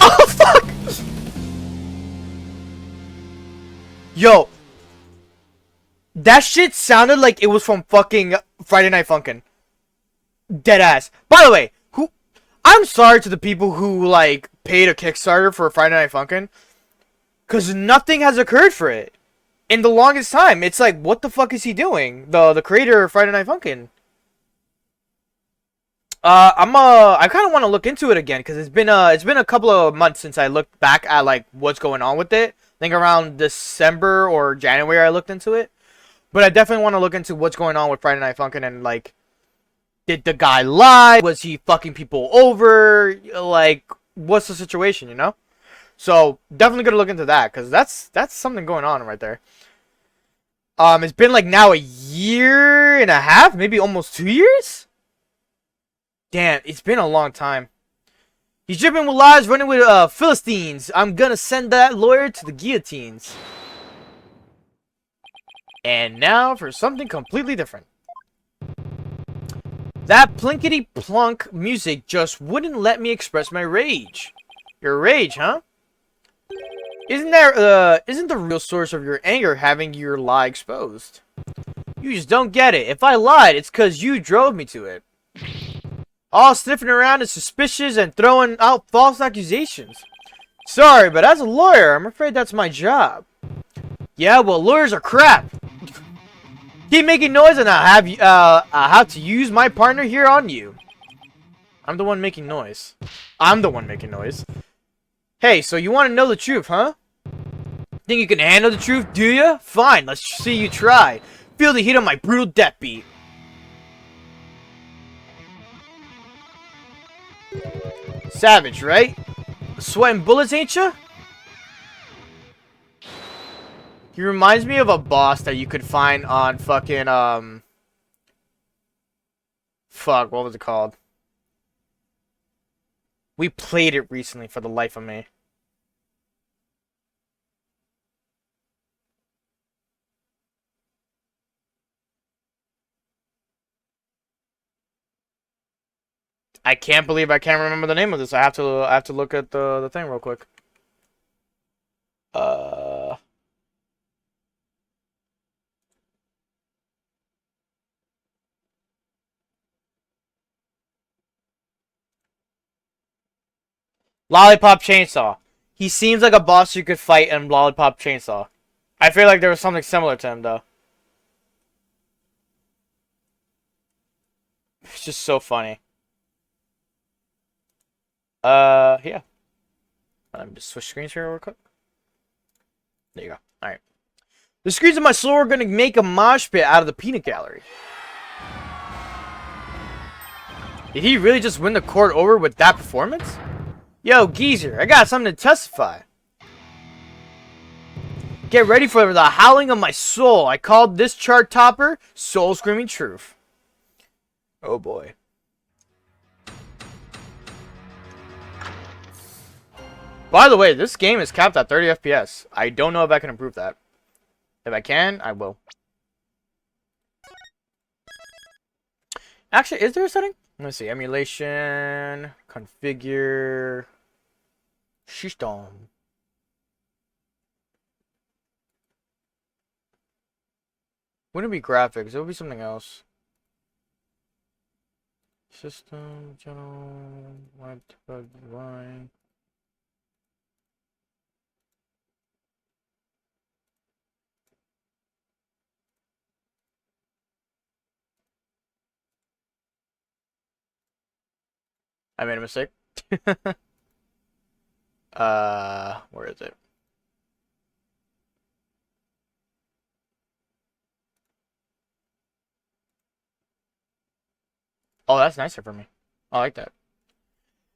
Oh, fuck! Yo. That shit sounded like it was from fucking Friday Night Funkin'. Deadass. By the way, I'm sorry to the people who, like, paid a Kickstarter for Friday Night Funkin'. Because nothing has occurred for it. In the longest time. It's like, what the fuck is he doing? The creator of Friday Night Funkin'. I kind of want to look into it again because it's been a couple of months since I looked back at like what's going on with it. I think around December or January I looked into it. But I definitely want to look into what's going on with Friday Night Funkin' and like, did the guy lie? Was he fucking people over? Like, what's the situation, you know? So definitely gonna look into that because that's something going on right there. It's been like now a year and a half, maybe almost 2 years. Damn, it's been a long time. He's dripping with lies, running with Philistines. I'm gonna send that lawyer to the guillotines. And now for something completely different. That plinkety plunk music just wouldn't let me express my rage. Your rage, huh? Isn't the real source of your anger having your lie exposed? You just don't get it. If I lied, it's cause you drove me to it. All sniffing around is suspicious and throwing out false accusations. Sorry, but as a lawyer, I'm afraid that's my job. Yeah, well, lawyers are crap. Keep making noise and I'll have to use my partner here on you. I'm the one making noise. I'm the one making noise. Hey, so you want to know the truth, huh? Think you can handle the truth, do ya? Fine, let's see you try. Feel the heat of my brutal death beat. Savage, right? Sweating bullets, ain't ya? He reminds me of a boss that you could find on fucking, fuck, what was it called? We played it recently for the life of me. I can't believe I can't remember the name of this. I have to look at the thing real quick. Lollipop Chainsaw. He seems like a boss you could fight in Lollipop Chainsaw. I feel like there was something similar to him though. It's just so funny. Yeah. Let me just switch screens here real quick. There you go. Alright. The screens of my soul are gonna make a mosh pit out of the peanut gallery. Did he really just win the court over with that performance? Yo, geezer, I got something to testify. Get ready for the howling of my soul. I called this chart topper Soul Screaming Truth. Oh boy. By the way, this game is capped at 30 FPS. I don't know if I can improve that. If I can, I will. Actually, is there a setting? Let's see. Emulation. Configure. System. Wouldn't it be graphics? It would be something else. System. General. Web design. I made a mistake. Where is it? Oh, that's nicer for me. I like that.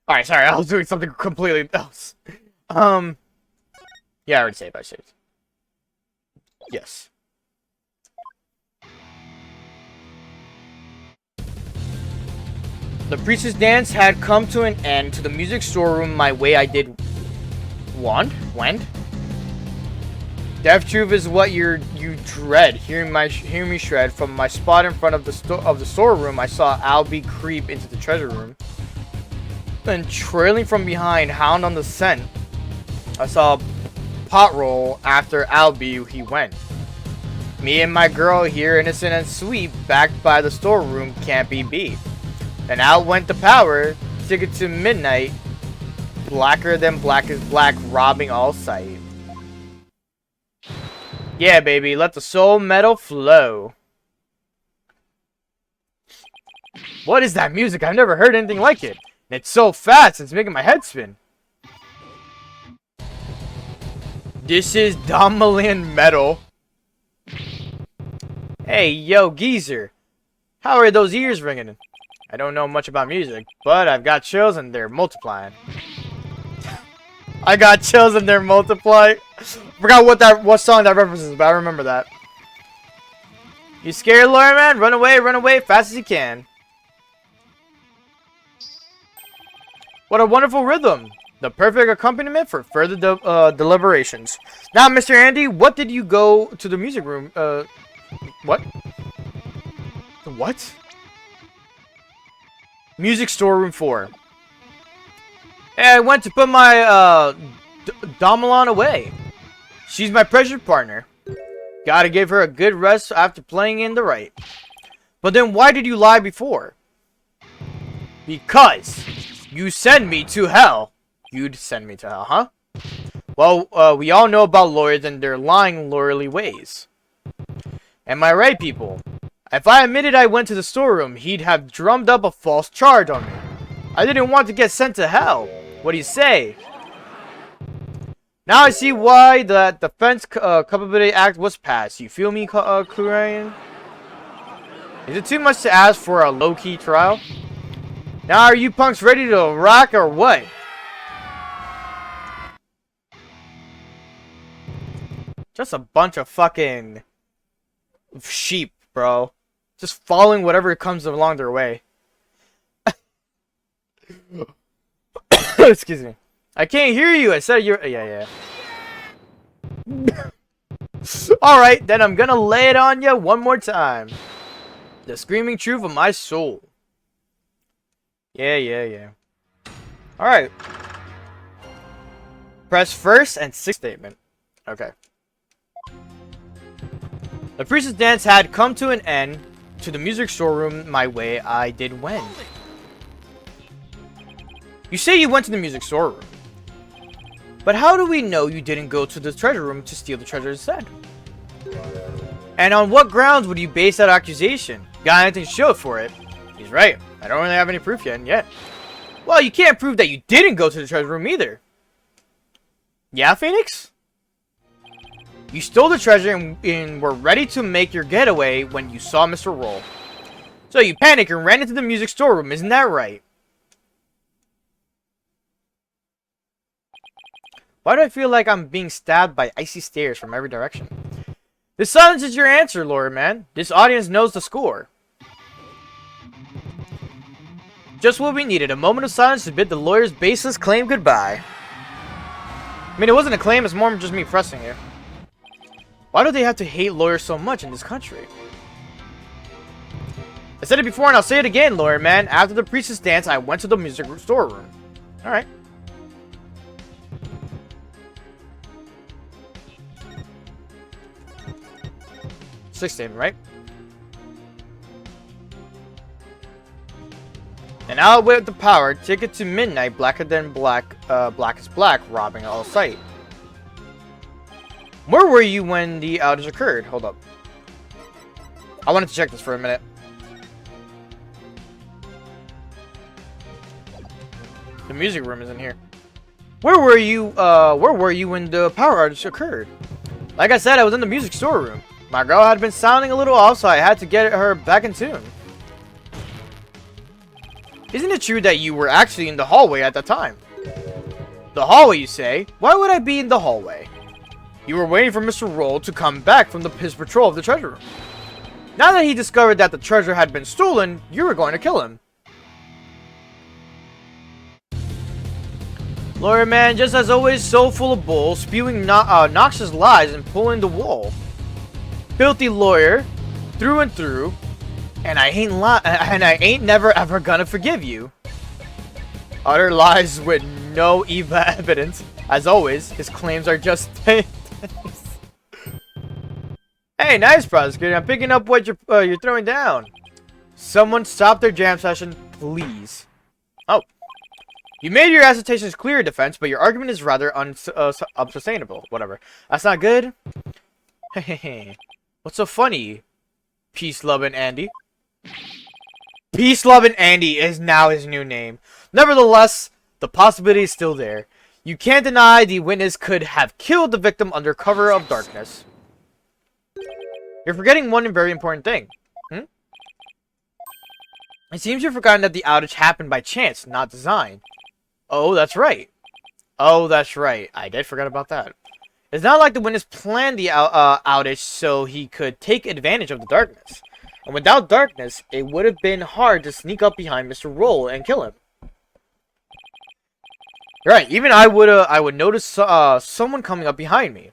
Alright, sorry, I was doing something completely else. Yeah, I already saved. I saved. Yes. The priestess dance had come to an end. To the music storeroom my way I did went. Death truth is what you dread. Hearing me shred from my spot in front of the storeroom, I saw Albie creep into the treasure room. Then trailing from behind, hound on the scent, I saw pot roll after Albie he went. Me and my girl here, innocent and sweet, backed by the storeroom, can't be beat. And out went the power, ticket to midnight, blacker than black is black, robbing all sight. Yeah, baby, let the soul metal flow. What is that music? I've never heard anything like it. And it's so fast, it's making my head spin. This is Domalian metal. Hey, yo, geezer. How are those ears ringing? I don't know much about music, but I've got chills and they're multiplying. I got chills and they're multiplying. Forgot what song that references, but I remember that. You scared, lawyer man? Run away, fast as you can. What a wonderful rhythm. The perfect accompaniment for further deliberations. Now, Mr. Andy, what did you go to the music room? What? What? Music storeroom 4. Hey, I went to put my Damalon away. She's my precious partner. Gotta give her a good rest after playing in the right. But then why did you lie before? Because you send me to hell. You'd send me to hell, huh? Well, we all know about lawyers and their lying, lawyerly ways. Am I right, people? If I admitted I went to the storeroom, he'd have drummed up a false charge on me. I didn't want to get sent to hell. What do you say? Now I see why the Defense Culpability Act was passed. You feel me, Kurian? Is it too much to ask for a low-key trial? Now are you punks ready to rock or what? Just a bunch of fucking sheep, bro. Just following whatever comes along their way. Excuse me. I can't hear you. I said you're... Yeah. Alright, then I'm gonna lay it on you one more time. The screaming truth of my soul. Yeah. Alright. Press first and sixth statement. Okay. The priestess dance had come to an end. To the music storeroom my way I did wend. You say you went to the music storeroom. But how do we know you didn't go to the treasure room to steal the treasure instead? And on what grounds would you base that accusation? Got anything to show for it? He's right. I don't really have any proof yet. Well, you can't prove that you didn't go to the treasure room either. Yeah, Phoenix? You stole the treasure and were ready to make your getaway when you saw Mr. Roll. So you panicked and ran into the music storeroom, isn't that right? Why do I feel like I'm being stabbed by icy stares from every direction? This silence is your answer, lawyer man. This audience knows the score. Just what we needed, a moment of silence to bid the lawyer's baseless claim goodbye. I mean, it wasn't a claim, it's more just me pressing it. Why do they have to hate lawyers so much in this country? I said it before and I'll say it again, lawyer man. After the priestess dance, I went to the music storeroom. Alright. Sixth statement, right? And out with the power, take it to midnight, blacker than black, black is black, robbing all sight. Where were you when the outage occurred? Hold up. I wanted to check this for a minute. The music room is in here. Where were you when the power outage occurred? Like I said, I was in the music storeroom. My girl had been sounding a little off, so I had to get her back in tune. Isn't it true that you were actually in the hallway at the time? The hallway, you say? Why would I be in the hallway? You were waiting for Mr. Roll to come back from his patrol of the treasure room. Now that he discovered that the treasure had been stolen, you were going to kill him. Lawyer man, just as always, so full of bull, spewing noxious lies and pulling the wool. Filthy lawyer, through and through, and I ain't never ever gonna forgive you. Utter lies with no evidence. As always, his claims are just Hey, nice prosecutor. I'm picking up what you're throwing down. Someone stop their jam session, please. Oh. You made your assertions clear, defense, but your argument is rather unsustainable. Whatever. That's not good? Hehehe. What's so funny? Peace-loving Andy. Peace-loving Andy is now his new name. Nevertheless, the possibility is still there. You can't deny the witness could have killed the victim under cover of darkness. You're forgetting one very important thing. It seems you've forgotten that the outage happened by chance, not design. Oh, that's right. I did forget about that. It's not like the witness planned the outage so he could take advantage of the darkness. And without darkness, it would have been hard to sneak up behind Mr. Roll and kill him. Right, even I would notice someone coming up behind me.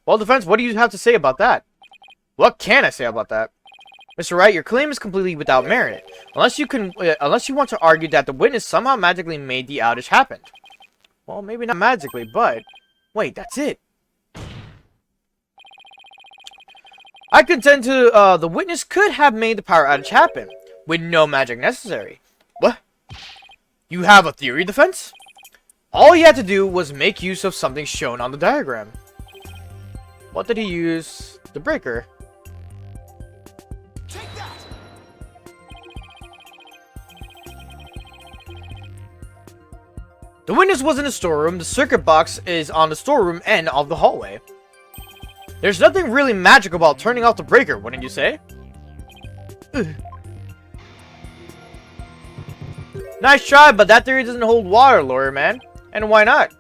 Well, defense, what do you have to say about that? What can I say about that? Mr. Wright, your claim is completely without merit. Unless you want to argue that the witness somehow magically made the outage happen. Well, maybe not magically, but... Wait, that's it. I contend to, the witness could have made the power outage happen, with no magic necessary. What? You have a theory, defense? All he had to do was make use of something shown on the diagram. What did he use? The breaker. Take that! The witness was in the storeroom. The circuit box is on the storeroom end of the hallway. There's nothing really magic about turning off the breaker, wouldn't you say? Ugh. Nice try, but that theory doesn't hold water, lawyer man. And why not?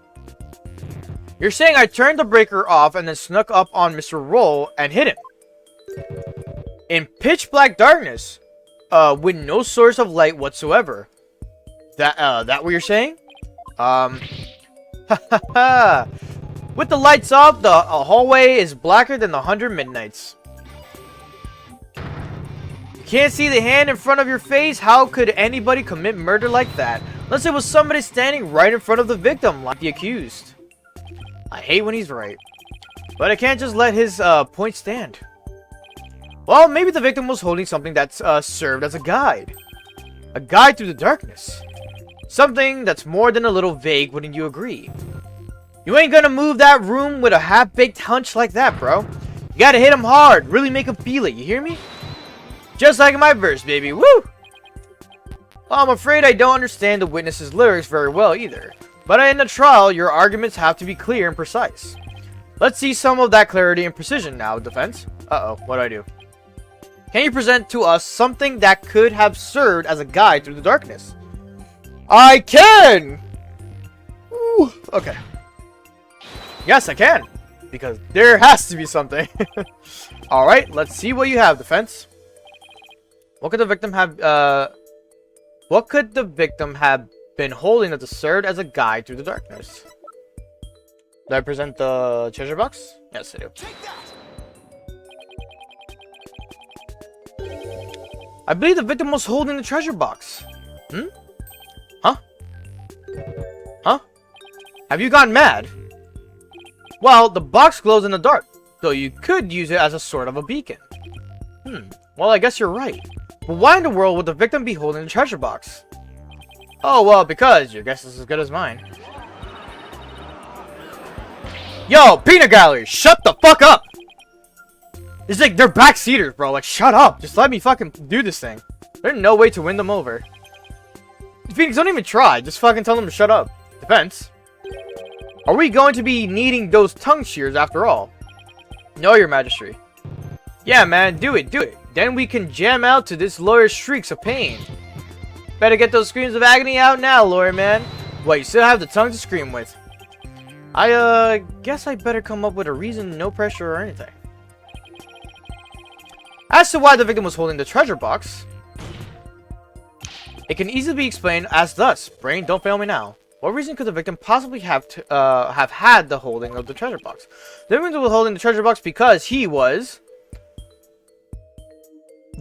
You're saying I turned the breaker off and then snuck up on Mr. Roll and hit him. In pitch black darkness. With no source of light whatsoever. That what you're saying? Ha ha ha. With the lights off, the hallway is blacker than the 100 Midnights. You can't see the hand in front of your face? How could anybody commit murder like that? Unless it was somebody standing right in front of the victim, like the accused. I hate when he's right. But I can't just let his point stand. Well, maybe the victim was holding something that's served as a guide. A guide through the darkness. Something that's more than a little vague, wouldn't you agree? You ain't gonna move that room with a half-baked hunch like that, bro. You gotta hit him hard, really make him feel it, you hear me? Just like in my verse, baby, woo! Well, I'm afraid I don't understand the witness's lyrics very well either. But in a trial, your arguments have to be clear and precise. Let's see some of that clarity and precision now, defense. Uh-oh, what do I do? Can you present to us something that could have served as a guide through the darkness? I can! Ooh, okay. Yes, I can. Because there has to be something. Alright, let's see what you have, defense. What could the victim have, been holding that served as a guide through the darkness? Did I present the treasure box? Yes, I do. I believe the victim was holding the treasure box. Hmm? Huh? Huh? Have you gone mad? Well, the box glows in the dark, though you could use it as a sort of a beacon. Well, I guess you're right. But why in the world would the victim be holding the treasure box? Oh, well, because your guess is as good as mine. Yo, peanut gallery, shut the fuck up! It's like, they're backseaters, bro. Like, shut up. Just let me fucking do this thing. There's no way to win them over. Phoenix, don't even try. Just fucking tell them to shut up. Defense. Are we going to be needing those tongue shears after all? No, your majesty. Yeah, man, do it, do it. Then we can jam out to this lawyer's shrieks of pain. Better get those screams of agony out now, lawyer man. What, you still have the tongue to scream with? I, guess I better come up with a reason, no pressure or anything. As to why the victim was holding the treasure box, it can easily be explained as thus. Brain, don't fail me now. What reason could the victim possibly have had the holding of the treasure box? The victim was holding the treasure box because he was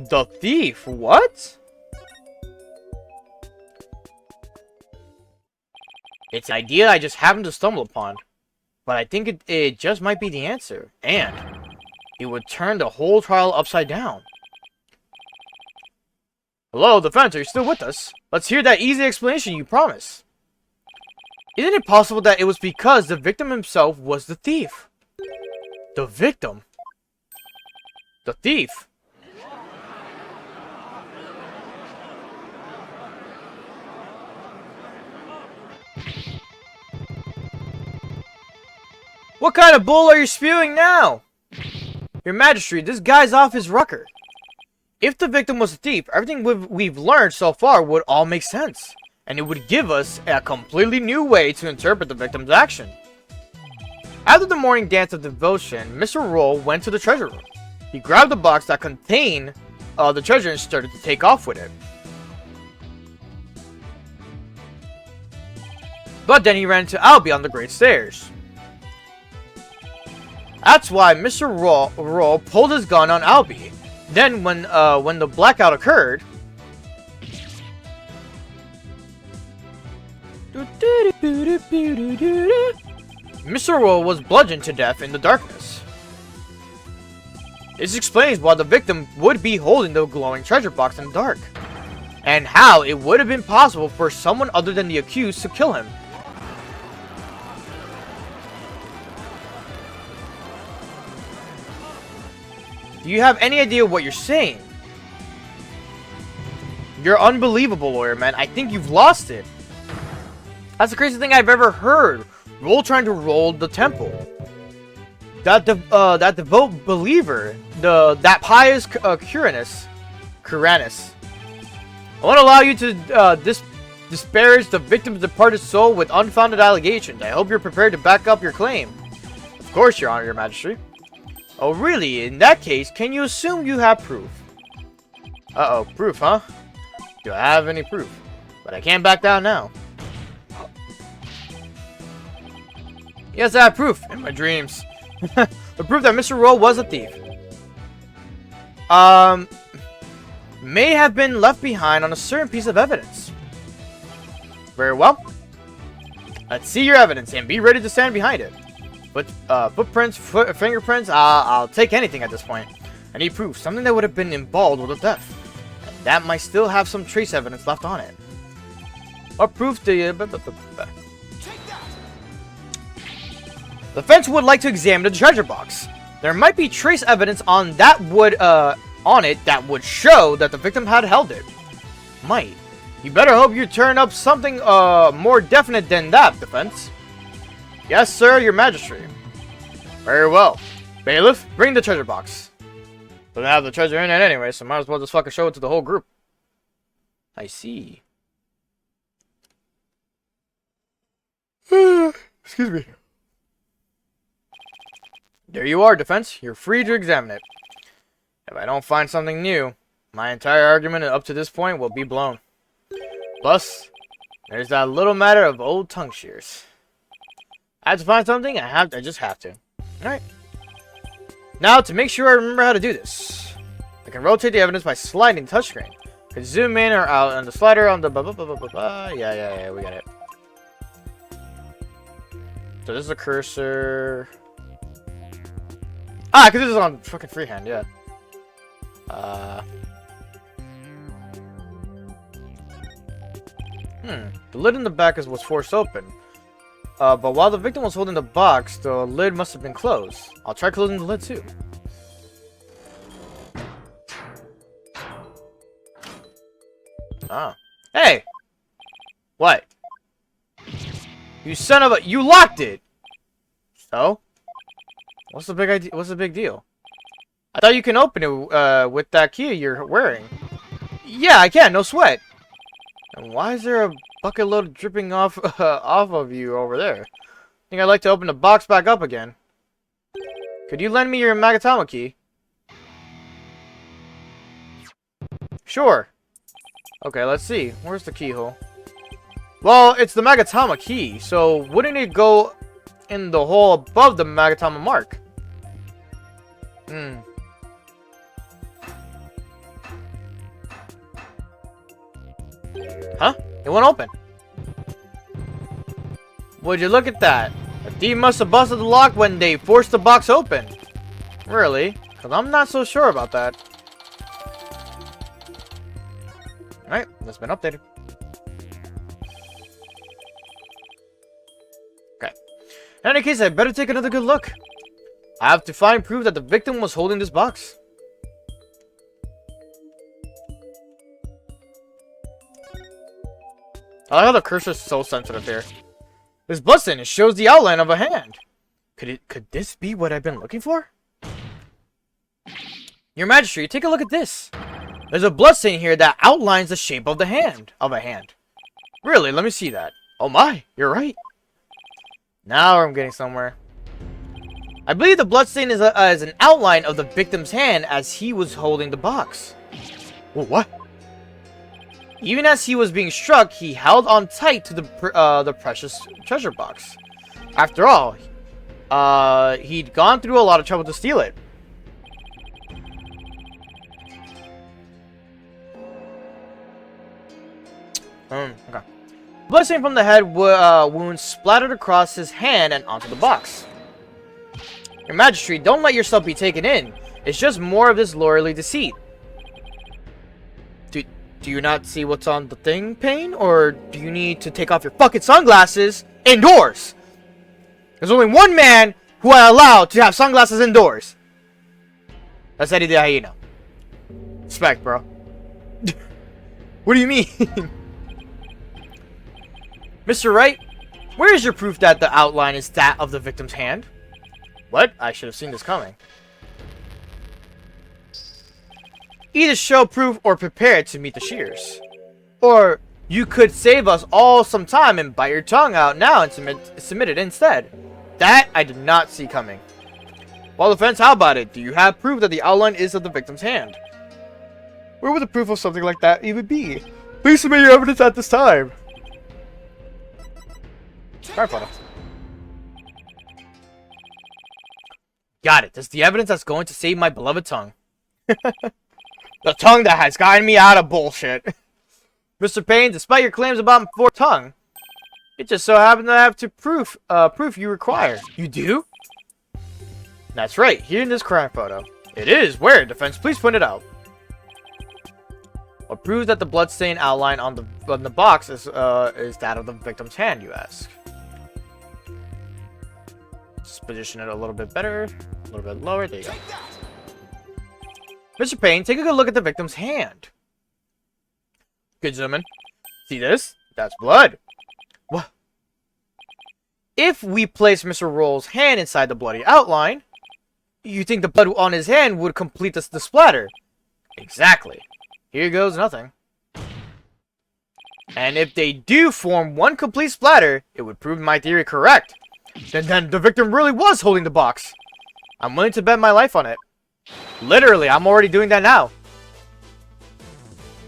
the thief. What? It's an idea I just happened to stumble upon, but I think it just might be the answer, and it would turn the whole trial upside down. Hello, defense, are you still with us? Let's hear that easy explanation you promised. Isn't it possible that it was because the victim himself was the thief? The victim? The thief? What kind of bull are you spewing now? Your Majesty, this guy's off his rocker. If the victim was a thief, everything we've learned so far would all make sense. And it would give us a completely new way to interpret the victim's action. After the morning dance of devotion, Mr. Roll went to the treasure room. He grabbed the box that contained the treasure and started to take off with it. But then he ran into Albie on the great stairs. That's why Mr. Roll pulled his gun on Albie. Then when the blackout occurred, Mr. Roll was bludgeoned to death in the darkness. This explains why the victim would be holding the glowing treasure box in the dark, and how it would have been possible for someone other than the accused to kill him. Do you have any idea what you're saying? You're unbelievable, lawyer man. I think you've lost it. That's the craziest thing I've ever heard. Roll trying to roll the temple. That devout believer, that pious Curanus. I won't allow you to disparage the victim's departed soul with unfounded allegations. I hope you're prepared to back up your claim. Of course, Your Honor, Your Majesty. Oh, really? In that case, can you assume you have proof? Uh-oh, proof, huh? Do I have any proof? But I can't back down now. Yes, I have proof in my dreams. The proof that Mr. Rowe was a thief. May have been left behind on a certain piece of evidence. Very well. Let's see your evidence and be ready to stand behind it. But footprints, fingerprints, I'll take anything at this point. I need proof, something that would have been involved with a theft. And that might still have some trace evidence left on it. What proof do you... The fence would like to examine the treasure box. There might be trace evidence on that on it that would show that the victim had held it. Might. You better hope you turn up something more definite than that, defense. Yes, sir, your majesty. Very well. Bailiff, bring the treasure box. Doesn't have the treasure in it anyway, so might as well just fucking show it to the whole group. I see. Excuse me. There you are, defense. You're free to examine it. If I don't find something new, my entire argument up to this point will be blown. Plus, there's that little matter of old tongue shears. I have to find something, I just have to. Alright. Now, to make sure I remember how to do this, I can rotate the evidence by sliding the touchscreen. I can zoom in or out on the slider on the Yeah, we got it. So this is a cursor. Ah, because this is on fucking freehand, yeah. The lid in the back was forced open. But while the victim was holding the box, the lid must have been closed. I'll try closing the lid too. Ah. Hey! What? You son of a... You locked it! So? What's the big idea? What's the big deal? I thought you can open it with that key you're wearing. Yeah, I can. No sweat. And why is there a bucket load dripping off of you over there? I think I'd like to open the box back up again. Could you lend me your Magatama key? Sure. Okay, let's see. Where's the keyhole? Well, it's the Magatama key, so wouldn't it go in the hole above the Magatama mark? Huh? It won't open. Would you look at that? The thief must have busted the lock when they forced the box open. Really? Because I'm not so sure about that. Alright, that's been updated. Okay. In any case, I better take another good look. I have to find proof that the victim was holding this box. I like how the cursor's so sensitive here. This bloodstain shows the outline of a hand. Could this be what I've been looking for? Your Majesty, take a look at this. There's a bloodstain here that outlines the shape of the hand. Really? Let me see that. Oh my, you're right. Now I'm getting somewhere. I believe the bloodstain is an outline of the victim's hand as he was holding the box. Well, what? Even as he was being struck, he held on tight to the precious treasure box. After all, he'd gone through a lot of trouble to steal it. Okay. Bloodstain from the head wound splattered across his hand and onto the box. Your Majesty, don't let yourself be taken in. It's just more of this lordly deceit. Do you not see what's on the thing, Payne? Or do you need to take off your fucking sunglasses indoors? There's only one man who I allow to have sunglasses indoors. That's Eddie the Hyena. Respect, bro. What do you mean? Mr. Wright, where is your proof that the outline is that of the victim's hand? What? I should have seen this coming. Either show proof or prepare to meet the shears. Or you could save us all some time and bite your tongue out now and submit it instead. That I did not see coming. Well, defense, how about it? Do you have proof that the outline is of the victim's hand? Where would the proof of something like that even be? Please submit your evidence at this time. Crime photo. Got it. That's the evidence that's going to save my beloved tongue. The tongue that has gotten me out of bullshit. Mr. Payne, despite your claims about my forked tongue, it just so happened that I have proof you require. You do? That's right, here in this crime photo. It is. Where? Defense, please point it out. What proves that the bloodstain outline on the box is that of the victim's hand, you ask? Just position it a little bit better, a little bit lower. There you go. Mr. Payne, take a good look at the victim's hand. Good gentlemen. See this? That's blood. What? If we place Mr. Roll's hand inside the bloody outline, you think the blood on his hand would complete the splatter? Exactly. Here goes nothing. And if they do form one complete splatter, it would prove my theory correct. Then the victim really was holding the box. I'm willing to bet my life on it. Literally, I'm already doing that now.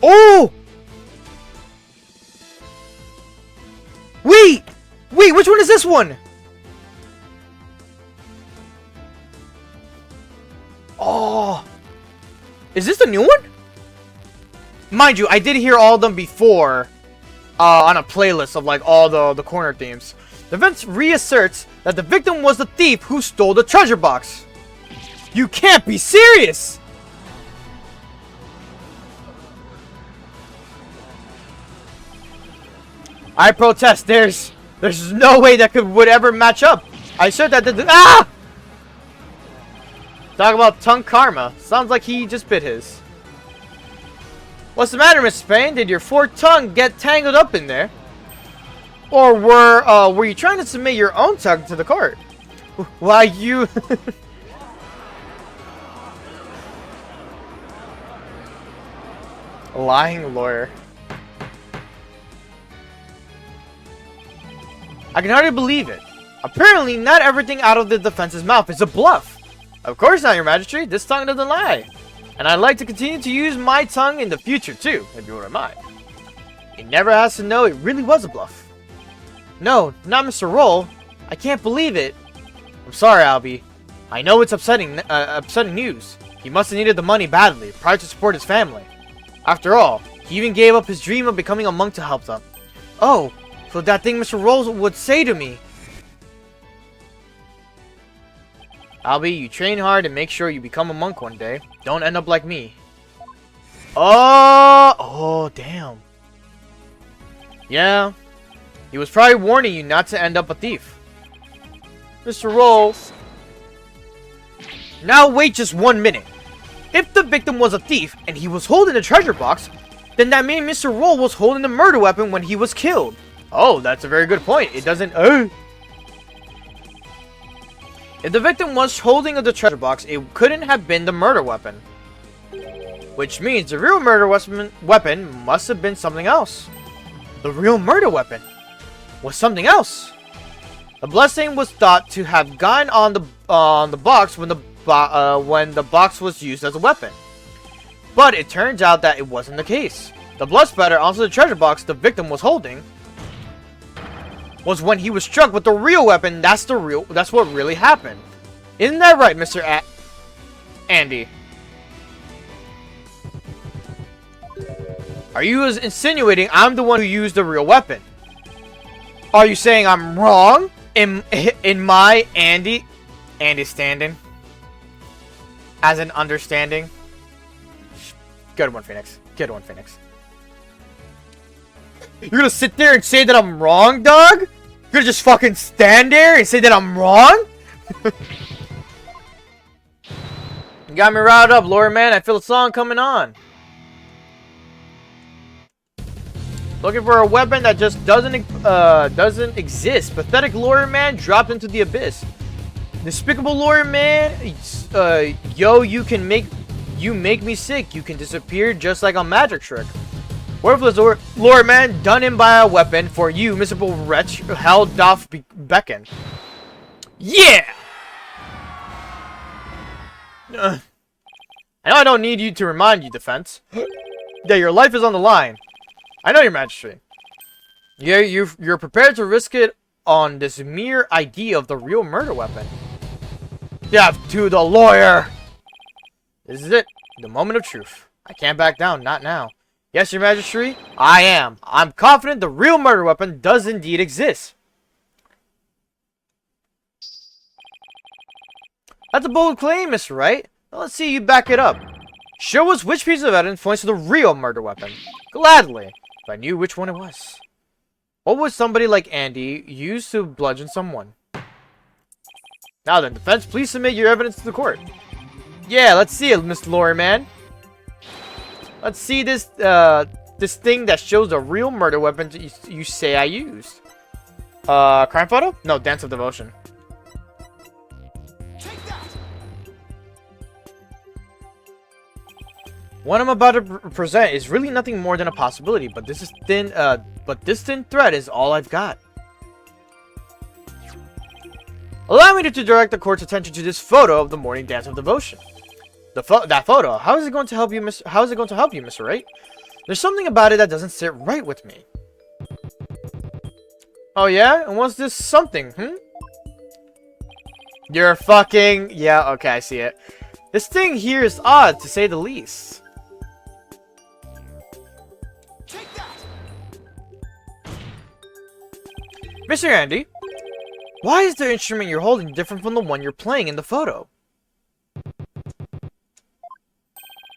Oh! Wait! Wait, which one is this one? Oh! Is this the new one? Mind you, I did hear all of them before on a playlist of like all the corner themes. The event reasserts that the victim was the thief who stole the treasure box. You can't be serious! I protest. There's no way that would ever match up. I said that ah! Talk about tongue karma. Sounds like he just bit his. What's the matter, Miss Payne? Did your forked tongue get tangled up in there? Or were you trying to submit your own tongue to the court? Why you... Lying lawyer. I can hardly believe it. Apparently, not everything out of the defense's mouth is a bluff. Of course not, Your Majesty. This tongue doesn't lie. And I'd like to continue to use my tongue in the future, too, if you wouldn't mind. He never has to know it really was a bluff. No, not Mr. Roll. I can't believe it. I'm sorry, Albie. I know it's upsetting news. He must have needed the money badly, prior to support his family. After all, he even gave up his dream of becoming a monk to help them. Oh, so that thing Mr. Rolls would say to me. Albie, you train hard and make sure you become a monk one day. Don't end up like me. Oh, damn. Yeah, he was probably warning you not to end up a thief. Mr. Rolls. Now wait just 1 minute. If the victim was a thief and he was holding the treasure box, then that means Mr. Roll was holding the murder weapon when he was killed. Oh, that's a very good point. It doesn't... If the victim was holding the treasure box, it couldn't have been the murder weapon. Which means the real murder weapon must have been something else. The real murder weapon was something else. The bloodstain was thought to have gone on the box when the box was used as a weapon. But it turns out that it wasn't the case. The blood splatter onto the treasure box the victim was holding was when he was struck with the real weapon. That's what really happened. Isn't that right, Mr. Andy? Are you insinuating I'm the one who used the real weapon? Are you saying I'm wrong in my Andy standing? As an understanding? Good one, Phoenix. Good one, Phoenix. You're gonna sit there and say that I'm wrong, dog? You're gonna just fucking stand there and say that I'm wrong? You got me riled up, Lord man. I feel a song coming on. Looking for a weapon that just doesn't exist. Pathetic lawyer man dropped into the abyss. Despicable lawyer man, yo, you make me sick. You can disappear just like a magic trick. Worthless lawyer man done in by a weapon. For you, miserable wretch, hell doth beckon. Yeah. I know I don't need you to remind you, defense, that your life is on the line. I know, your majesty. Yeah, you're prepared to risk it on this mere idea of the real murder weapon. Death to the lawyer! This is it. The moment of truth. I can't back down. Not now. Yes, your majesty, I am. I'm confident the real murder weapon does indeed exist. That's a bold claim, Mr. Wright. Well, let's see you back it up. Show us which piece of evidence points to the real murder weapon. Gladly. If I knew which one it was. What would somebody like Andy use to bludgeon someone? Now then, defense, please submit your evidence to the court. Yeah, let's see it, Mr. Lawyer Man. Let's see this this thing that shows the real murder weapon you say I used. Crime photo? No, Dance of Devotion. What I'm about to present is really nothing more than a possibility, but this thin thread is all I've got. Allow me to direct the court's attention to this photo of the morning dance of devotion. That photo. How is it going to help you, Mr. Wright? There's something about it that doesn't sit right with me. Oh yeah? And what's this something? You're fucking... Yeah, okay, I see it. This thing here is odd, to say the least. Mr. Andy, why is the instrument you're holding different from the one you're playing in the photo?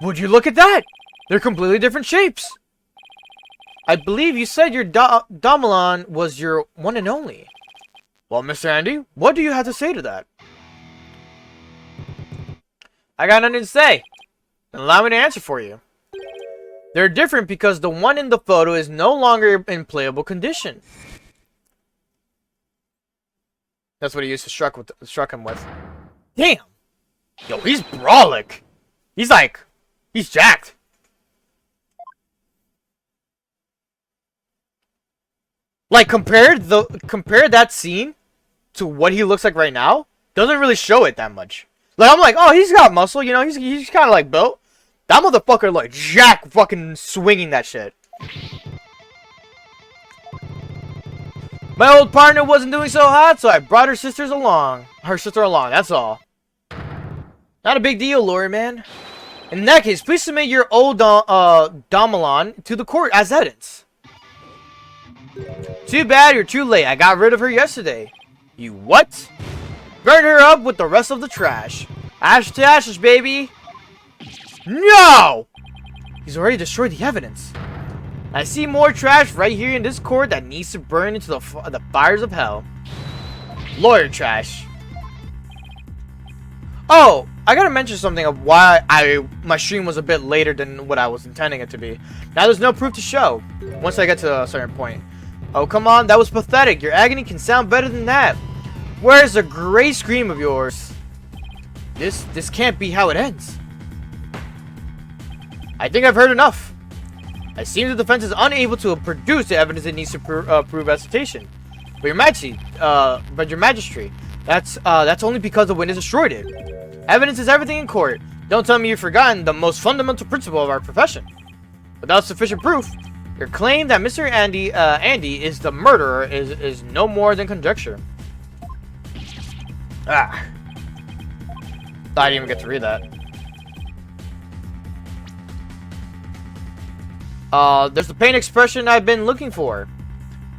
Would you look at that? They're completely different shapes. I believe you said your Domelon was your one and only. Well, Mr. Andy, what do you have to say to that? I got nothing to say. Then allow me to answer for you. They're different because the one in the photo is no longer in playable condition. That's what he used to struck him with. Damn! Yo, he's brawlic. He's jacked. Like, compare that scene to what he looks like right now, doesn't really show it that much. Like, I'm like, oh, he's got muscle, you know, he's kind of like built. That motherfucker, like, jack fucking swinging that shit. My old partner wasn't doing so hot, so I brought her sister along, that's all. Not a big deal, lawyer man. In that case, please submit your old Domelon to the court as evidence. Too bad you're too late. I got rid of her yesterday. You what? Burn her up with the rest of the trash. Ash to ashes, baby. No! He's already destroyed the evidence. I see more trash right here in this court that needs to burn into the fires of hell. Lawyer trash. Oh, I gotta mention something of why my stream was a bit later than what I was intending it to be. Now there's no proof to show. Once I get to a certain point. Oh, come on, that was pathetic. Your agony can sound better than that. Where's the great scream of yours? This can't be how it ends. I think I've heard enough. I seem the defense is unable to produce the evidence it needs to prove recitation. But your majesty, that's only because the witness destroyed it. Evidence is everything in court. Don't tell me you've forgotten the most fundamental principle of our profession. Without sufficient proof, your claim that Mr. Andy is the murderer is no more than conjecture. Ah. I didn't even get to read that. There's the pain expression I've been looking for.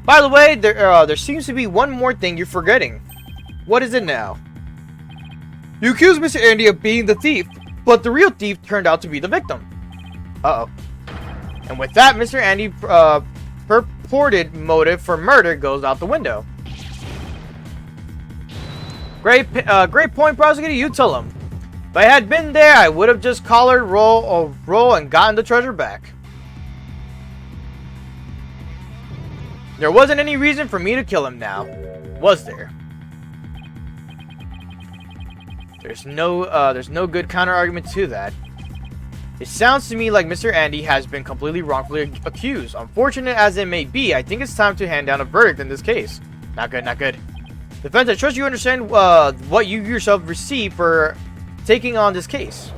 By the way, there seems to be one more thing you're forgetting. What is it now? You accused Mr. Andy of being the thief, but the real thief turned out to be the victim. Uh-oh. And with that, Mr. Andy's purported motive for murder goes out the window. Great point, prosecutor. You tell him. If I had been there, I would have just collared roll and gotten the treasure back. There wasn't any reason for me to kill him now, was there? There's no good counter argument to that. It sounds to me like Mr. Andy has been completely wrongfully accused. Unfortunate as it may be, I think it's time to hand down a verdict in this case. Not good, not good. Defense, I trust you understand what you yourself received for taking on this case.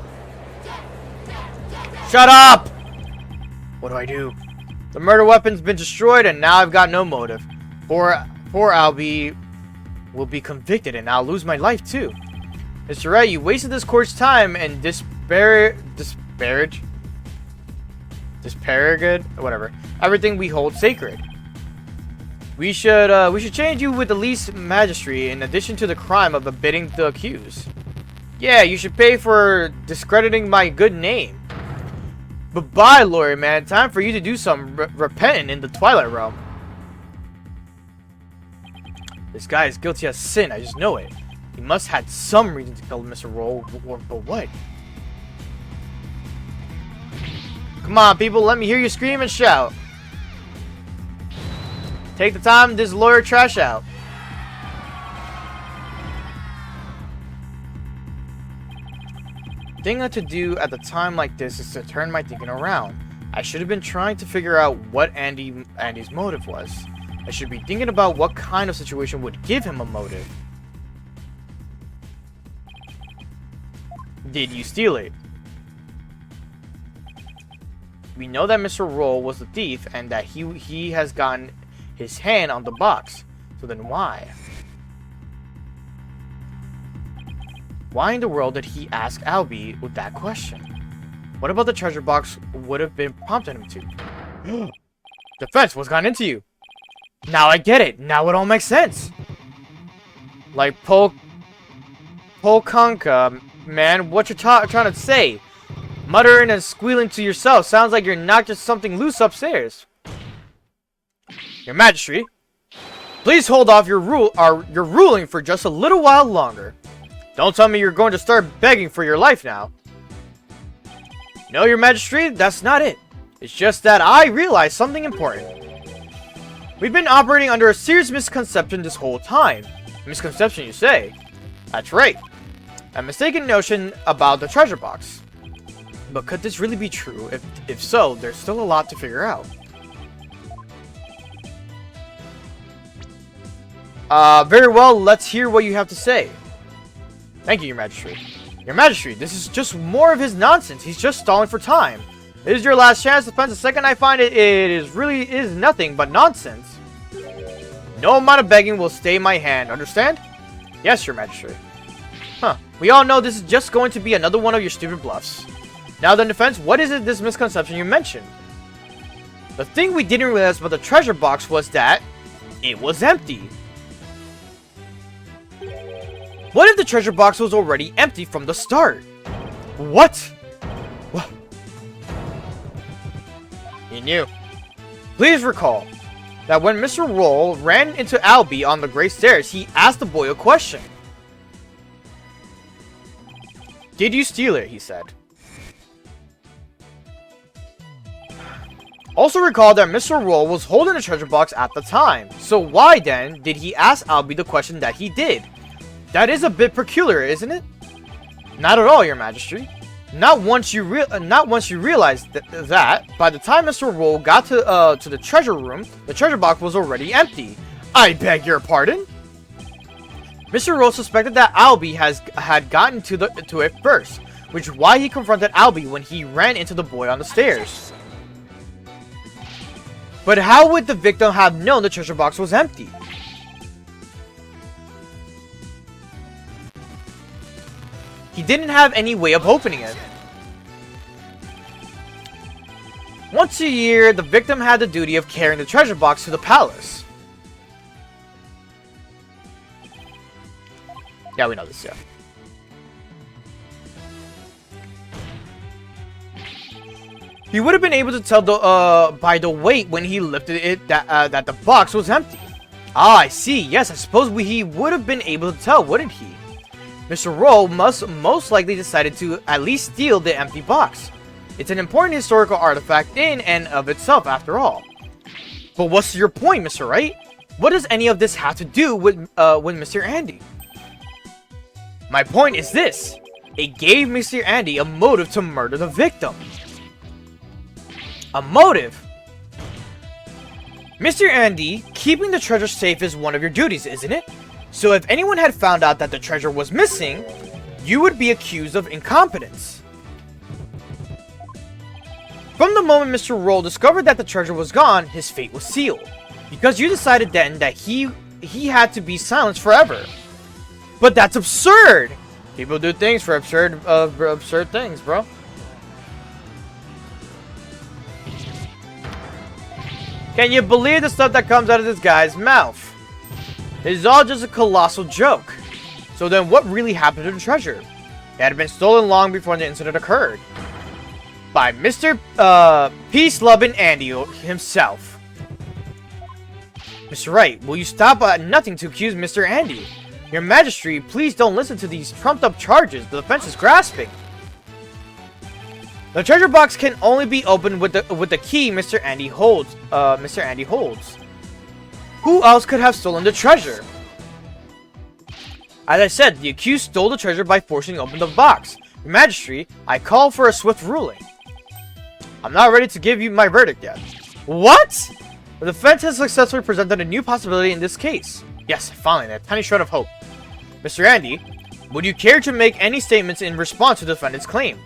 Shut up! What do I do? The murder weapon's been destroyed and now I've got no motive. Poor Albie will be convicted and I'll lose my life too. Mr. Wright, you wasted this court's time and disparaged whatever everything we hold sacred. We should change you with the least magistrate in addition to the crime of abetting the accused. Yeah, you should pay for discrediting my good name. But bye, lawyer man. Time for you to do some repenting in the Twilight Realm. This guy is guilty of sin. I just know it. He must have had some reason to kill Mr. Roll, but what? Come on, people, let me hear you scream and shout. Take the time, this lawyer trash out. The thing to do at the time like this is to turn my thinking around. I should have been trying to figure out what Andy's motive was. I should be thinking about what kind of situation would give him a motive. Did you steal it? We know that Mr. Roll was the thief and that he has gotten his hand on the box. So then why? Why in the world did he ask Albie with that question? What about the treasure box would have been prompting him to? Defense, what's gotten into you? Now I get it. Now it all makes sense. Like Polkanka, man, what you're trying to say? Muttering and squealing to yourself sounds like you're not just something loose upstairs. Your Majesty, please hold off your ruling for just a little while longer. Don't tell me you're going to start begging for your life now. No, Your Majesty, that's not it. It's just that I realized something important. We've been operating under a serious misconception this whole time. Misconception, you say? That's right. A mistaken notion about the treasure box. But could this really be true? If so, there's still a lot to figure out. Very well, let's hear what you have to say. Thank you, Your Majesty. Your Majesty, this is just more of his nonsense. He's just stalling for time. It is your last chance to defend. The second I find it, it really is nothing but nonsense. No amount of begging will stay my hand, understand? Yes, Your Majesty. Huh. We all know this is just going to be another one of your stupid bluffs. Now then, defense, what is it this misconception you mentioned? The thing we didn't realize about the treasure box was that it was empty. What if the treasure box was already empty from the start? What? What? He knew. Please recall that when Mr. Roll ran into Albie on the Great Stairs, he asked the boy a question. Did you steal it? He said. Also recall that Mr. Roll was holding the treasure box at the time. So why then did he ask Albie the question that he did? That is a bit peculiar, isn't it? Not at all, Your Majesty. Not once you realize that by the time Mr. Roll got to the treasure room, the treasure box was already empty. I beg your pardon? Mr. Roll suspected that Albie had gotten to it first, which is why he confronted Albie when he ran into the boy on the stairs. But how would the victim have known the treasure box was empty? He didn't have any way of opening it. Once a year, the victim had the duty of carrying the treasure box to the palace. Yeah, we know this, yeah. He would have been able to tell by the weight when he lifted it that the box was empty. Ah, I see. Yes, I suppose he would have been able to tell, wouldn't he? Mr. Roll most likely decided to at least steal the empty box. It's an important historical artifact in and of itself, after all. But what's your point, Mr. Wright? What does any of this have to do with Mr. Andy? My point is this. It gave Mr. Andy a motive to murder the victim. A motive? Mr. Andy, keeping the treasure safe is one of your duties, isn't it? So if anyone had found out that the treasure was missing, you would be accused of incompetence. From the moment Mr. Roll discovered that the treasure was gone, his fate was sealed. Because you decided then that he had to be silenced forever. But that's absurd! People do things for absurd things, bro. Can you believe the stuff that comes out of this guy's mouth? It's all just a colossal joke. So then what really happened to the treasure? It had been stolen long before the incident occurred. By Mr. Peace-loving Andy himself. Mr. Wright, will you stop at nothing to accuse Mr. Andy? Your Majesty, please don't listen to these trumped-up charges the defense is grasping. The treasure box can only be opened with the key Mr. Andy holds. Who else could have stolen the treasure? As I said, the accused stole the treasure by forcing open the box. Your Majesty, I call for a swift ruling. I'm not ready to give you my verdict yet. What? The defense has successfully presented a new possibility in this case. Yes, finally, that tiny shred of hope. Mr. Andy, would you care to make any statements in response to the defendant's claims?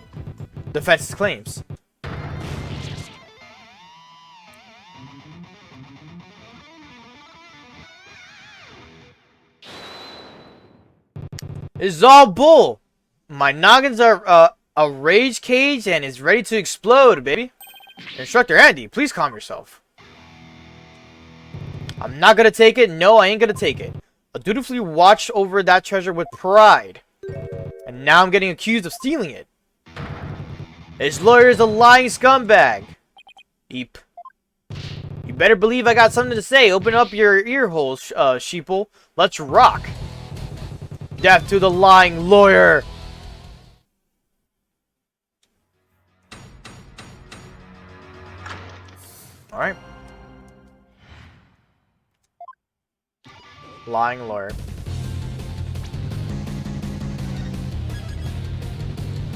This is all bull. My noggins are a rage cage and is ready to explode, baby. Instructor Andy, please calm yourself. I'm not gonna take it. No, I ain't gonna take it. I dutifully watched over that treasure with pride. And now I'm getting accused of stealing it. This lawyer is a lying scumbag. Eep. You better believe I got something to say. Open up your ear holes, sheeple. Let's rock. Death to the lying lawyer. Alright. Lying lawyer.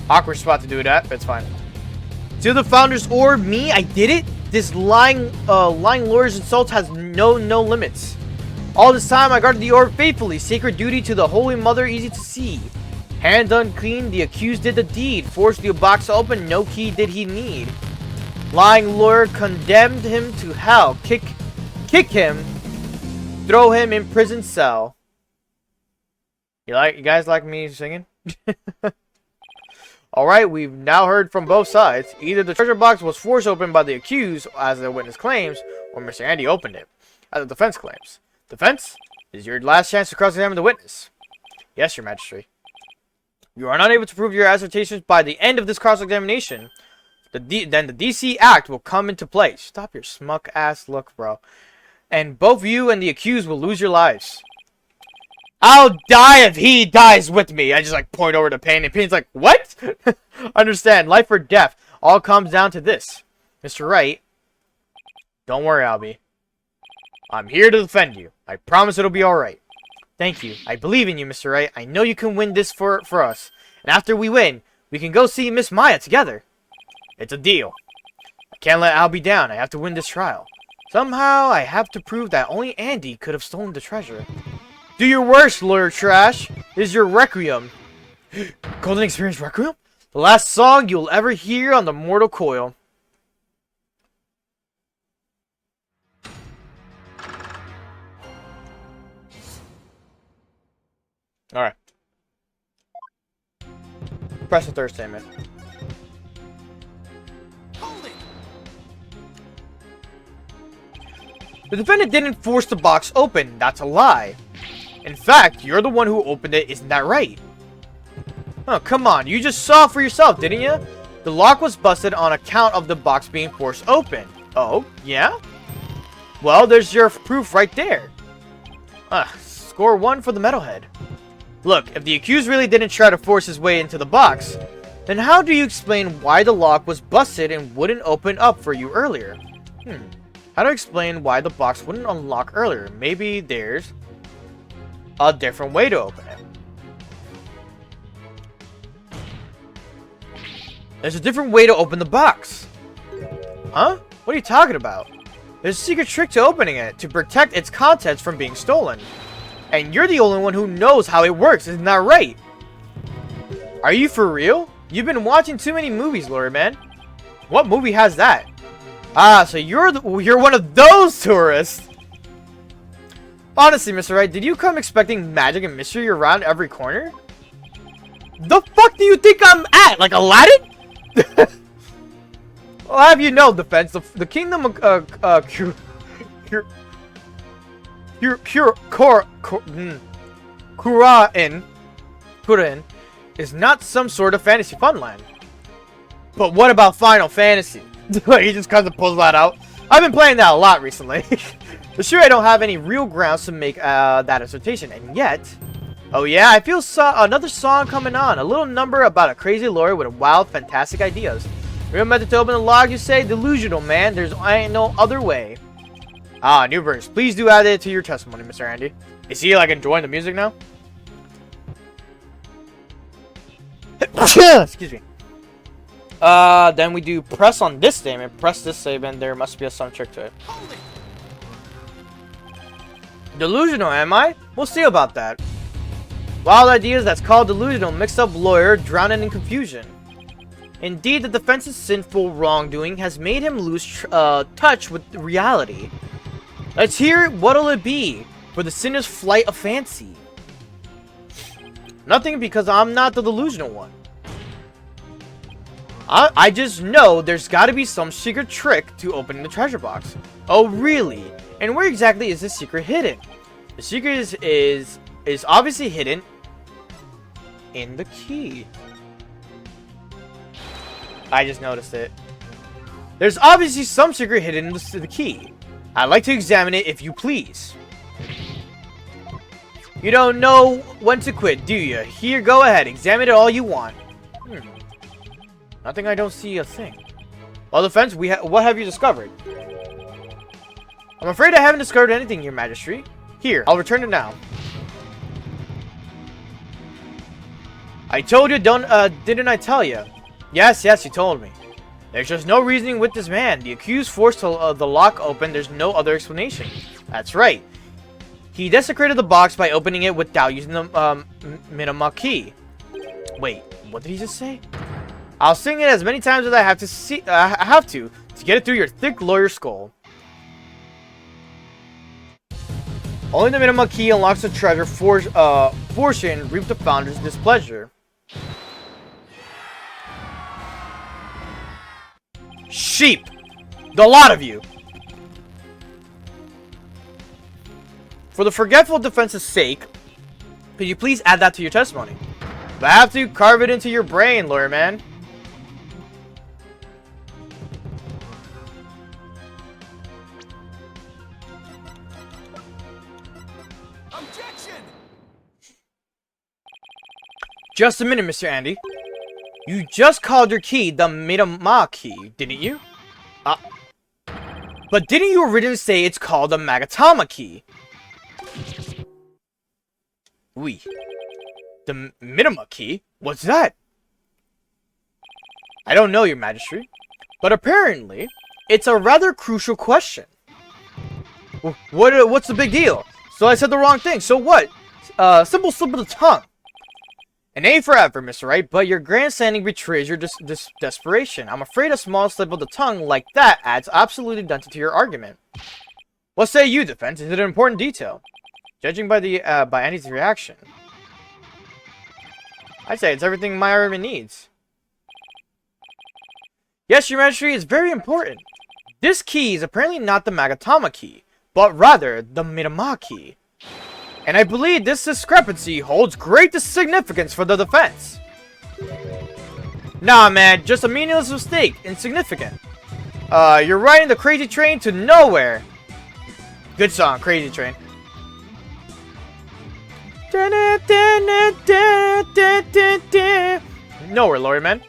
Awkward spot to do that, but it's fine. To the founder's orb, me? I did it? This lying lawyer's insult has no limits. All this time, I guarded the orb faithfully. Sacred duty to the Holy Mother, easy to see. Hand unclean, the accused did the deed. Forced the box open, no key did he need. Lying lawyer condemned him to hell. Kick him. Throw him in prison cell. You guys like me singing? Alright, we've now heard from both sides. Either the treasure box was forced open by the accused, as the witness claims, or Mr. Andy opened it, as the defense claims. Defense, this is your last chance to cross-examine the witness. Yes, Your Majesty. You are not able to prove your assertions by the end of this cross-examination. Then the DC Act will come into play. Stop your smuck-ass look, bro. And both you and the accused will lose your lives. I'll die if he dies with me. I just like point over to Payne, and Payne's like, what? Understand, life or death all comes down to this. Mr. Wright, don't worry, Albie. I'm here to defend you. I promise it'll be alright. Thank you. I believe in you, Mr. Wright. I know you can win this for us. And after we win, we can go see Miss Maya together. It's a deal. I can't let Albie down. I have to win this trial. Somehow, I have to prove that only Andy could have stolen the treasure. Do your worst, lawyer trash. This is your requiem. Golden Experience Requiem? The last song you'll ever hear on the mortal coil. Alright. Press the third statement. Hold it! The defendant didn't force the box open. That's a lie. In fact, you're the one who opened it, isn't that right? Oh, come on, you just saw for yourself, didn't you? The lock was busted on account of the box being forced open. Oh, yeah? Well, there's your proof right there. Score 1 for the metalhead. Look, if the accused really didn't try to force his way into the box, then how do you explain why the lock was busted and wouldn't open up for you earlier? How to explain why the box wouldn't unlock earlier? Maybe there's a different way to open it. There's a different way to open the box. Huh? What are you talking about? There's a secret trick to opening it, to protect its contents from being stolen. And you're the only one who knows how it works, isn't that right? Are you for real? You've been watching too many movies, Lawyer Man. What movie has that? Ah, so you're one of those tourists. Honestly, Mr. Wright, did you come expecting magic and mystery around every corner? The fuck do you think I'm at? Like Aladdin? Well, have you know, Defense, the kingdom of Kurain is not some sort of fantasy funland. But what about Final Fantasy? He just kind of pulls that out. I've been playing that a lot recently. Sure, I don't have any real grounds to make that assertion, and yet... Oh yeah, I feel another song coming on. A little number about a crazy lawyer with wild, fantastic ideas. Real method to open the log, you say? Delusional, man. There's ain't no other way. Ah, new verse. Please do add it to your testimony, Mr. Andy. Is he, like, enjoying the music now? Excuse me. Then we do press on this statement. Press this statement. There must be some trick to it. Delusional, am I? We'll see about that. Wild ideas, that's called delusional. Mixed up lawyer, drowning in confusion. Indeed, the defense's sinful wrongdoing has made him lose touch with reality. Let's hear what'll it be for the sinner's flight of fancy. Nothing, because I'm not the delusional one. I just know there's got to be some secret trick to opening the treasure box. Oh, really? And where exactly is the secret hidden? The secret is obviously hidden in the key. I just noticed it. There's obviously some secret hidden in the key. I'd like to examine it, if you please. You don't know when to quit, do you? Here, go ahead. Examine it all you want. Nothing. I don't see a thing. Well, defense, what have you discovered? I'm afraid I haven't discovered anything, Your Majesty. Here, I'll return it now. I told you, didn't I tell you? Yes, you told me. There's just no reasoning with this man. The accused forced the lock open. There's no other explanation. That's right. He desecrated the box by opening it without using the minima key. Wait, what did he just say? I'll sing it as many times as I have to get it through your thick lawyer skull. Only the minima key unlocks the treasure portion. Reap the founder's displeasure. Sheep! The lot of you! For the forgetful defense's sake, could you please add that to your testimony? If I have to, carve it into your brain, lawyer man. Objection! Just a minute, Mr. Andy. You just called your key the Minama key, didn't you? But didn't you originally say it's called the Magatama key? Oui. The Minima key? What's that? I don't know, Your Majesty. But apparently, it's a rather crucial question. What's the big deal? So I said the wrong thing, so what? Simple slip of the tongue. An A for effort, Mr. Wright, but your grandstanding betrays your desperation. I'm afraid a small slip of the tongue like that adds absolutely nothing to your argument. What say you, defense? Is it an important detail? Judging by Andy's reaction, I'd say it's everything my argument needs. Yes, Your Majesty, it's very important. This key is apparently not the Magatama key, but rather the Minama key. and I believe this discrepancy holds great significance for the defense. Nah, man, just a meaningless mistake, insignificant. You're riding the crazy train to nowhere. Good song, Crazy Train. Nowhere, Lord, man.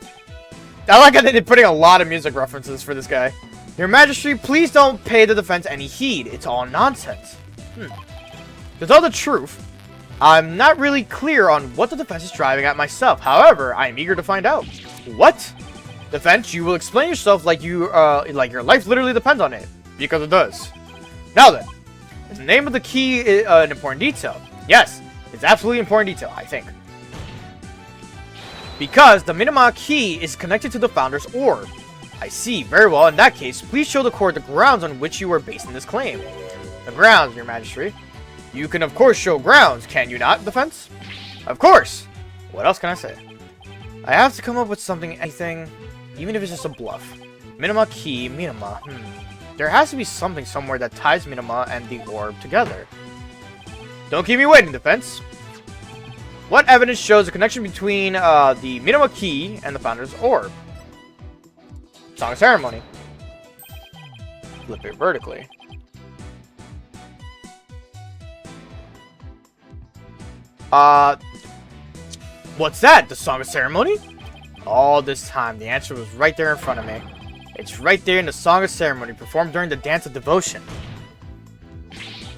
I like how they're putting a lot of music references for this guy. Your Majesty, please don't pay the defense any heed. It's all nonsense. To tell the truth, I'm not really clear on what the defense is driving at myself. However, I am eager to find out. What? Defense, you will explain yourself like your life literally depends on it. Because it does. Now then, is the name of the key an important detail? Yes, it's absolutely important detail, I think. Because the Minima key is connected to the Founder's orb. I see. Very well. In that case, please show the court the grounds on which you are basing this claim. The grounds, Your Majesty. You can, of course, show grounds, can you not, defense? Of course. What else can I say? I have to come up with something, anything, even if it's just a bluff. Minima key, Minima. There has to be something somewhere that ties Minima and the orb together. Don't keep me waiting, defense. What evidence shows a connection between the Minima key and the Founder's orb? Song of Ceremony. Flip it vertically. What's that? The Song of Ceremony? All this time, the answer was right there in front of me. It's right there in the Song of Ceremony, performed during the Dance of Devotion.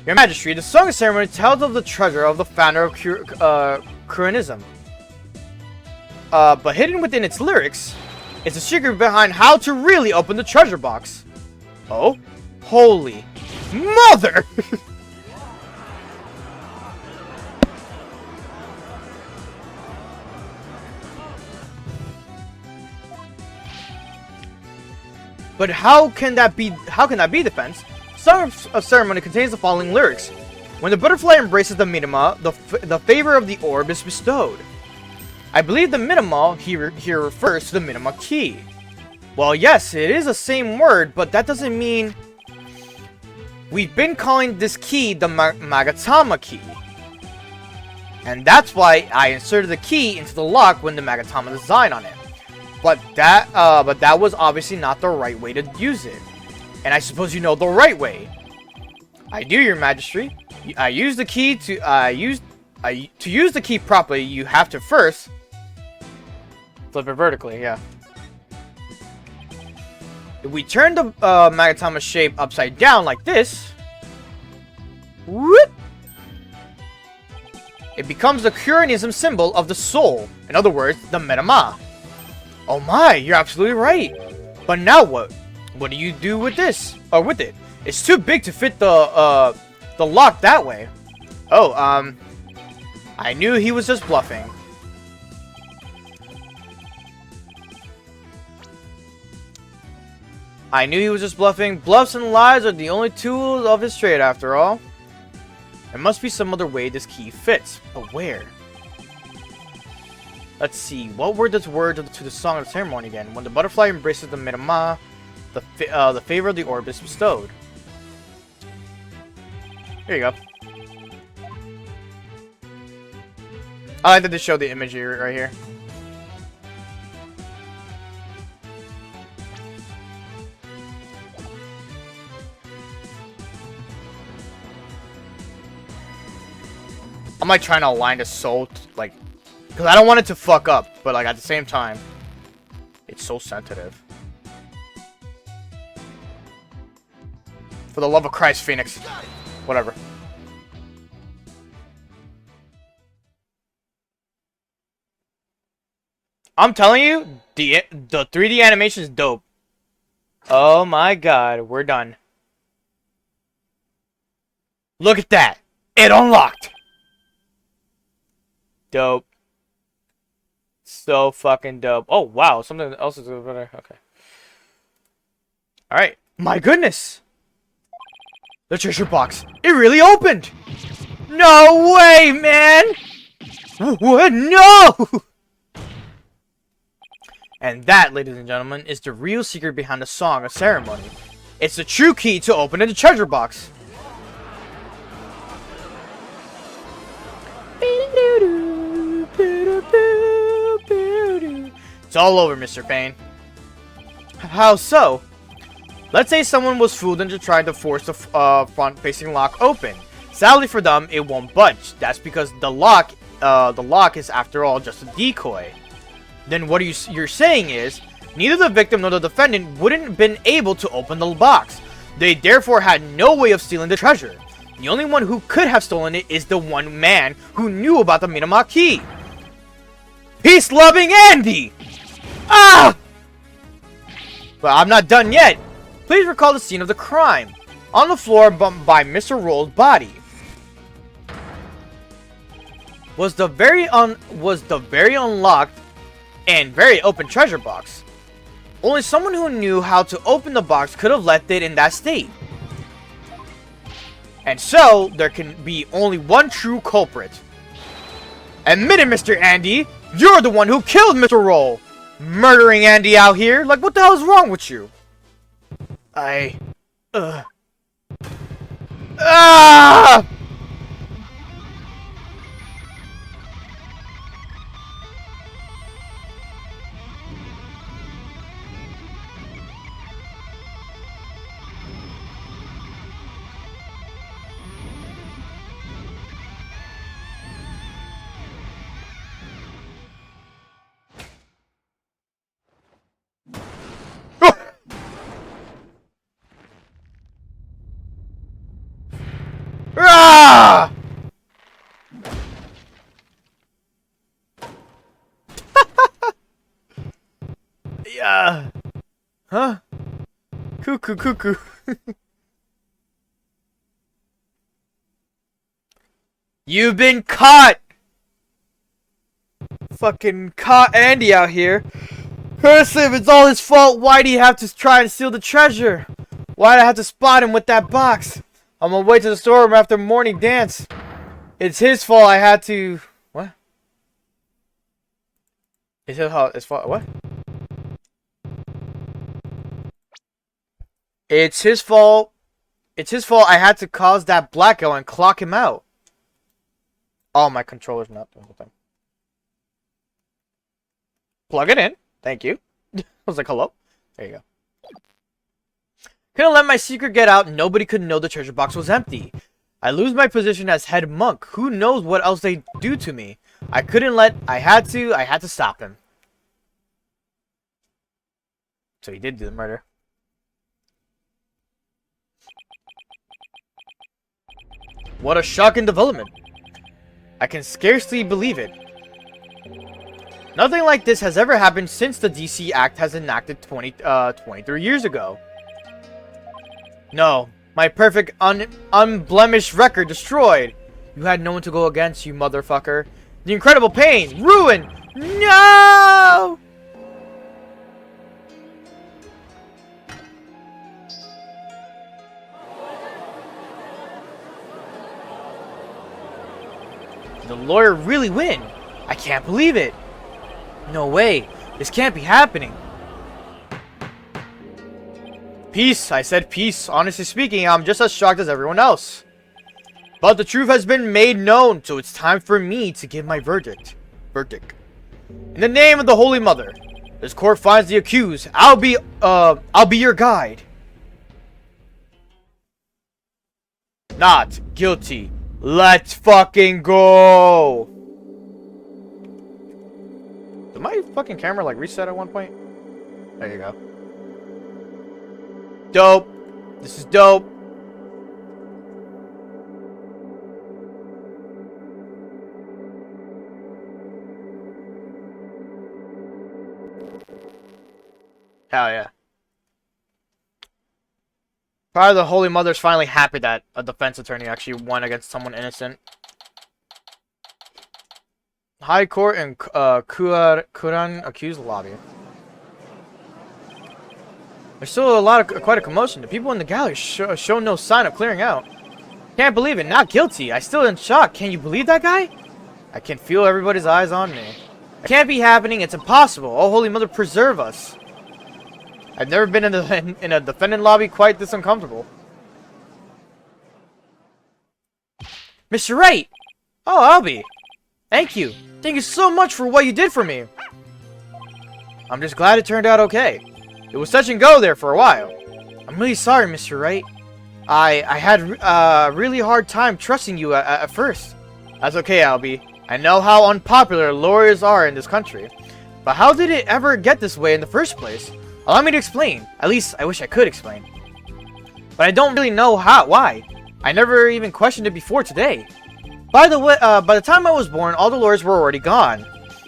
Your Majesty, the Song of Ceremony tells of the treasure of the founder of Cruanism. But hidden within its lyrics is a secret behind how to really open the treasure box. Oh? Holy mother! But how can that be? How can that be, defense? Song of Ceremony contains the following lyrics: when the butterfly embraces the Minima, the favor of the orb is bestowed. I believe the Minima here refers to the Minima key. Well, yes, it is the same word, but that doesn't mean. We've been calling this key the Magatama key, and that's why I inserted the key into the lock when the Magatama design on it. But that was obviously not the right way to use it. And I suppose you know the right way. I do, Your Majesty. I use the key to use the key properly. You have to first flip it vertically. Yeah. If we turn the Magatama shape upside down like this, whoop, it becomes the Curianism symbol of the soul. In other words, the Minima. Oh my, you're absolutely right. But now what? What do you do with this? Or with it? It's too big to fit the lock that way. Oh, I knew he was just bluffing. I knew he was just bluffing. Bluffs and lies are the only tools of his trade, after all. There must be some other way this key fits. But where? Let's see. What were this word to the Song of Ceremony again? When the butterfly embraces the Minima, the favor of the orb is bestowed. Here you go. I like that they show the image here, right here. I'm like trying to align the soul to, like, because I don't want it to fuck up, but like at the same time, it's so sensitive. For the love of Christ, Phoenix. Whatever. I'm telling you, the 3D animation is dope. Oh my god, we're done. Look at that. It unlocked. Dope. So fucking dope. Oh, wow. Something else is over there. Okay. Alright. My goodness. The treasure box. It really opened. No way, man. What? No. And that, ladies and gentlemen, is the real secret behind the Song of Ceremony. It's the true key to opening the treasure box. It's all over, Mr. Payne. How so? Let's say someone was fooled into trying to force the front-facing lock open. Sadly for them, it won't budge. That's because the lock is, after all, just a decoy. Then what you're saying is, neither the victim nor the defendant wouldn't have been able to open the box. They therefore had no way of stealing the treasure. The only one who could have stolen it is the one man who knew about the Minamata key. Peace-loving Andy! Ah! But I'm not done yet. Please recall the scene of the crime. On the floor by Mr. Roll's body was the very unlocked and very open treasure box. Only someone who knew how to open the box could have left it in that state. And so, there can be only one true culprit. Admit it, Mr. Andy! You're the one who killed Mr. Roll! Murdering Andy out here? Like, what the hell is wrong with you? Ah! Ah! Yeah. Huh? Cuckoo, cuckoo. You've been caught! Fucking caught Andy out here. Curse him, it's all his fault. Why'd he have to try and steal the treasure? Why'd I have to spot him with that box? I'm on my way to the storeroom after morning dance. It's his fault I had to... What? It's his fault... What? It's his fault... It's his fault I had to cause that blackout and clock him out. Oh, my controller's not doing the thing. Plug it in. Thank you. I was like, hello? There you go. Couldn't let my secret get out. Nobody could know the treasure box was empty. I lose my position as head monk. Who knows what else they'd do to me? I couldn't let... I had to stop him. So he did do the murder. What a shocking development. I can scarcely believe it. Nothing like this has ever happened since the DC Act has enacted 23 years ago. No, my perfect unblemished record destroyed. You had no one to go against, you motherfucker. The incredible pain, ruin. No! The lawyer really win. I can't believe it. No way. This can't be happening. Peace. I said peace. Honestly speaking, I'm just as shocked as everyone else. But the truth has been made known, so it's time for me to give my verdict. In the name of the Holy Mother, this court finds the accused. I'll be your guide. Not guilty. Let's fucking go. Did my fucking camera like reset at one point? There you go. Dope. This is dope. Hell yeah. Probably the Holy Mother's finally happy that a defense attorney actually won against someone innocent. High Court and Kuran accused lobby. There's still quite a commotion. The people in the gallery show no sign of clearing out. Can't believe it. Not guilty. I still in shock. Can you believe that guy? I can feel everybody's eyes on me. It can't be happening. It's impossible. Oh, Holy Mother, preserve us. I've never been in a defendant lobby quite this uncomfortable. Mr. Wright! Oh, Albie. Thank you. Thank you so much for what you did for me. I'm just glad it turned out okay. It was touch and go there for a while. I'm really sorry, Mr. Wright. I had a really hard time trusting you at first. That's okay, Albie. I know how unpopular lawyers are in this country. But how did it ever get this way in the first place? Allow me to explain. At least, I wish I could explain. But I don't really know why. I never even questioned it before today. By the way, by the time I was born, all the lawyers were already gone.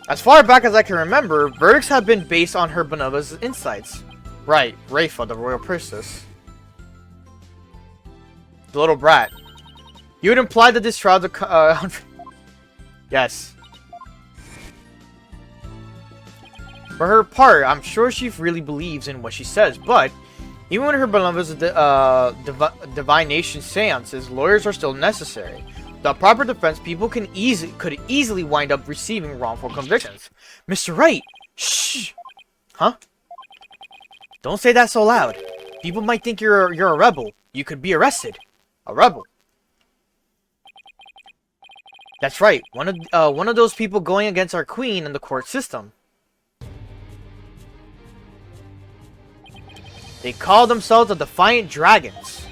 As far back as I can remember, verdicts have been based on her benevolent insights. Right, Rafa, the royal princess. The little brat. You would imply that this trial... yes. For her part, I'm sure she really believes in what she says, but... even when her beloved's divination seances, lawyers are still necessary. Without proper defense, people could easily wind up receiving wrongful convictions. Mr. Wright! Shh! Huh? Don't say that so loud. People might think you're a rebel. You could be arrested. A rebel. That's right. One of those people going against our queen and the court system. They call themselves the Defiant Dragons.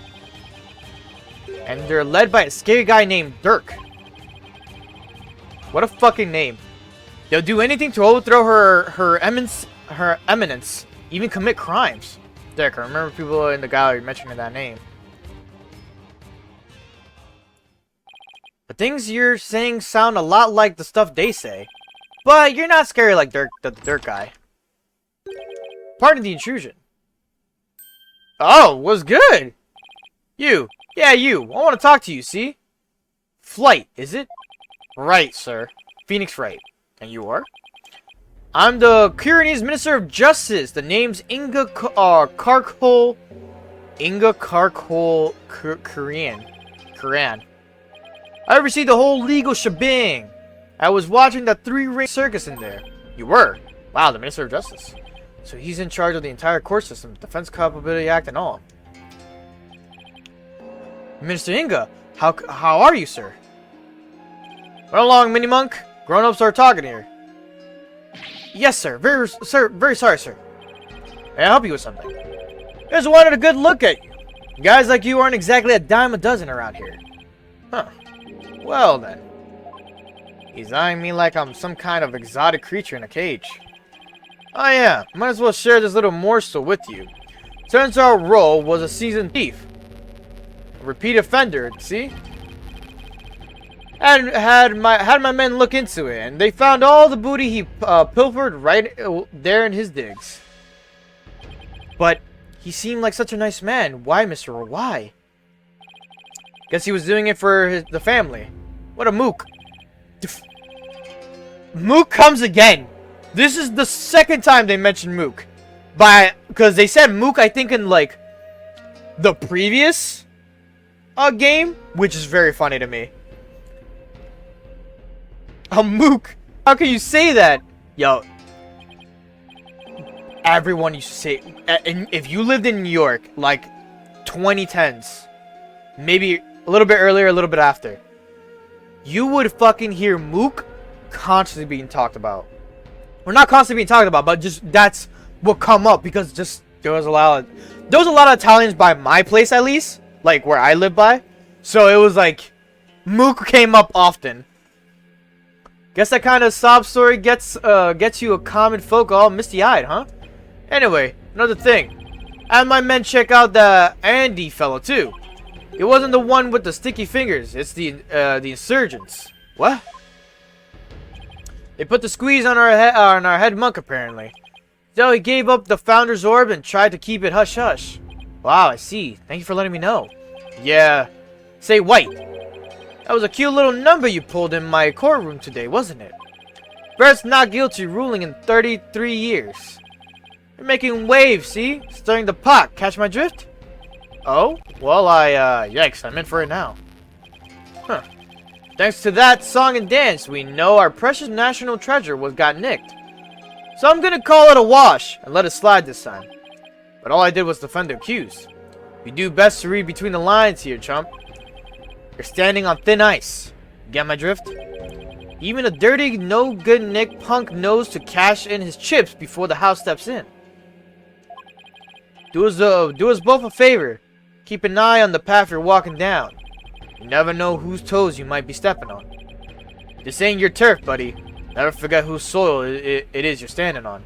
And they're led by a scary guy named Dirk. What a fucking name. They'll do anything to overthrow her eminence, even commit crimes. Dirk, I remember people in the gallery mentioning that name. The things you're saying sound a lot like the stuff they say. But you're not scary like Dirk, the Dirk guy. Pardon the intrusion. Oh, was good. You. Yeah, you. I want to talk to you, see? Flight, is it? Right, sir. Phoenix Wright. And you are? I'm the Kuranese Minister of Justice. The name's Inga Karkol. Inga Karkol Kuran. I oversee the whole legal shebang. I was watching that three-ring circus in there. You were? Wow, the Minister of Justice. So he's in charge of the entire court system, Defense Culpability Act and all. Minister Inga, how are you, sir? Run along, mini-monk. Grown-ups are talking here. Yes, sir. Very sorry, sir. May I help you with something? Just wanted a good look at you. Guys like you aren't exactly a dime a dozen around here. Huh. Well, then. He's eyeing me like I'm some kind of exotic creature in a cage. Oh yeah, might as well share this little morsel with you. Turns out Roll was a seasoned thief. A repeat offender, see? And had my men look into it, and they found all the booty he pilfered right there in his digs. But he seemed like such a nice man. Why, Mr. Roll? Why? Guess he was doing it for the family. What a mook. Mook comes again. This is the second time they mentioned Mook. Because they said Mook, I think, in, like, the previous game. Which is very funny to me. A Mook? How can you say that? Yo. Everyone used to say... if you lived in New York, like, 2010s. Maybe a little bit earlier, a little bit after. You would fucking hear Mook constantly being talked about. Well, not constantly being talked about, but just that's what come up because just there was a lot of Italians by my place at least, like where I live by. So it was like Mook came up often. Guess that kind of sob story gets you a common folk all misty-eyed, huh? Anyway, another thing. I had my men check out the Andy fellow too. It wasn't the one with the sticky fingers. It's the insurgents. What? They put the squeeze on our head monk, apparently. So he gave up the Founder's Orb and tried to keep it hush-hush. Wow, I see. Thank you for letting me know. Yeah. Say, White. That was a cute little number you pulled in my courtroom today, wasn't it? First not guilty ruling in 33 years. You're making waves, see? Stirring the pot. Catch my drift? Oh? Well, yikes. I'm in for it now. Huh. Thanks to that song and dance, we know our precious national treasure got nicked. So I'm gonna call it a wash and let it slide this time. But all I did was defend the accused. You do best to read between the lines here, chump. You're standing on thin ice. Get my drift? Even a dirty, no-good Nick punk knows to cash in his chips before the house steps in. Do us both a favor. Keep an eye on the path you're walking down. You never know whose toes you might be stepping on. This ain't your turf, buddy. Never forget whose soil it is you're standing on.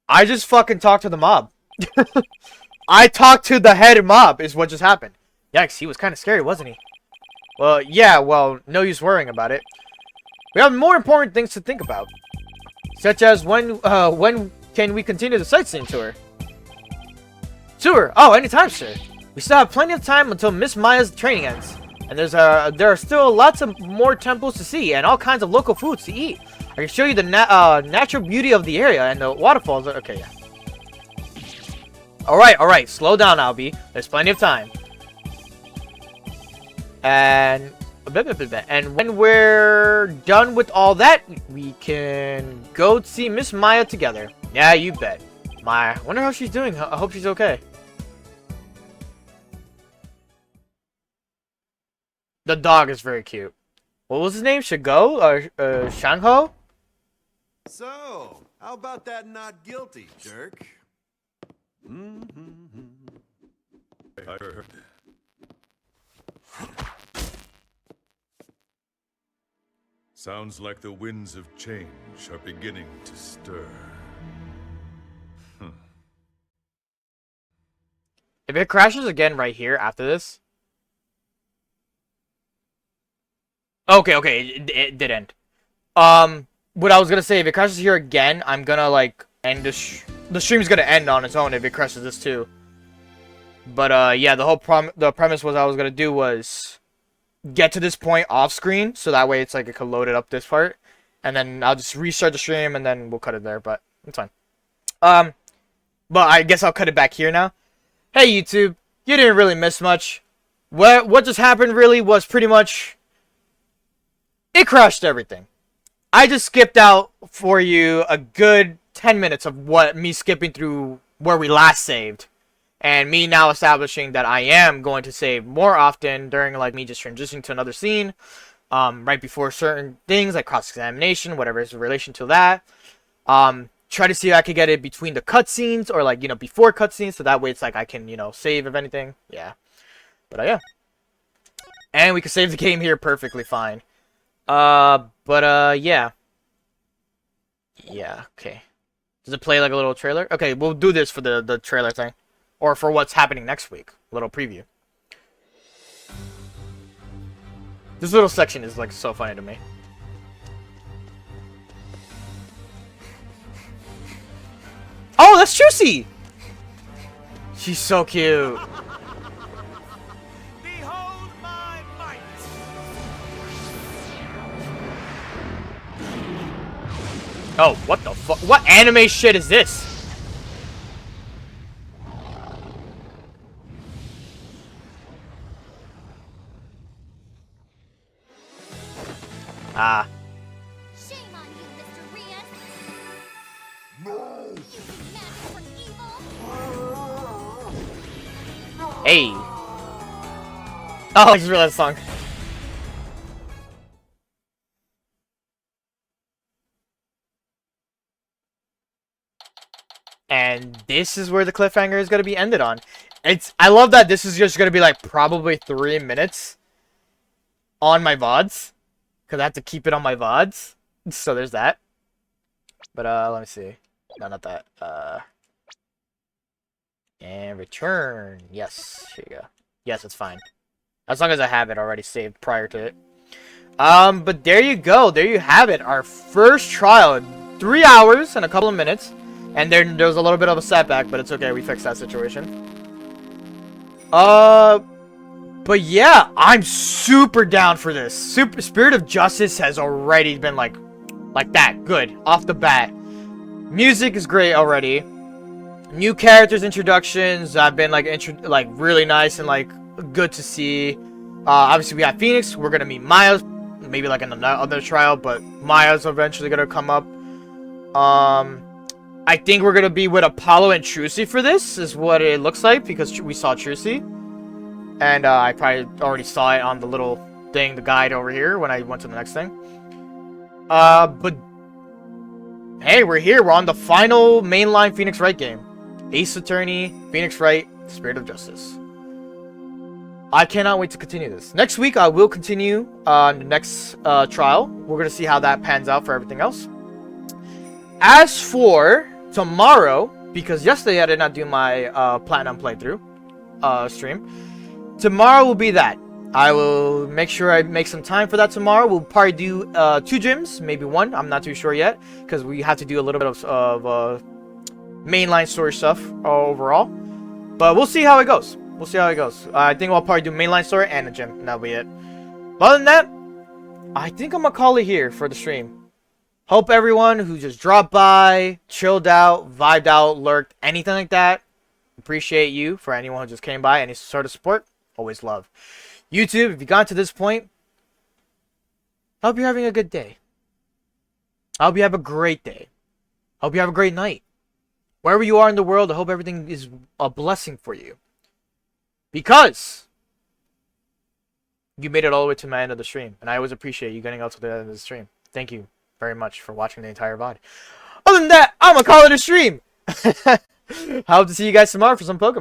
I just fucking talked to the mob. I talked to the head mob is what just happened. Yikes, he was kind of scary, wasn't he? Well, yeah, well, no use worrying about it. We have more important things to think about. Such as when can we continue the sightseeing tour? Tour? Oh, anytime, sir. We still have plenty of time until Miss Maya's training ends. And there are still lots of more temples to see and all kinds of local foods to eat. I can show you the natural beauty of the area and the waterfalls. Okay, yeah. Alright, slow down, Albie. There's plenty of time. And when we're done with all that, we can go see Miss Maya together. Yeah, you bet. Maya, wonder how she's doing. I hope she's okay. The dog is very cute. What was his name? Shigo? Or Shangho? So, how about that not guilty, jerk? Sounds like the winds of change are beginning to stir. If it crashes again right here after this. Okay, it did end. What I was gonna say, if it crashes here again, I'm gonna like end the stream's gonna end on its own if it crashes this too. But yeah, the whole premise was I was gonna do was get to this point off screen, so that way it's like it could load it up this part, and then I'll just restart the stream and then we'll cut it there. But it's fine. But I guess I'll cut it back here now. Hey YouTube, you didn't really miss much. What just happened really was pretty much it crashed everything. I just skipped out for you a good 10 minutes of me skipping through where we last saved. And me now establishing that I am going to save more often during like me just transitioning to another scene. Right before certain things like cross-examination, whatever is in relation to that. Try to see if I could get it between the cutscenes or like, before cutscenes. So that way it's like I can, save if anything. Yeah. But yeah. And we can save the game here perfectly fine. Yeah. Yeah, okay. Does it play like a little trailer? Okay, we'll do this for the trailer thing. Or for what's happening next week. A little preview. This little section is like so funny to me. Oh, that's Juicy! She's so cute. Behold my might! Oh, what the fuck? What anime shit is this? Ah. Shame on you, Mr. Rias! No! You think magic for evil? Hey. Oh, I just realized the song. And this is where the cliffhanger is going to be ended on. I love that this is just going to be like probably 3 minutes on my VODs. Because I have to keep it on my VODs. So there's that. But let me see. No, not that. And return. Yes, here you go. Yes, it's fine. As long as I have it already saved prior to it. But there you go. There you have it. Our first trial. 3 hours and a couple of minutes. And there was a little bit of a setback, but it's okay. We fixed that situation. But yeah, I'm super down for this. Spirit of Justice has already been like that. Good. Off the bat. Music is great already. New characters introductions have been like really nice and like good to see. Obviously we have Phoenix. We're gonna meet Maya, maybe like in another trial, but Maya's eventually gonna come up. I think we're gonna be with Apollo and Trucy for this, is what it looks like, because we saw Trucy. And I probably already saw it on the little thing, the guide over here when I went to the next thing. But hey, we're here. We're on the final mainline Phoenix Wright game. Ace Attorney, Phoenix Wright, Spirit of Justice. I cannot wait to continue this. Next week, I will continue on the next trial. We're going to see how that pans out for everything else. As for tomorrow, because yesterday I did not do my Platinum playthrough stream, tomorrow will be that. I will make sure I make some time for that tomorrow. We'll probably do 2 gyms, maybe 1. I'm not too sure yet, because we have to do a little bit of mainline story stuff overall. But we'll see how it goes. We'll see how it goes. I think I'll probably do mainline story and a gym, and that'll be it. But other than that, I think I'm gonna call it here for the stream. Hope everyone who just dropped by, chilled out, vibed out, lurked, anything like that, appreciate you. For anyone who just came by, any sort of support, always love. YouTube, if you got to this point, I hope you're having a good day. I hope you have a great day. I hope you have a great night. Wherever you are in the world, I hope everything is a blessing for you. Because you made it all the way to my end of the stream. And I always appreciate you getting out to the end of the stream. Thank you very much for watching the entire VOD. Other than that, I'm going to call it a stream. I hope to see you guys tomorrow for some Pokemon.